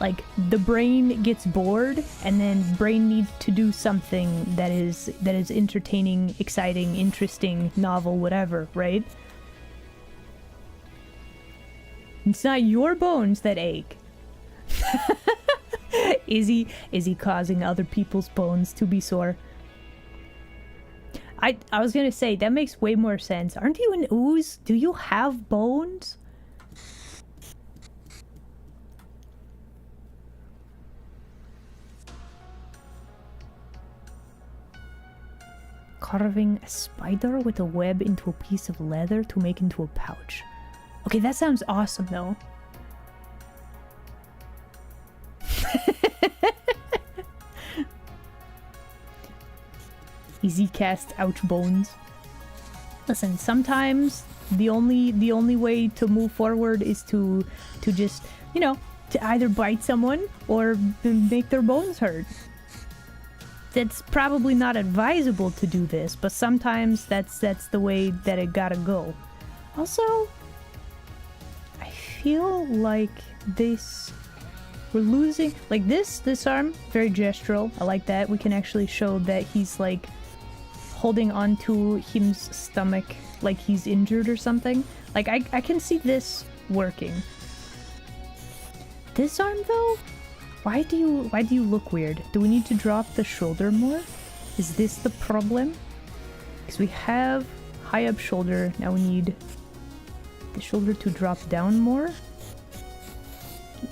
like the brain gets bored and then brain needs to do something that is entertaining, exciting, interesting, novel, whatever, right? It's not your bones that ache. Is he causing other people's bones to be sore? I was gonna say, that makes way more sense. Aren't you an ooze? Do you have bones? Carving a spider with a web into a piece of leather to make into a pouch. Okay, that sounds awesome though. Easy cast ouch bones. Listen, sometimes the only way to move forward is to just, you know, to either bite someone or make their bones hurt. That's probably not advisable to do this, but sometimes that's the way that it gotta go. Also, I feel like we're losing, like this arm, very gestural. I like that. We can actually show that he's like holding onto him's stomach like he's injured or something. Like I can see this working. This arm though, why do you look weird? Do we need to drop the shoulder more? Is this the problem? Because we have high up shoulder, now we need the shoulder to drop down more.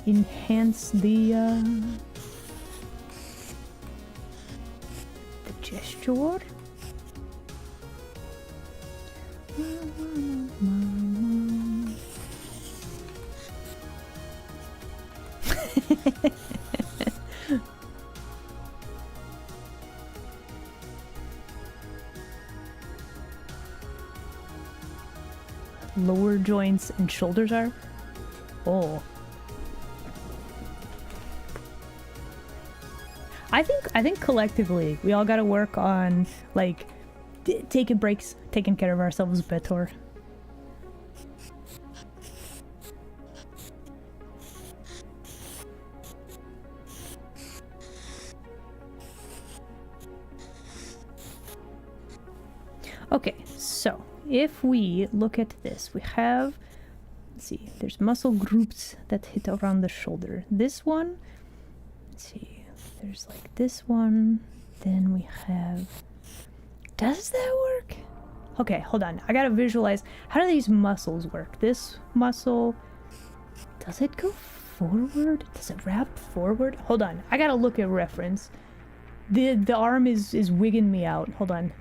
Enhance the gesture. Lower joints and shoulders are? Oh. I think collectively we all gotta work on like taking breaks, taking care of ourselves better. Okay, so if we look at this, we have, let's see, there's muscle groups that hit around the shoulder. This one, let's see, there's like this one, then we have, does that work? Okay, hold on, I gotta visualize, how do these muscles work? This muscle, does it go forward? Does it wrap forward? Hold on, I gotta look at reference. The arm is wigging me out, hold on.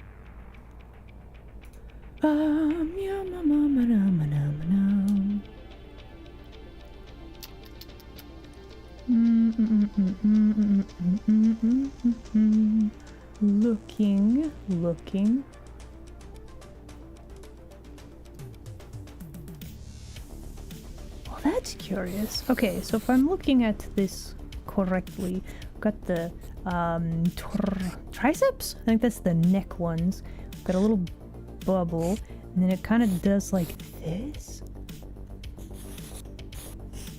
Looking. Well, that's curious. Okay, so if I'm looking at this correctly, I've got the triceps? I think that's the neck ones. I've got a little bubble, and then it kind of does like this.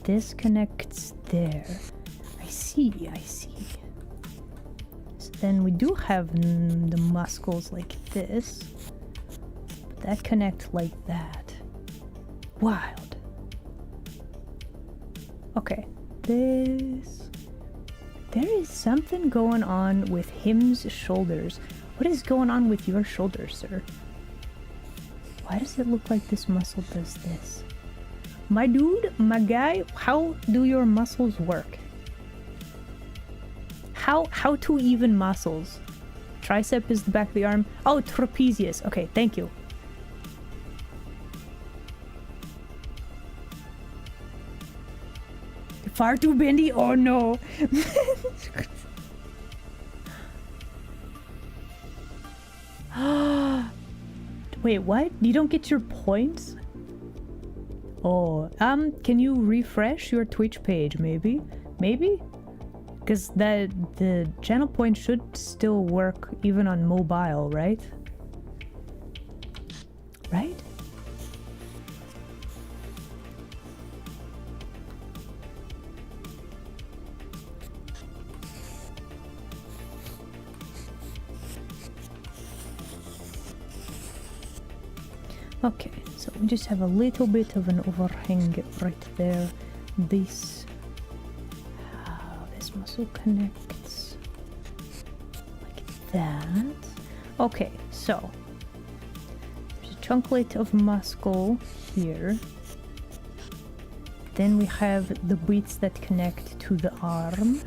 This connects there. I see. So then we do have the muscles like this, but that connect like that. Wild. Okay, this. There is something going on with him's shoulders. What is going on with your shoulders, sir? Why does it look like this muscle does this? My dude, my guy, how do your muscles work? How to even muscles? Tricep is the back of the arm. Oh, trapezius. Okay, thank you. Far too bendy? Oh no. Wait, what? You don't get your points? Oh, can you refresh your Twitch page, maybe? Maybe? Because the channel point should still work even on mobile, right? Right? Okay, so we just have a little bit of an overhang right there. This muscle connects like that. Okay, so there's a chunklet of muscle here. Then we have the bits that connect to the arm.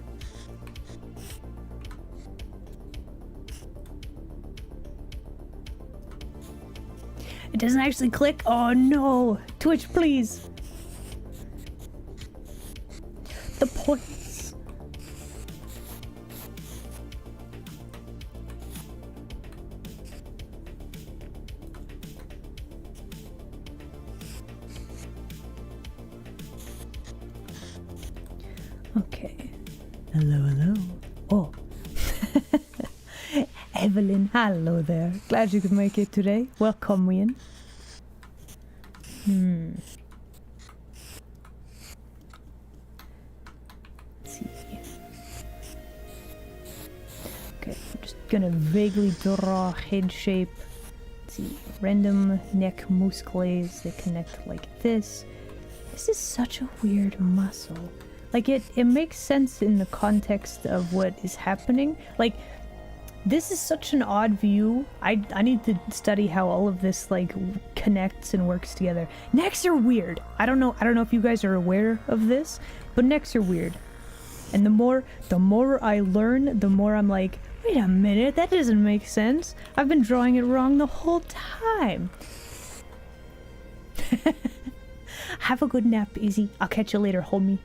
It doesn't actually click. Oh no! Twitch, please! The points. Okay. Hello. Oh. Evelyn, hello there. Glad you could make it today. Welcome in. Let's see. Okay, I'm just gonna vaguely draw head shape. Let's see. Random neck muscles that connect like this. This is such a weird muscle. Like it makes sense in the context of what is happening. Like, this is such an odd view. I need to study how all of this like connects and works together. Necks are weird. I don't know if you guys are aware of this, but necks are weird. And the more I learn, the more I'm like, wait a minute, that doesn't make sense. I've been drawing it wrong the whole time. Have a good nap, Izzy. I'll catch you later, homie.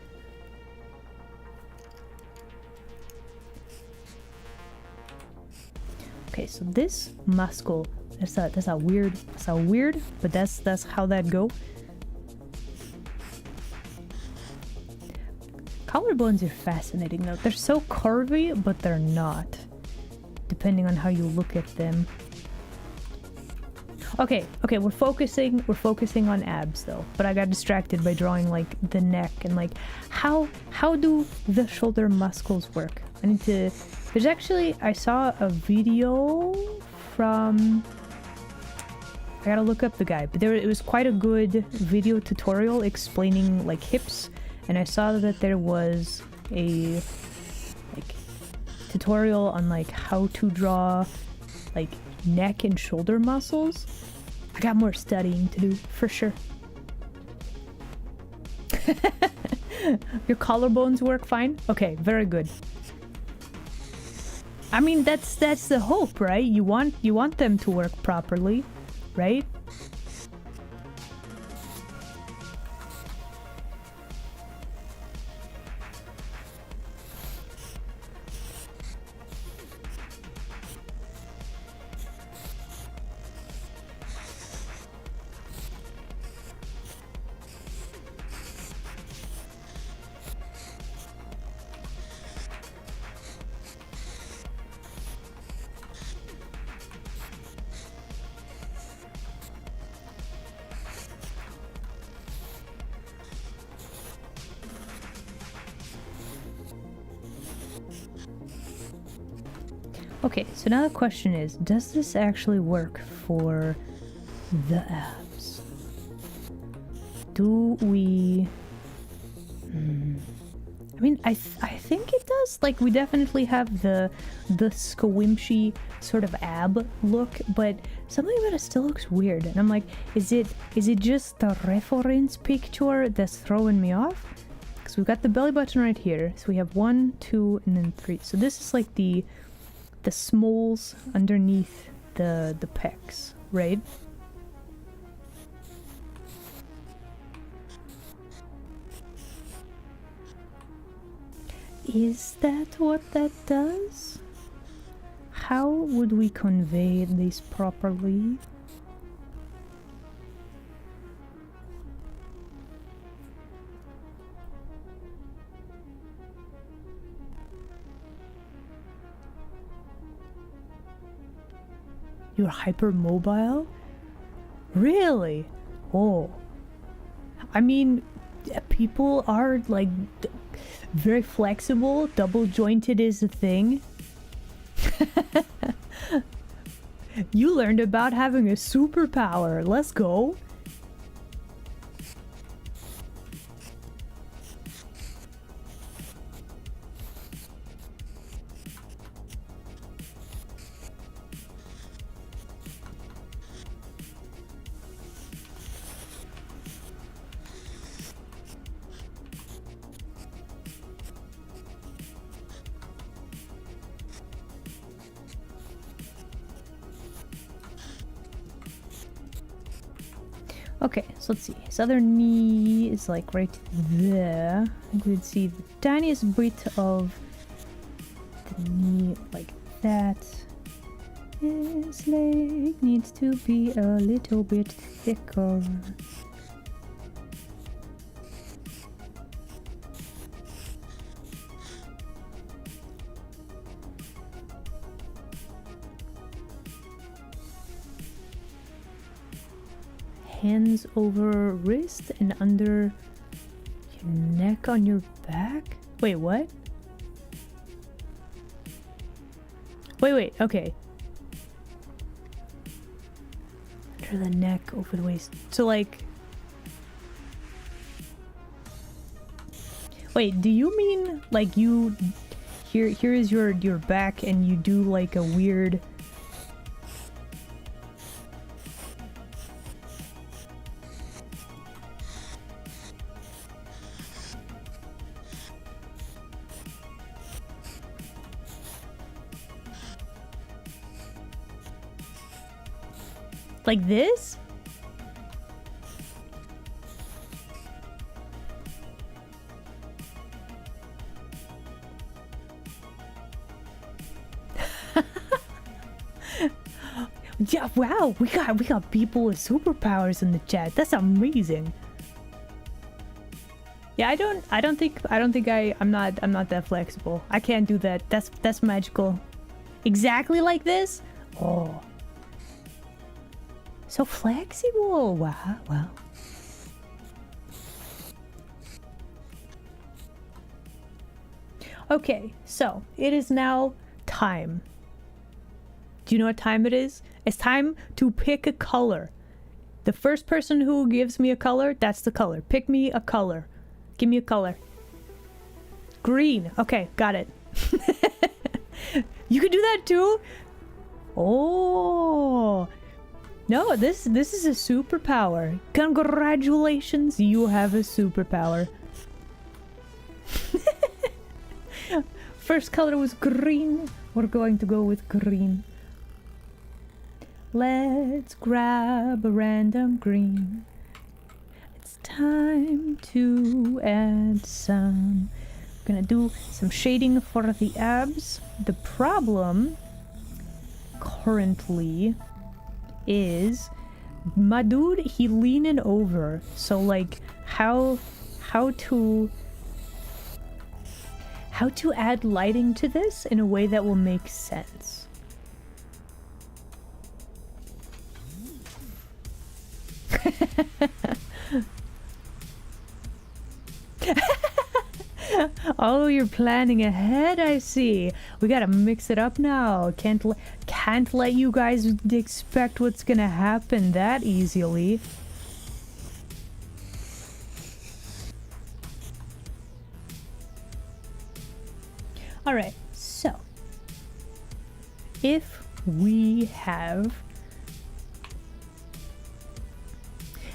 Okay, so this muscle, that's a weird, but that's how that go. Collarbones are fascinating though. They're so curvy, but they're not, depending on how you look at them. Okay, we're focusing on abs though, but I got distracted by drawing like the neck and like how do the shoulder muscles work? I need to, there's actually, I saw a video from, I gotta look up the guy, but it was quite a good video tutorial explaining like hips, and I saw that there was a like tutorial on like how to draw like neck and shoulder muscles. I got more studying to do for sure. Your collarbones work fine? Okay, very good. I mean, that's the hope, right? You want them to work properly, right? Okay, so now the question is, does this actually work for the abs? Do we... I mean, I think it does. Like, we definitely have the squishy sort of ab look, but something about it still looks weird. And I'm like, is it just the reference picture that's throwing me off? Because we've got the belly button right here. So we have 1, 2, and then 3. So this is like the smalls underneath the pecs, right? Is that what that does? How would we convey this properly? You're hypermobile? Really? Oh. I mean, people are like very flexible. Double jointed is a thing. You learned about having a superpower. Let's go. Okay, so let's see. His other knee is like right there. I think we'd see the tiniest bit of the knee like that. His leg needs to be a little bit thicker. Hands over wrist and under your neck on your back? Wait, what? Wait, okay. Under the neck, over the waist. So like... Wait, do you mean like you... Here is your back and you do like a weird... Like this? Yeah, wow, we got people with superpowers in the chat. That's amazing. Yeah, I'm not that flexible. I can't do that. That's magical. Exactly like this? Oh. So flexible. Wow. Okay, so it is now time. Do you know what time it is? It's time to pick a color. The first person who gives me a color, that's the color. Pick me a color. Give me a color. Green. Okay, got it. You can do that too? Oh. No, this is a superpower. Congratulations, you have a superpower. First color was green. We're going to go with green. Let's grab a random green. It's time to add some. We're gonna do some shading for the abs. The problem currently is my dude, he leaning over. So like how to add lighting to this in a way that will make sense. Oh, you're planning ahead, I see. We gotta mix it up now. Can't let you guys expect what's gonna happen that easily. Alright, so if we have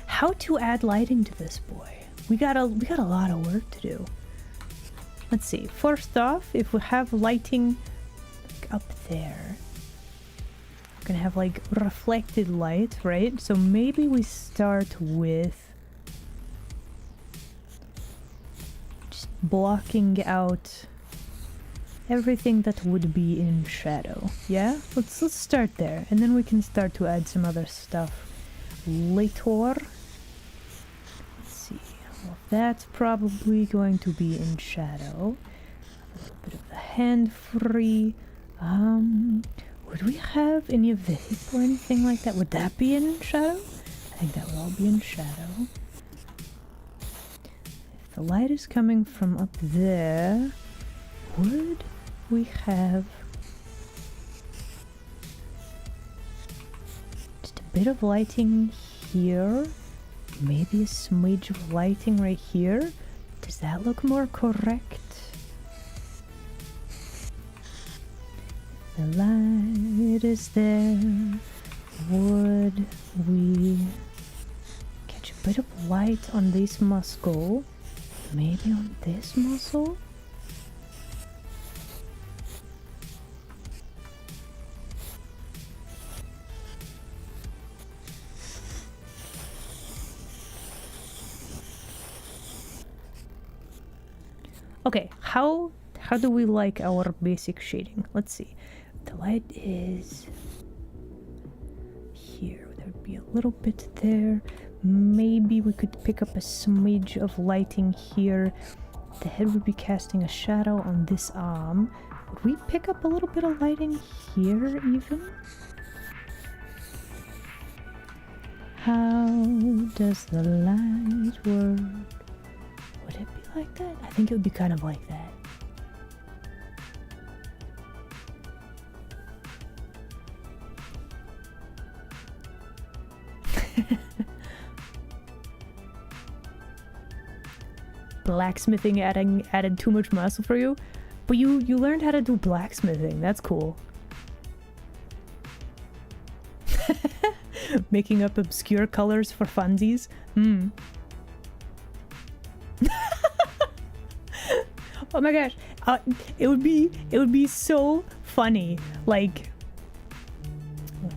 how to add lighting to this boy, we got a lot of work to do. Let's see. First off, if we have lighting like up there, we're gonna have like reflected light, right? So maybe we start with just blocking out everything that would be in shadow. Yeah, let's start there, and then we can start to add some other stuff later. Well, that's probably going to be in shadow. A little bit of the hand free. Would we have any of the hip or anything like that? Would that be in shadow? I think that would all be in shadow. If the light is coming from up there, would we have just a bit of lighting here? Maybe a smidge of lighting right here. Does that look more correct? The light is there. Would we catch a bit of light on this muscle? Maybe on this muscle? Okay, how do we like our basic shading? Let's see. The light is here. There would be a little bit there. Maybe we could pick up a smidge of lighting here. The head would be casting a shadow on this arm. Would we pick up a little bit of lighting here even? How does the light work? Would it be like that? I think it would be kind of like that. Blacksmithing added too much muscle for you? But you learned how to do blacksmithing. That's cool. Making up obscure colors for funsies. Oh my gosh, it would be so funny. Like,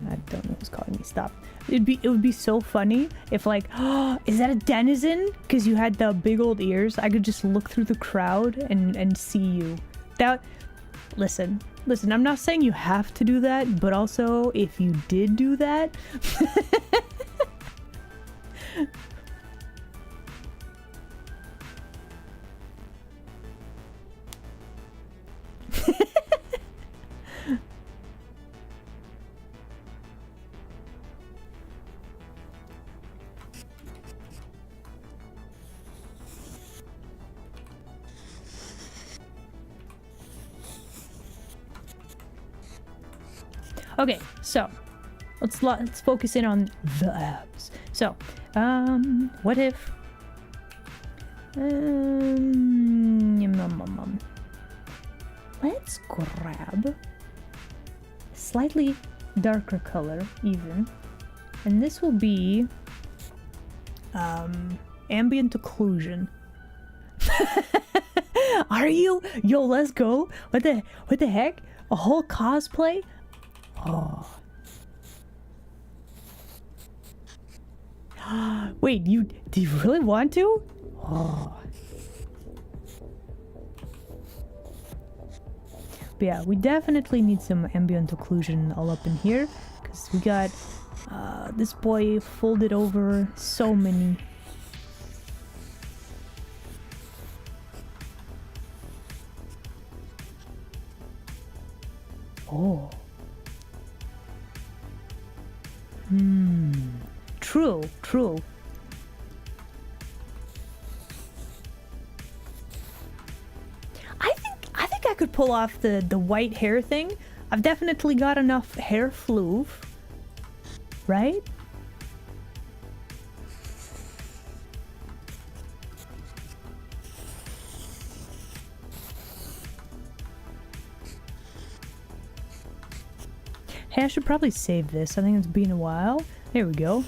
I don't know who's calling me. Stop. It would be so funny if like, oh, is that a denizen? Because you had the big old ears. I could just look through the crowd and see you. Listen, I'm not saying you have to do that, but also if you did do that, okay, so let's focus in on the abs. So, what if let's grab a slightly darker color even, and this will be ambient occlusion. Are you? Yo, let's go. What the heck? A whole cosplay? Oh. Wait, do you really want to? Oh. But yeah, we definitely need some ambient occlusion all up in here, because we got this boy folded over so many. Oh. True. I think I could pull off the white hair thing. I've definitely got enough hair floof, right? Hey, I should probably save this. I think it's been a while. There we go.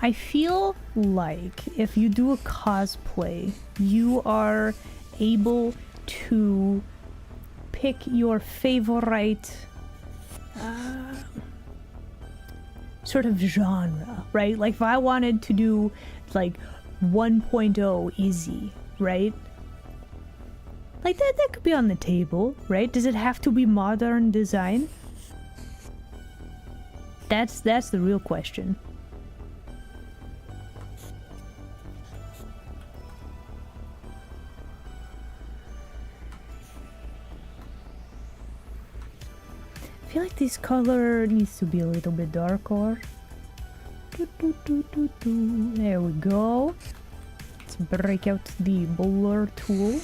I feel like if you do a cosplay, you are able to pick your favorite sort of genre, right? Like if I wanted to do like 1.0 Izzy, right? Like that could be on the table, right? Does it have to be modern design? That's the real question. I feel like this color needs to be a little bit darker. There we go. Let's break out the blur tool.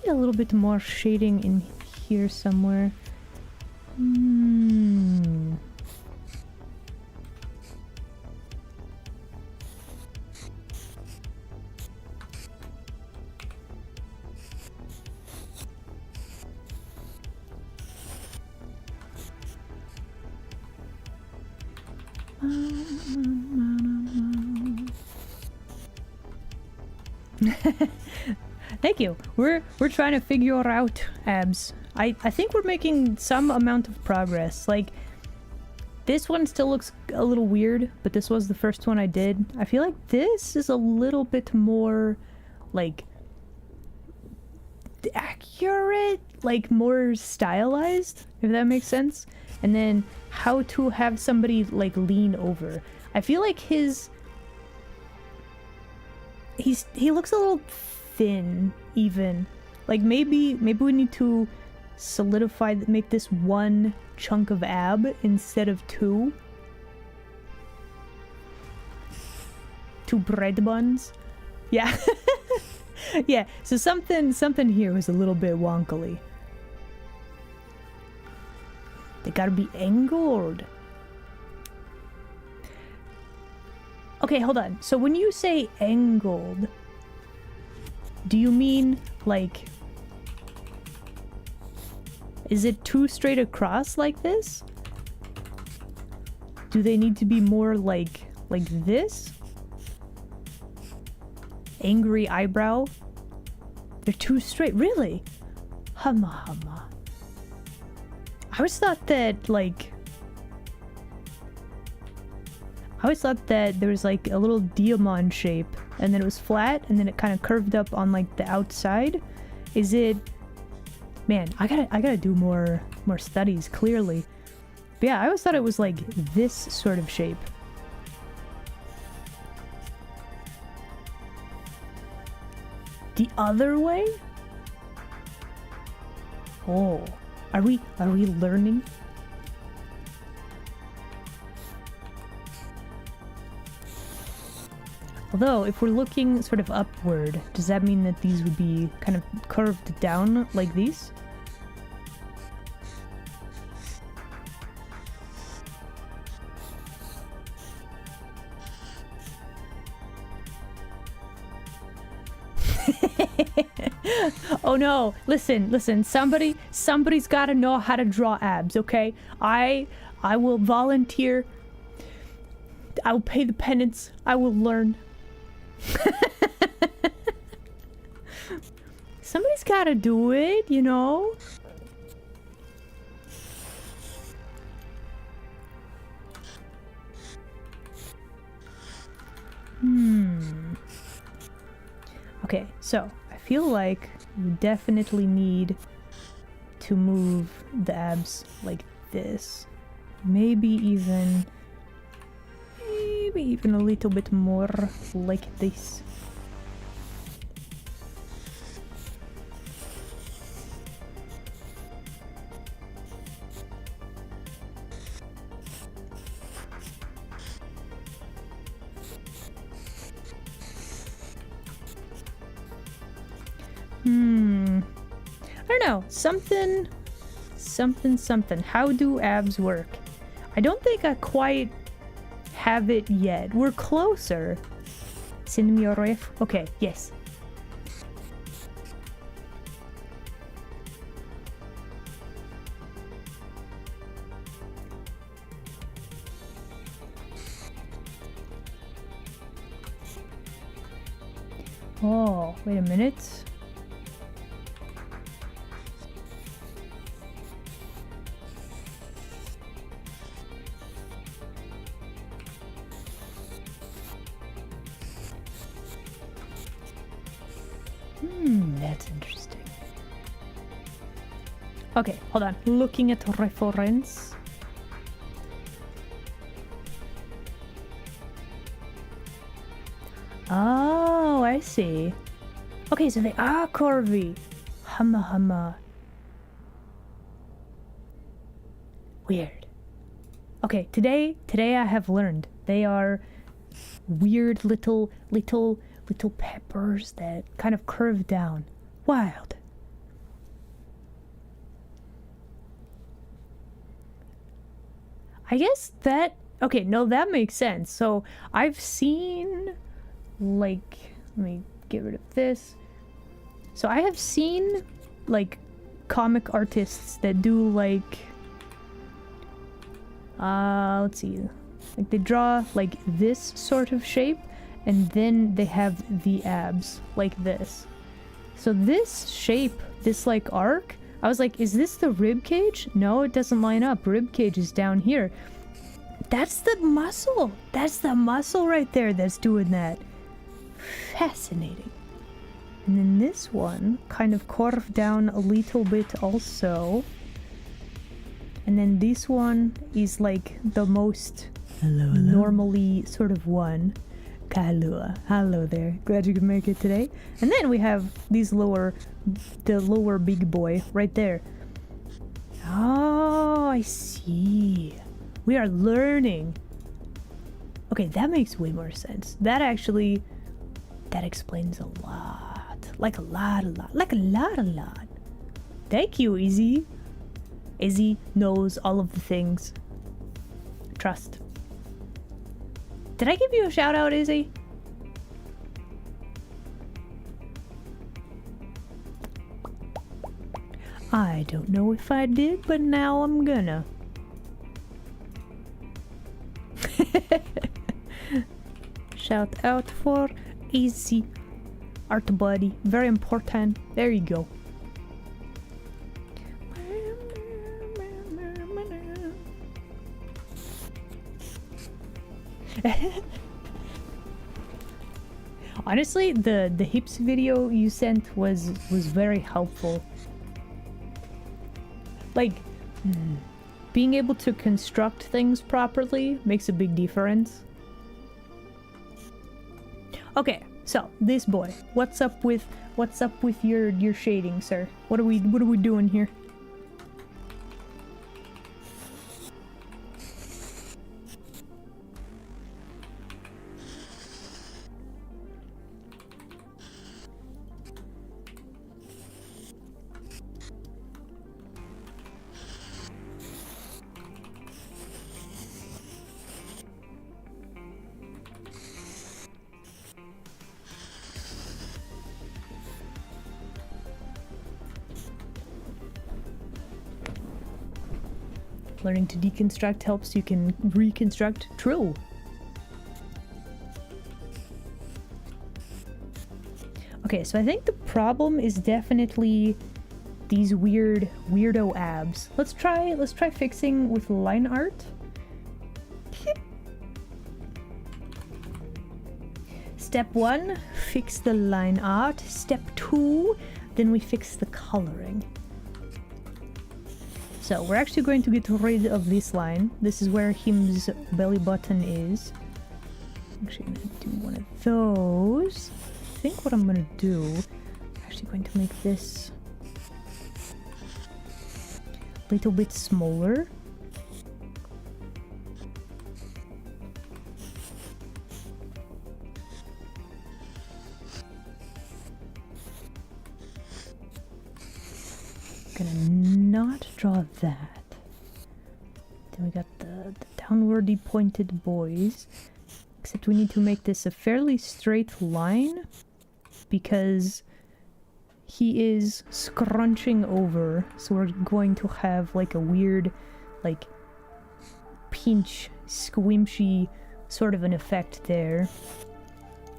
A little bit more shading in here somewhere. Thank you. We're trying to figure out abs. I think we're making some amount of progress. Like this one still looks a little weird, but this was the first one I did. I feel like this is a little bit more like accurate, like more stylized, if that makes sense. And then how to have somebody like lean over. I feel like he looks a little thin even. Like maybe we need to solidify, make this one chunk of ab instead of two bread buns. Yeah. Yeah, so something here was a little bit wonkily. They gotta be angled. Okay, hold on. So when you say angled, do you mean like, is it too straight across like this? Do they need to be more like this? Angry eyebrow? They're too straight. Really? Humma humma. I always thought that, like... I always thought that there was, like, a little diamond shape, and then it was flat, and then it kind of curved up on, like, the outside. Is it... Man, I gotta do more studies, clearly. But yeah, I always thought it was, like, this sort of shape. The other way? Oh, are we learning? Although, if we're looking sort of upward, does that mean that these would be kind of curved down like these? Oh no, listen, somebody's gotta know how to draw abs, okay? I will volunteer. I will pay the penance. I will learn. Somebody's gotta do it, you know? Okay, so I feel like we definitely need to move the abs like this. Maybe even a little bit more like this. I don't know. Something. How do abs work? I don't think I quite have it yet. We're closer. Send me a ref. Okay, yes. Oh, wait a minute. That's interesting. Okay, hold on. Looking at reference. Oh, I see. Okay, so they are curvy. Humma humma. Weird. Okay, today I have learned they are weird little peppers that kind of curve down. Wild. I guess that... Okay, no, that makes sense. So, I've seen... Like... Let me get rid of this. So, I have seen, like, comic artists that do, like... let's see. Like, they draw, like, this sort of shape. And then they have the abs, like this. So this shape, this like arc, I was like, is this the rib cage? No, it doesn't line up. Rib cage is down here. That's the muscle. That's the muscle right there that's doing that. Fascinating. And then this one kind of curved down a little bit also. And then this one is like the most normally sort of one. Kalua. Hello there. Glad you could make it today. And then we have the lower big boy right there. Oh, I see. We are learning. Okay, that makes way more sense. That explains a lot. Like a lot. Thank you, Izzy. Izzy knows all of the things. Trust. Did I give you a shout out, Izzy? I don't know if I did, but now I'm gonna. shout out for Easy Art Buddy. Very important. There you go. Honestly, the hips video you sent was very helpful. Like, being able to construct things properly makes a big difference. Okay, so this boy, what's up with your shading, sir? What are we doing here? Learning to deconstruct helps you can reconstruct. True. Okay, so I think the problem is definitely these weirdo abs. Let's try fixing with line art. Step 1, fix the line art. Step 2, then we fix the coloring. So we're actually going to get rid of this line. This is where him's belly button is. I'm actually gonna do one of those. I think what I'm gonna do, I'm actually going to make this a little bit smaller. Gonna not draw that. Then we got the downwardly pointed boys. Except we need to make this a fairly straight line because he is scrunching over. So we're going to have like a weird, like, pinch, squishy sort of an effect there.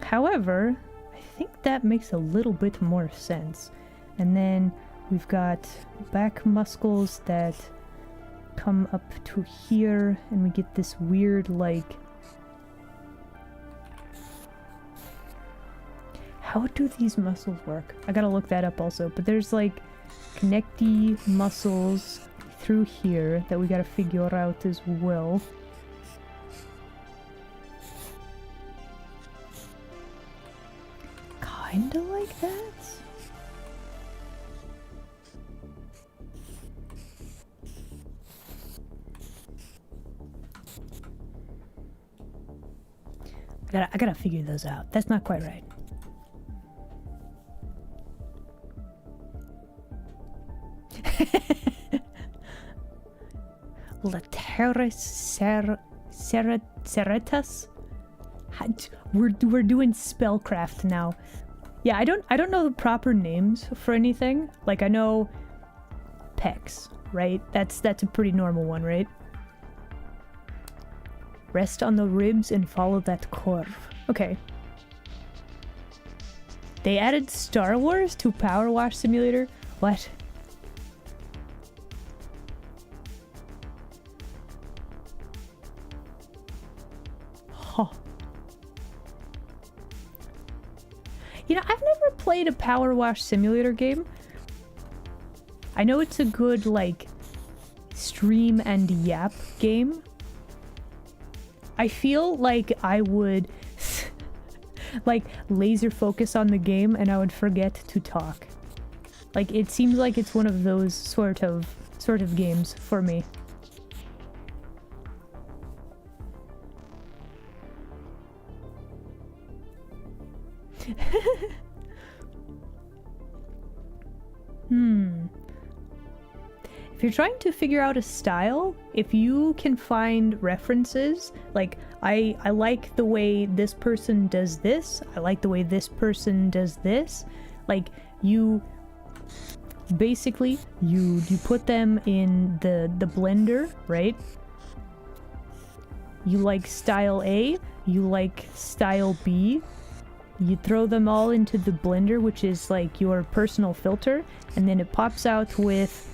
However, I think that makes a little bit more sense. And then we've got back muscles that come up to here, and we get this weird, like... How do these muscles work? I gotta look that up also, but there's like connecty muscles through here that we gotta figure out as well. Kinda like that? I gotta figure those out. That's not quite right. Lateris Ceretas? We're doing spellcraft now. Yeah, I don't know the proper names for anything. Like, I know pecs, right? That's a pretty normal one, right? Rest on the ribs and follow that curve. Okay. They added Star Wars to Power Wash Simulator? What? Huh. You know, I've never played a Power Wash Simulator game. I know it's a good, like, stream and yap game. I feel like I would like laser focus on the game and I would forget to talk. Like, it seems like it's one of those sort of games for me. If you're trying to figure out a style, if you can find references, like, I like the way this person does this, I like the way this person does this, like, you basically, you put them in the blender, right? You like style A, you like style B, you throw them all into the blender, which is like your personal filter, and then it pops out with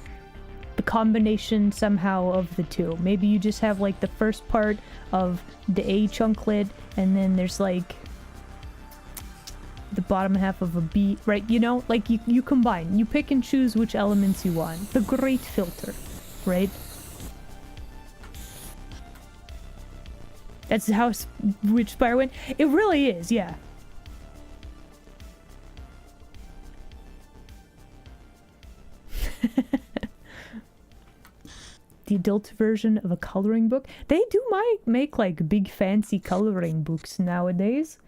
the combination somehow of the two. Maybe you just have like the first part of the A chunklet, and then there's like the bottom half of a B, right? You know, like you combine, you pick and choose which elements you want. The great filter, right? That's how Witchspire went. It really is, yeah. The adult version of a coloring book. They do make like big fancy coloring books nowadays.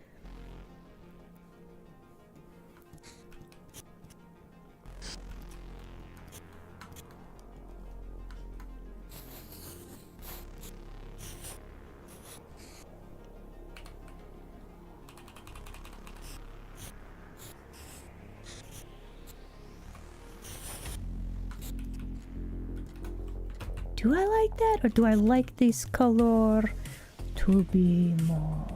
Do I like that, or do I like this color to be more?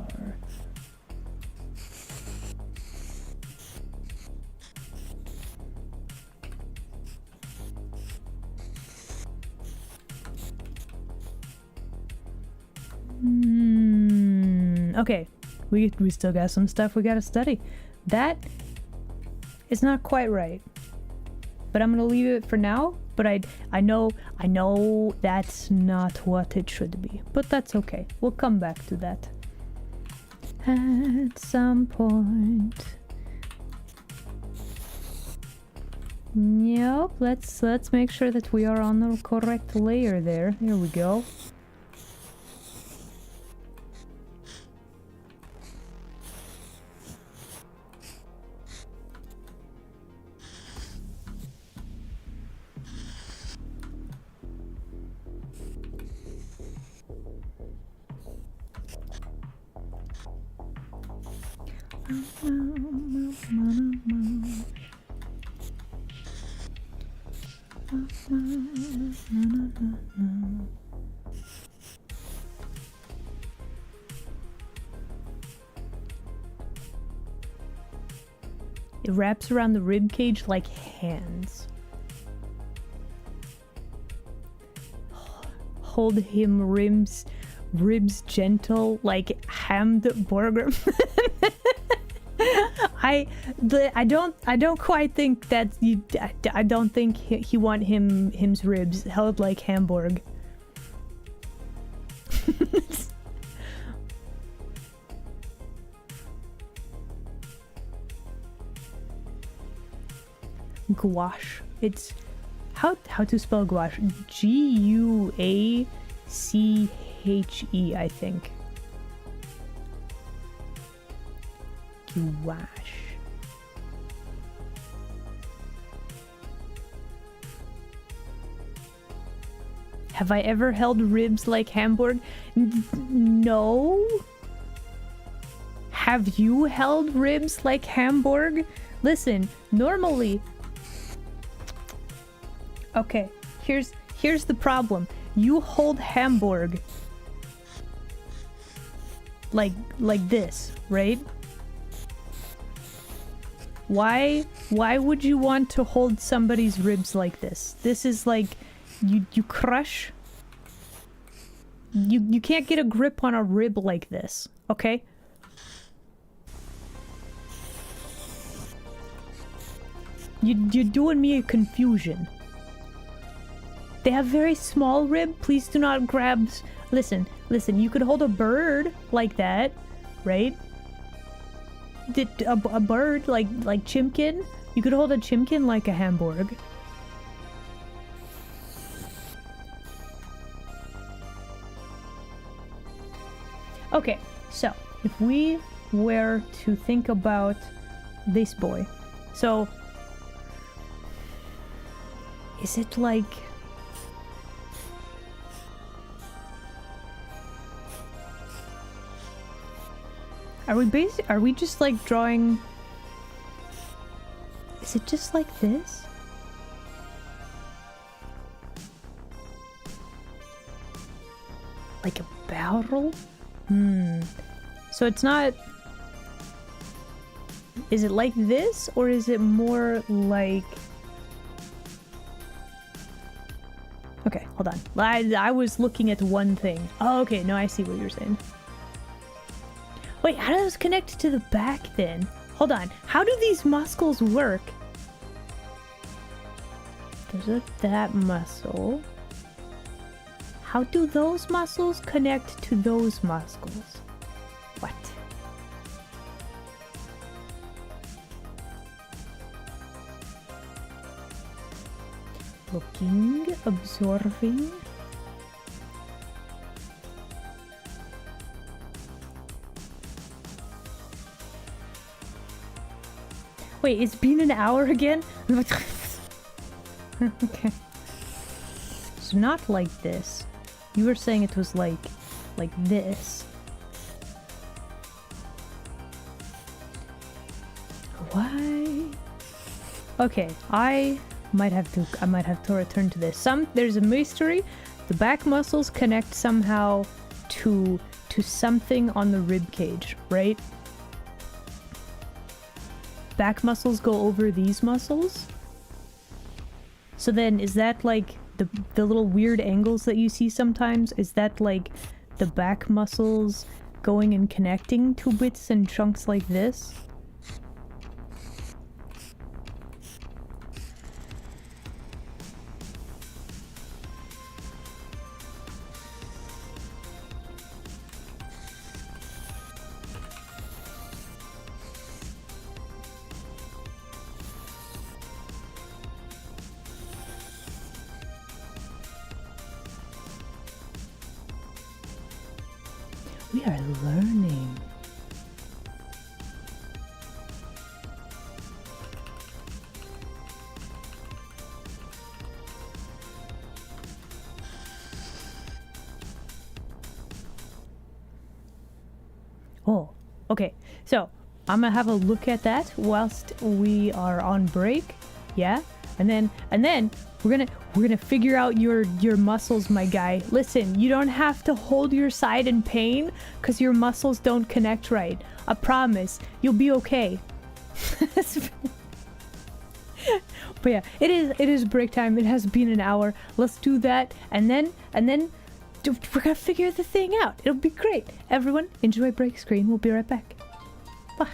Okay, we still got some stuff we gotta study. That is not quite right, but I'm gonna leave it for now. But I know that's not what it should be. But that's okay. We'll come back to that at some point. Yep, let's make sure that we are on the correct layer there. Here we go. It wraps around the rib cage like hands. Hold him ribs gentle like hamburger. I don't quite think that you. I don't think he want him's ribs held like Hamburg. Gouache. It's how to spell gouache? Guache, I think. Gouache. Have I ever held ribs like Hamburg? No. Have you held ribs like Hamburg? Listen, normally... Okay, here's the problem. You hold Hamburg like this, right? Why would you want to hold somebody's ribs like this? This is like you crush. You can't get a grip on a rib like this, okay? You're doing me a confusion. They have very small rib. Please do not grab... Listen, you could hold a bird like that, right? A bird like Chimkin. You could hold a Chimkin like a Hamburg. Okay, so if we were to think about this boy, so is it like... Are we just like drawing... Is it just like this? Like a barrel? So it's not... Is it like this, or is it more like... Okay, hold on. I was looking at one thing. Oh, okay, no, I see what you're saying. Wait, how do those connect to the back then? Hold on, how do these muscles work? There's that muscle. How do those muscles connect to those muscles? What? Looking, observing. Wait, it's been an hour again? Okay. It's not like this. You were saying it was like this. Why? Okay, I might have to return to this. There's a mystery. The back muscles connect somehow to something on the rib cage, right? Back muscles go over these muscles. So then is that like the little weird angles that you see sometimes? Is that like the back muscles going and connecting to bits and chunks like this? We are learning. Oh, okay. So I'm gonna have a look at that whilst we are on break. Yeah, and then we're gonna figure out your muscles, my guy. Listen, you don't have to hold your side in pain because your muscles don't connect right. I promise, you'll be okay. But yeah, it is break time. It has been an hour. Let's do that, and then we're gonna figure the thing out. It'll be great. Everyone, enjoy break screen. We'll be right back. Bye.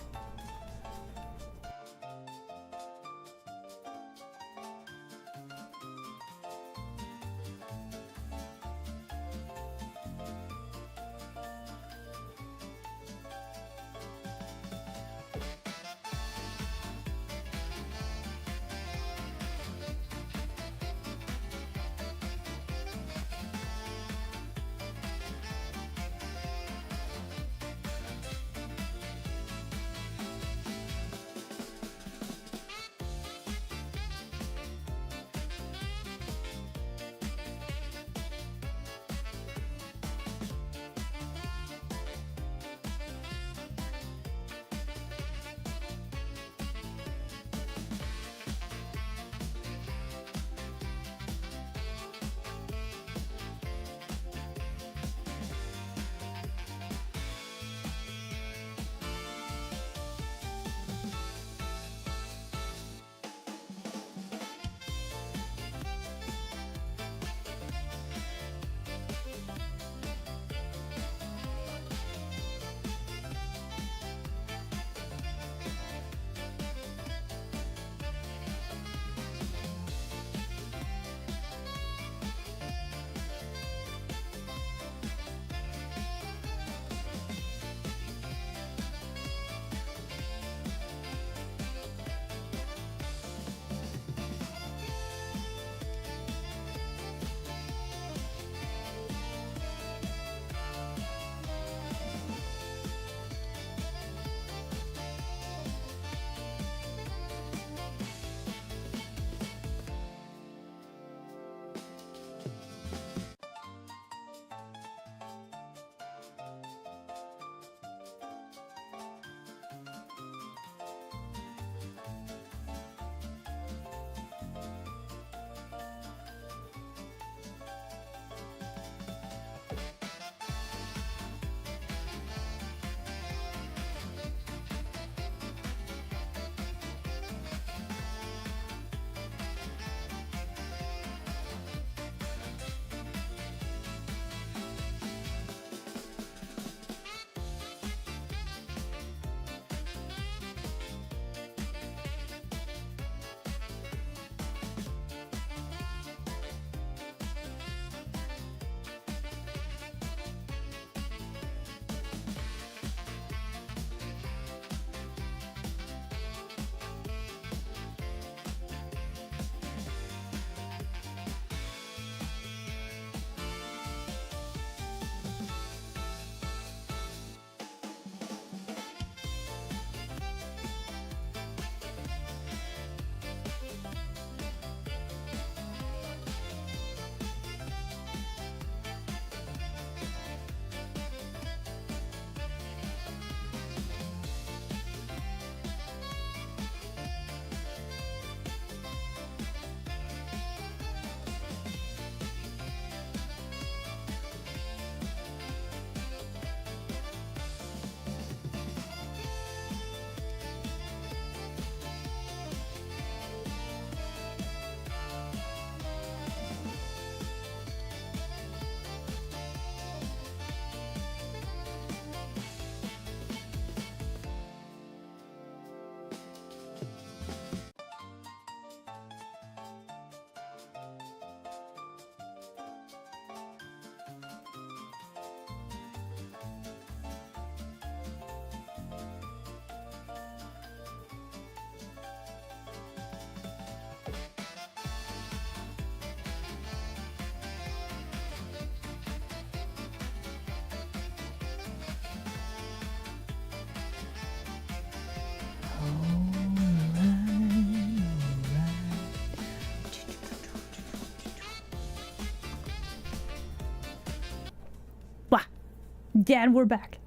Yeah, and we're back.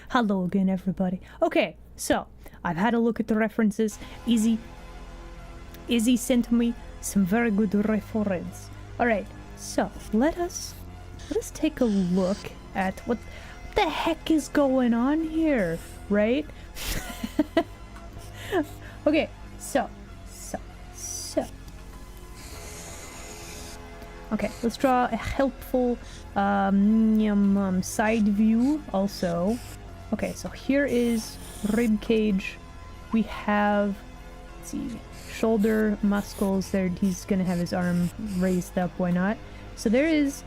Hello again, everybody. Okay, so I've had a look at the references. Izzy sent me some very good reference. All right, so let us take a look at what the heck is going on here, right? Okay, so. Okay, let's draw a helpful side view also. Okay, so here is rib cage. We have, let's see, shoulder muscles there. He's gonna have his arm raised up, why not? So there is,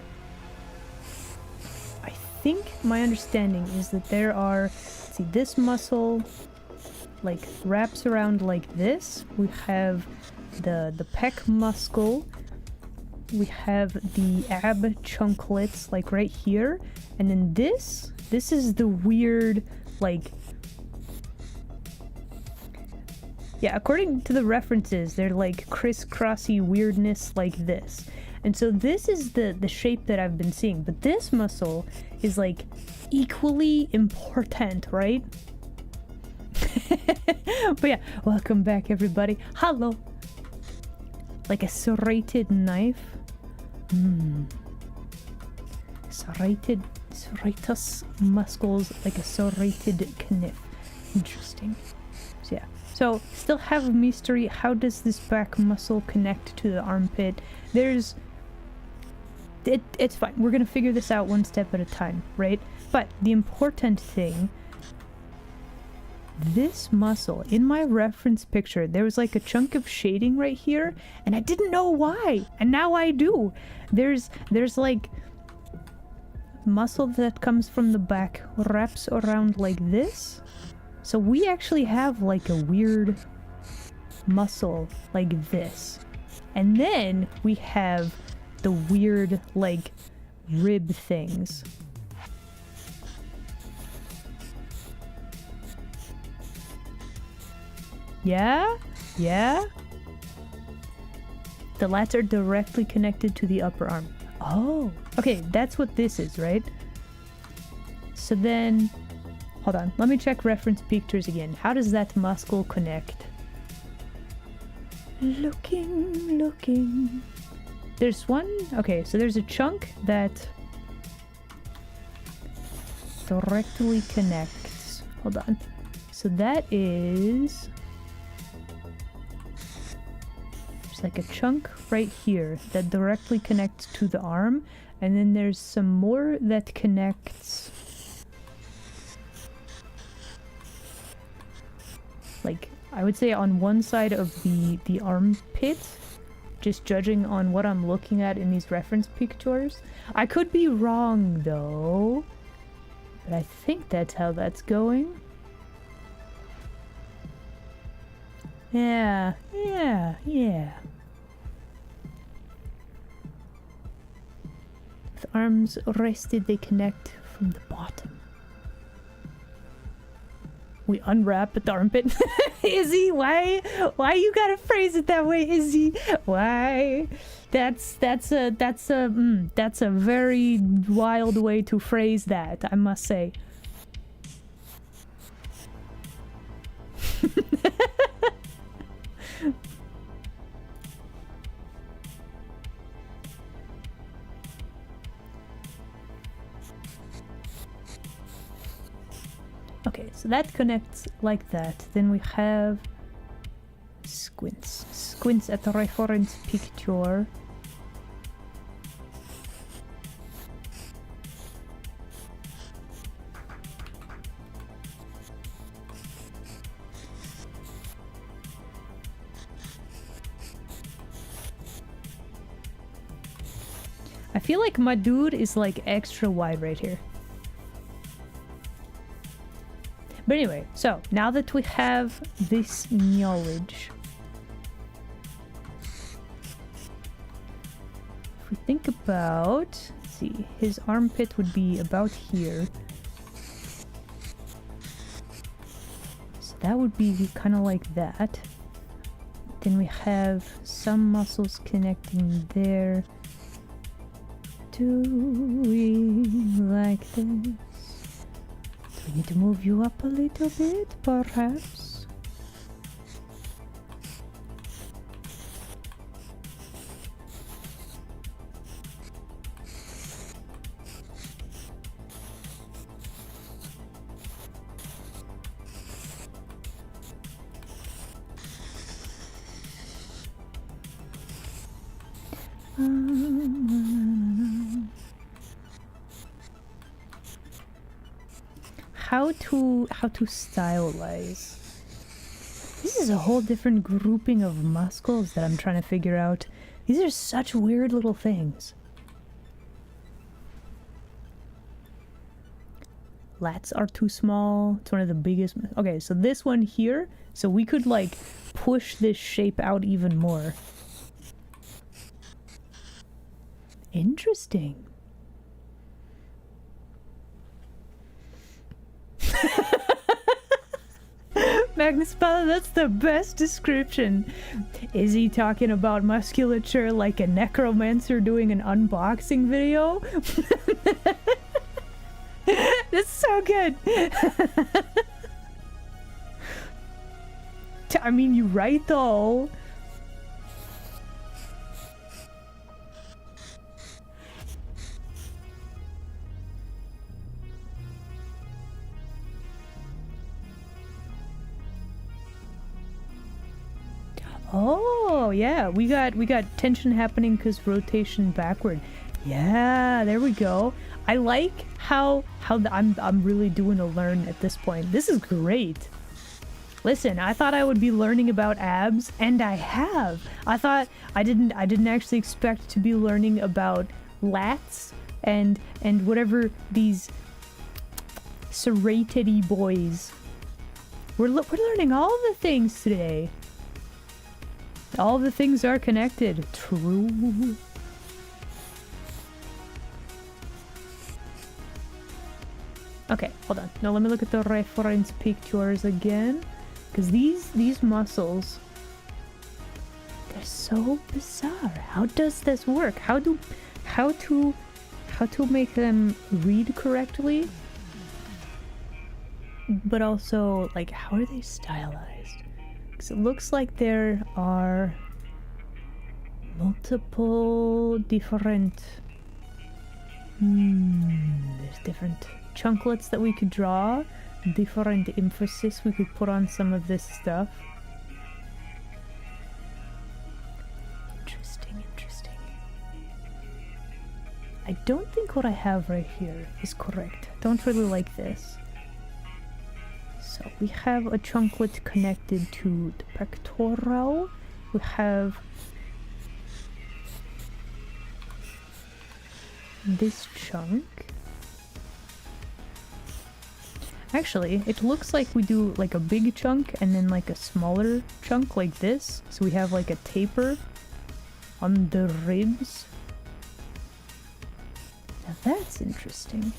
I think my understanding is that there are, let's see, this muscle like wraps around like this. We have the pec muscle. We have the ab chunklets like right here, and then this is the weird, like, yeah, according to the references, they're like crisscrossy weirdness like this. And so this is the shape that I've been seeing, but this muscle is like equally important, right? But yeah, welcome back everybody. Hello. Like a serrated knife. Serratus muscles, like a serrated knife. Interesting. So yeah. So still have a mystery. How does this back muscle connect to the armpit? It's fine. We're gonna figure this out one step at a time, right? But the important thing, this muscle, in my reference picture, there was like a chunk of shading right here, and I didn't know why, and now I do. There's like muscle that comes from the back, wraps around like this. So we actually have like a weird muscle like this. And then we have the weird like rib things. Yeah? The lats are directly connected to the upper arm. Oh, okay, that's what this is, right? So then, hold on, let me check reference pictures again. How does that muscle connect? Looking. There's one, okay, so there's a chunk that directly connects. Hold on. So that is, there's like a chunk right here that directly connects to the arm, and then there's some more that connects, like, I would say on one side of the armpit, just judging on what I'm looking at in these reference pictures. I could be wrong though, but I think that's how that's going. Yeah. With arms rested, they connect from the bottom. We unwrap at the armpit. Izzy, why you gotta phrase it that way, Izzy? Why? That's a very wild way to phrase that, I must say. Okay, so that connects like that. Then we have squints at the reference picture. I feel like my dude is like extra wide right here. But anyway, so now that we have this knowledge, if we think about, let's see, his armpit would be about here. So that would be kind of like that. Then we have some muscles connecting there. Doing like this. We need to move you up a little bit, perhaps. How to stylize. This is a whole different grouping of muscles that I'm trying to figure out. These are such weird little things. Lats are too small. It's one of the biggest. Okay, so this one here, so we could like push this shape out even more. Interesting. Magnus Pala, that's the best description. Is he talking about musculature like a necromancer doing an unboxing video? That's so good. I mean, you're right though. Oh yeah, we got tension happening because rotation backward. Yeah, there we go. I like how I'm really doing a learn at this point. This is great. Listen, I thought I would be learning about abs, and I have. I didn't actually expect to be learning about lats and whatever these serrated boys. We're learning all the things today. All the things are connected. True. Okay, hold on. Now let me look at the reference pictures again. Because these muscles, they're so bizarre. How does this work? How to make them read correctly? But also, like, how are they stylized? Because it looks like there are multiple different... there's different chunklets that we could draw, different emphasis we could put on some of this stuff. Interesting. I don't think what I have right here is correct. I don't really like this. So we have a chunklet connected to the pectoral. We have this chunk. Actually, it looks like we do like a big chunk and then like a smaller chunk like this. So we have like a taper on the ribs. Now that's interesting.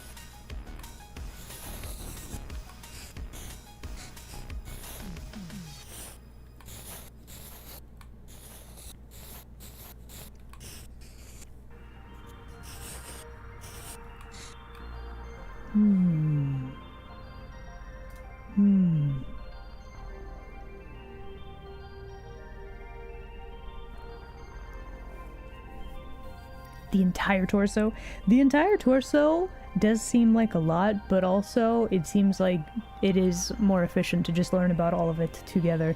The entire torso. The entire torso does seem like a lot, but also it seems like it is more efficient to just learn about all of it together.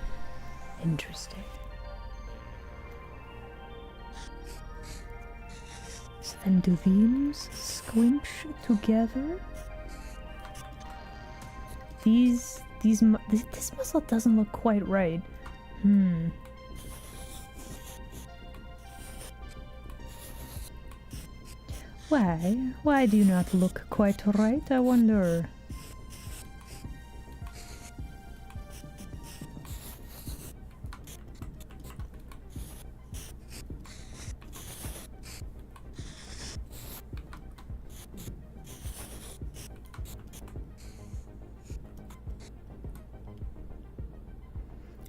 Interesting. So then do these squinch together? This muscle doesn't look quite right. Why do you not look quite right, I wonder?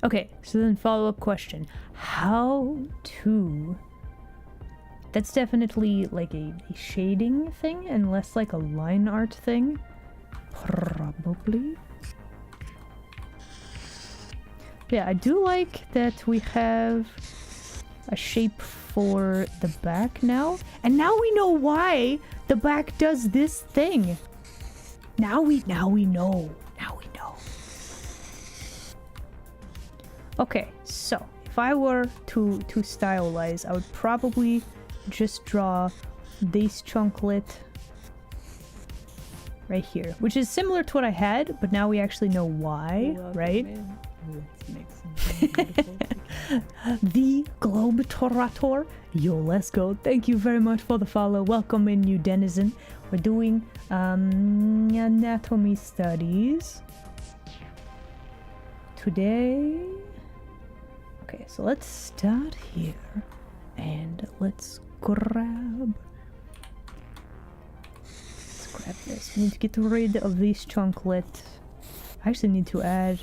Okay, so then follow-up question. How to... That's definitely like a shading thing and less like a line art thing. Probably. Yeah, I do like that we have a shape for the back now. And now we know why the back does this thing. Now we know. Now we know. Okay, so if I were to stylize, I would probably just draw this chunklet right here, which is similar to what I had, but now we actually know why, right? Let's make something beautiful together. The Globetrotter. Yo, let's go. Thank you very much for the follow. Welcome in, new denizen. We're doing anatomy studies today. Okay, so let's start here and let's grab this. We need to get rid of this chunklet. I actually need to add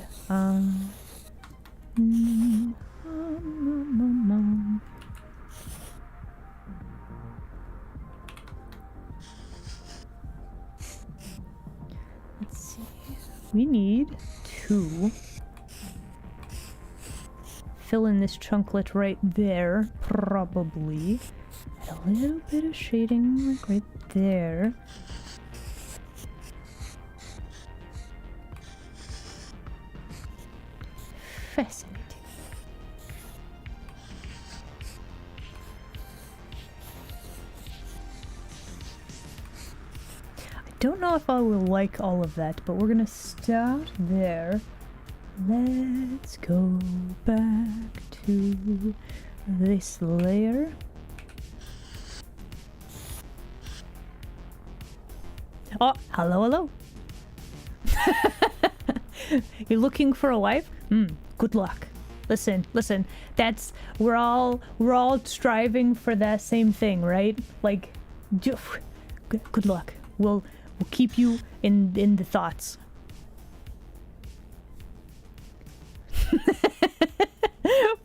let's see. We need to fill in this chunklet right there, probably. And a little bit of shading like right there. Fascinating. I don't know if I will like all of that, but we're gonna start there. Let's go back to this layer. Oh, hello. You're looking for a wife? Good luck. Listen. That's we're all striving for that same thing, right? Like, good luck. We'll keep you in the thoughts.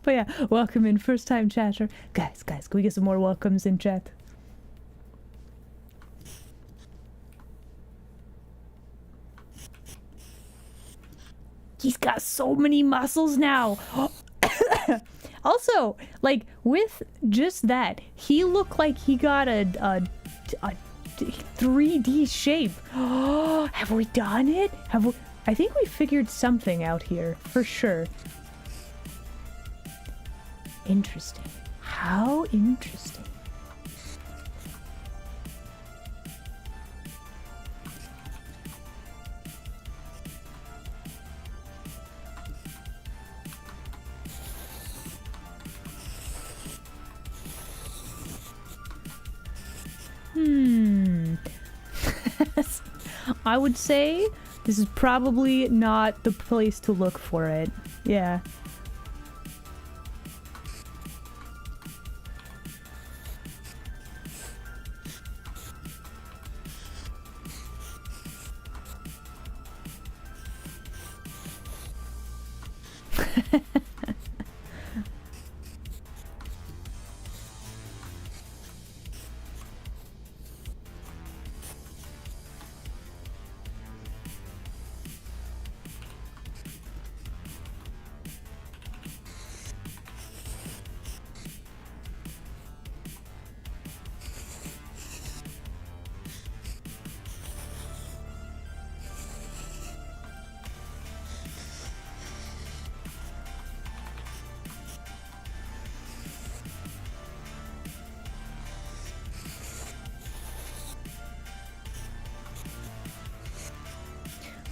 But yeah, welcome in, first time chatter. Guys, can we get some more welcomes in chat? He's got so many muscles now. Also, like, with just that, he looked like he got a 3D shape. Have we done it? I think we figured something out here, for sure. Interesting. How interesting. I would say this is probably not the place to look for it. Yeah.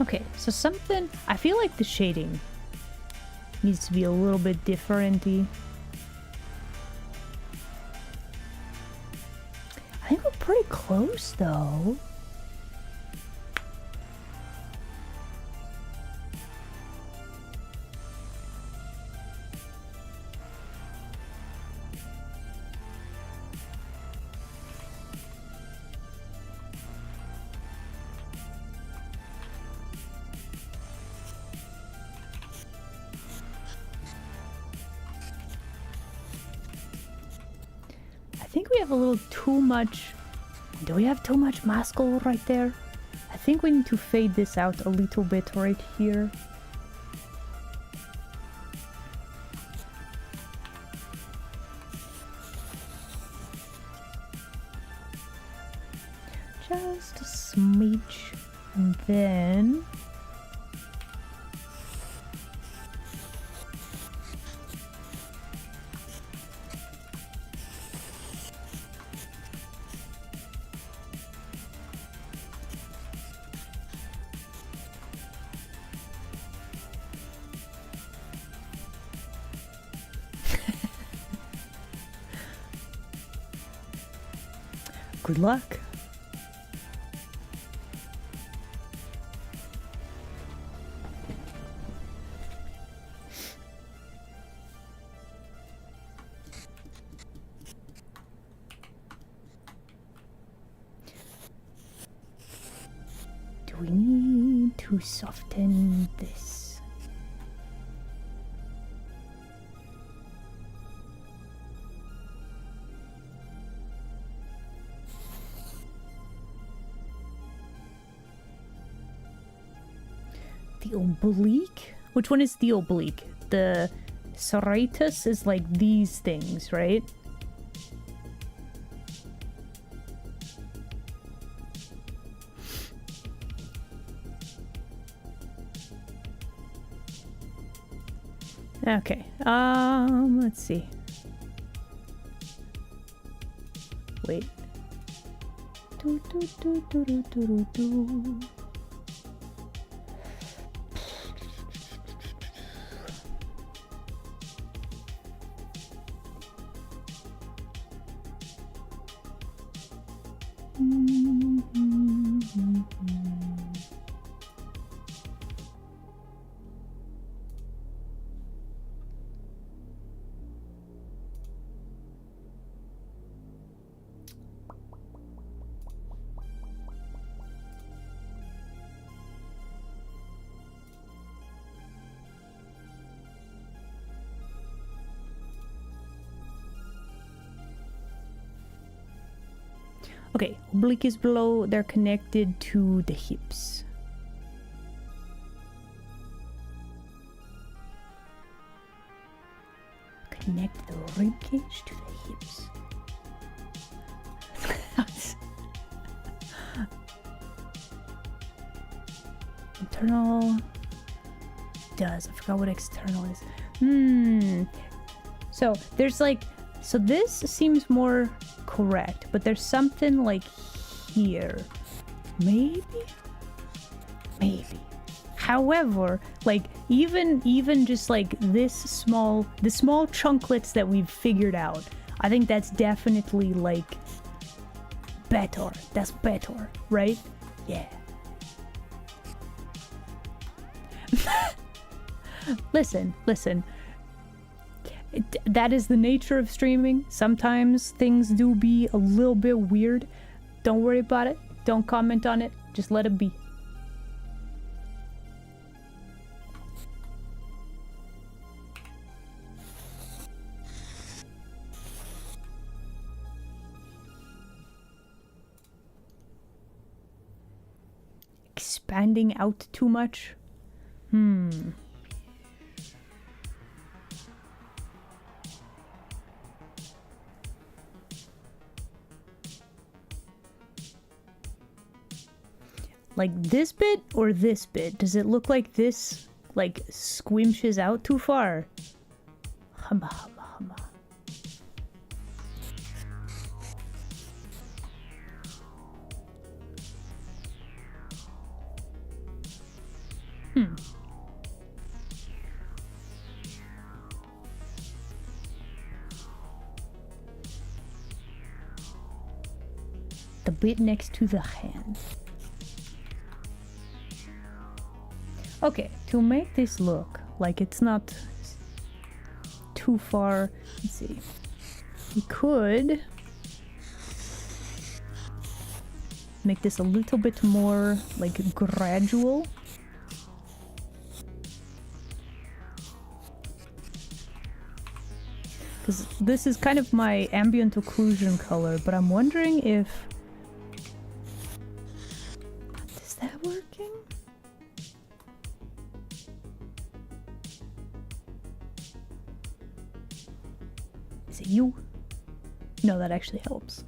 Okay, so something... I feel like the shading needs to be a little bit different-y. I think we're pretty close, though. I think we have a little too much... Do we have too much muscle right there? I I think we need to fade this out a little bit right here. Just a smidge, and then good luck. Do we need to soften this? The oblique? Which one is the oblique? The serratus is like these things, right? Okay, let's see. Wait. Do, do, do, do, do, do, do. Okay, oblique is below, they're connected to the hips. Connect the ribcage to the hips. Internal does. I forgot what external is. So there's like, so this seems more correct, but there's something like here. Maybe? However, like even just like the small chunklets that we've figured out, I think that's definitely like better. That's better, right? Yeah. Listen. That is the nature of streaming. Sometimes things do be a little bit weird. Don't worry about it. Don't comment on it. Just let it be. Expanding out too much? Like this bit or this bit? Does it look like this like squinches out too far? Humma. The bit next to the hand. Okay, to make this look like it's not too far, let's see. We could make this a little bit more like gradual. Because this is kind of my ambient occlusion color, but I'm wondering if... Does that you. No, that actually helps.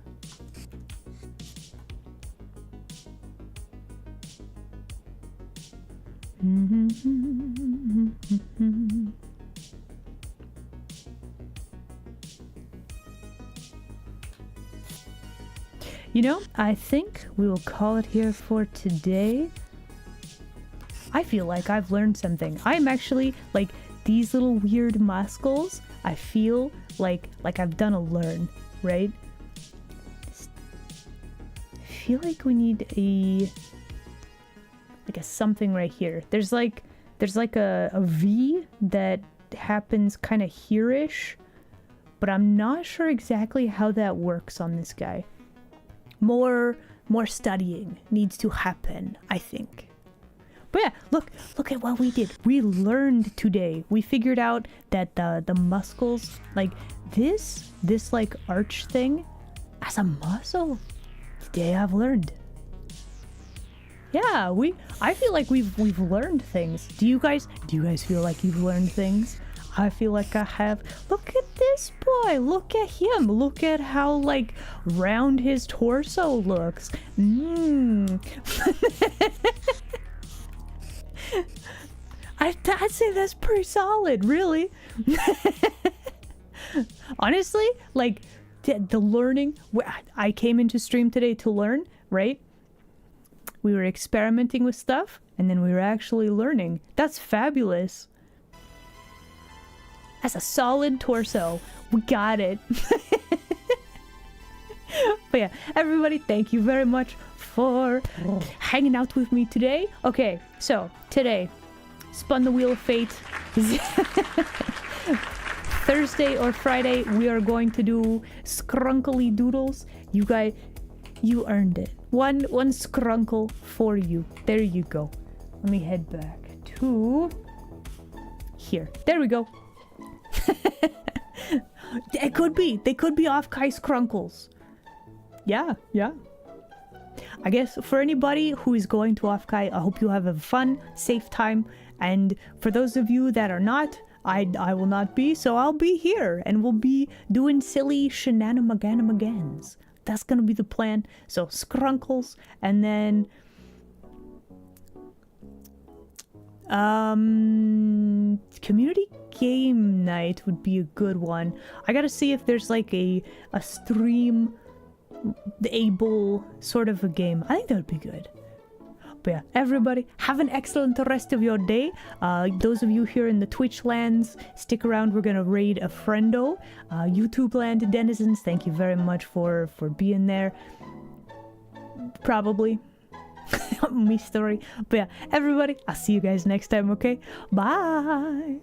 You know, I think we will call it here for today. I feel like I've learned something. I'm actually, like, these little weird muscles, I feel like I've done a learn, right? I feel like we need a something right here. There's like a V that happens kind of here-ish, but I'm not sure exactly how that works on this guy. More studying needs to happen, I think. But yeah, look at what we did. We learned today. We figured out that the muscles, like this like arch thing, as a muscle. Today I've learned. Yeah, I feel like we've learned things. Do you guys feel like you've learned things? I feel like I have. Look at this boy. Look at him. Look at how, like, round his torso looks. I'd say that's pretty solid, really. Honestly, like, the learning. I came into stream today to learn, right? We were experimenting with stuff, and then we were actually learning. That's fabulous. As a solid torso. We got it. But yeah, everybody, thank you very much for hanging out with me today. Okay, so today, spun the wheel of fate. Thursday or Friday, we are going to do Scrunkly Doodles. You guys, you earned it. One scrunkle for you. There you go. Let me head back to here. There we go. It could be. They could be off-Kai Scrunkles. Yeah. I guess for anybody who is going to off-Kai, I hope you have a fun, safe time. And for those of you that are not, I will not be, so I'll be here. And we'll be doing silly shenanigans. That's gonna be the plan. So Scrunkles, and then community game night would be a good one. I gotta see if there's like a stream able sort of a game. I think that would be good. But yeah, everybody, have an excellent rest of your day. Those of you here in the Twitch lands, stick around. We're gonna raid a friendo. YouTube land denizens, thank you very much for being there. Probably. Me story. But yeah, everybody, I'll see you guys next time, okay? Bye!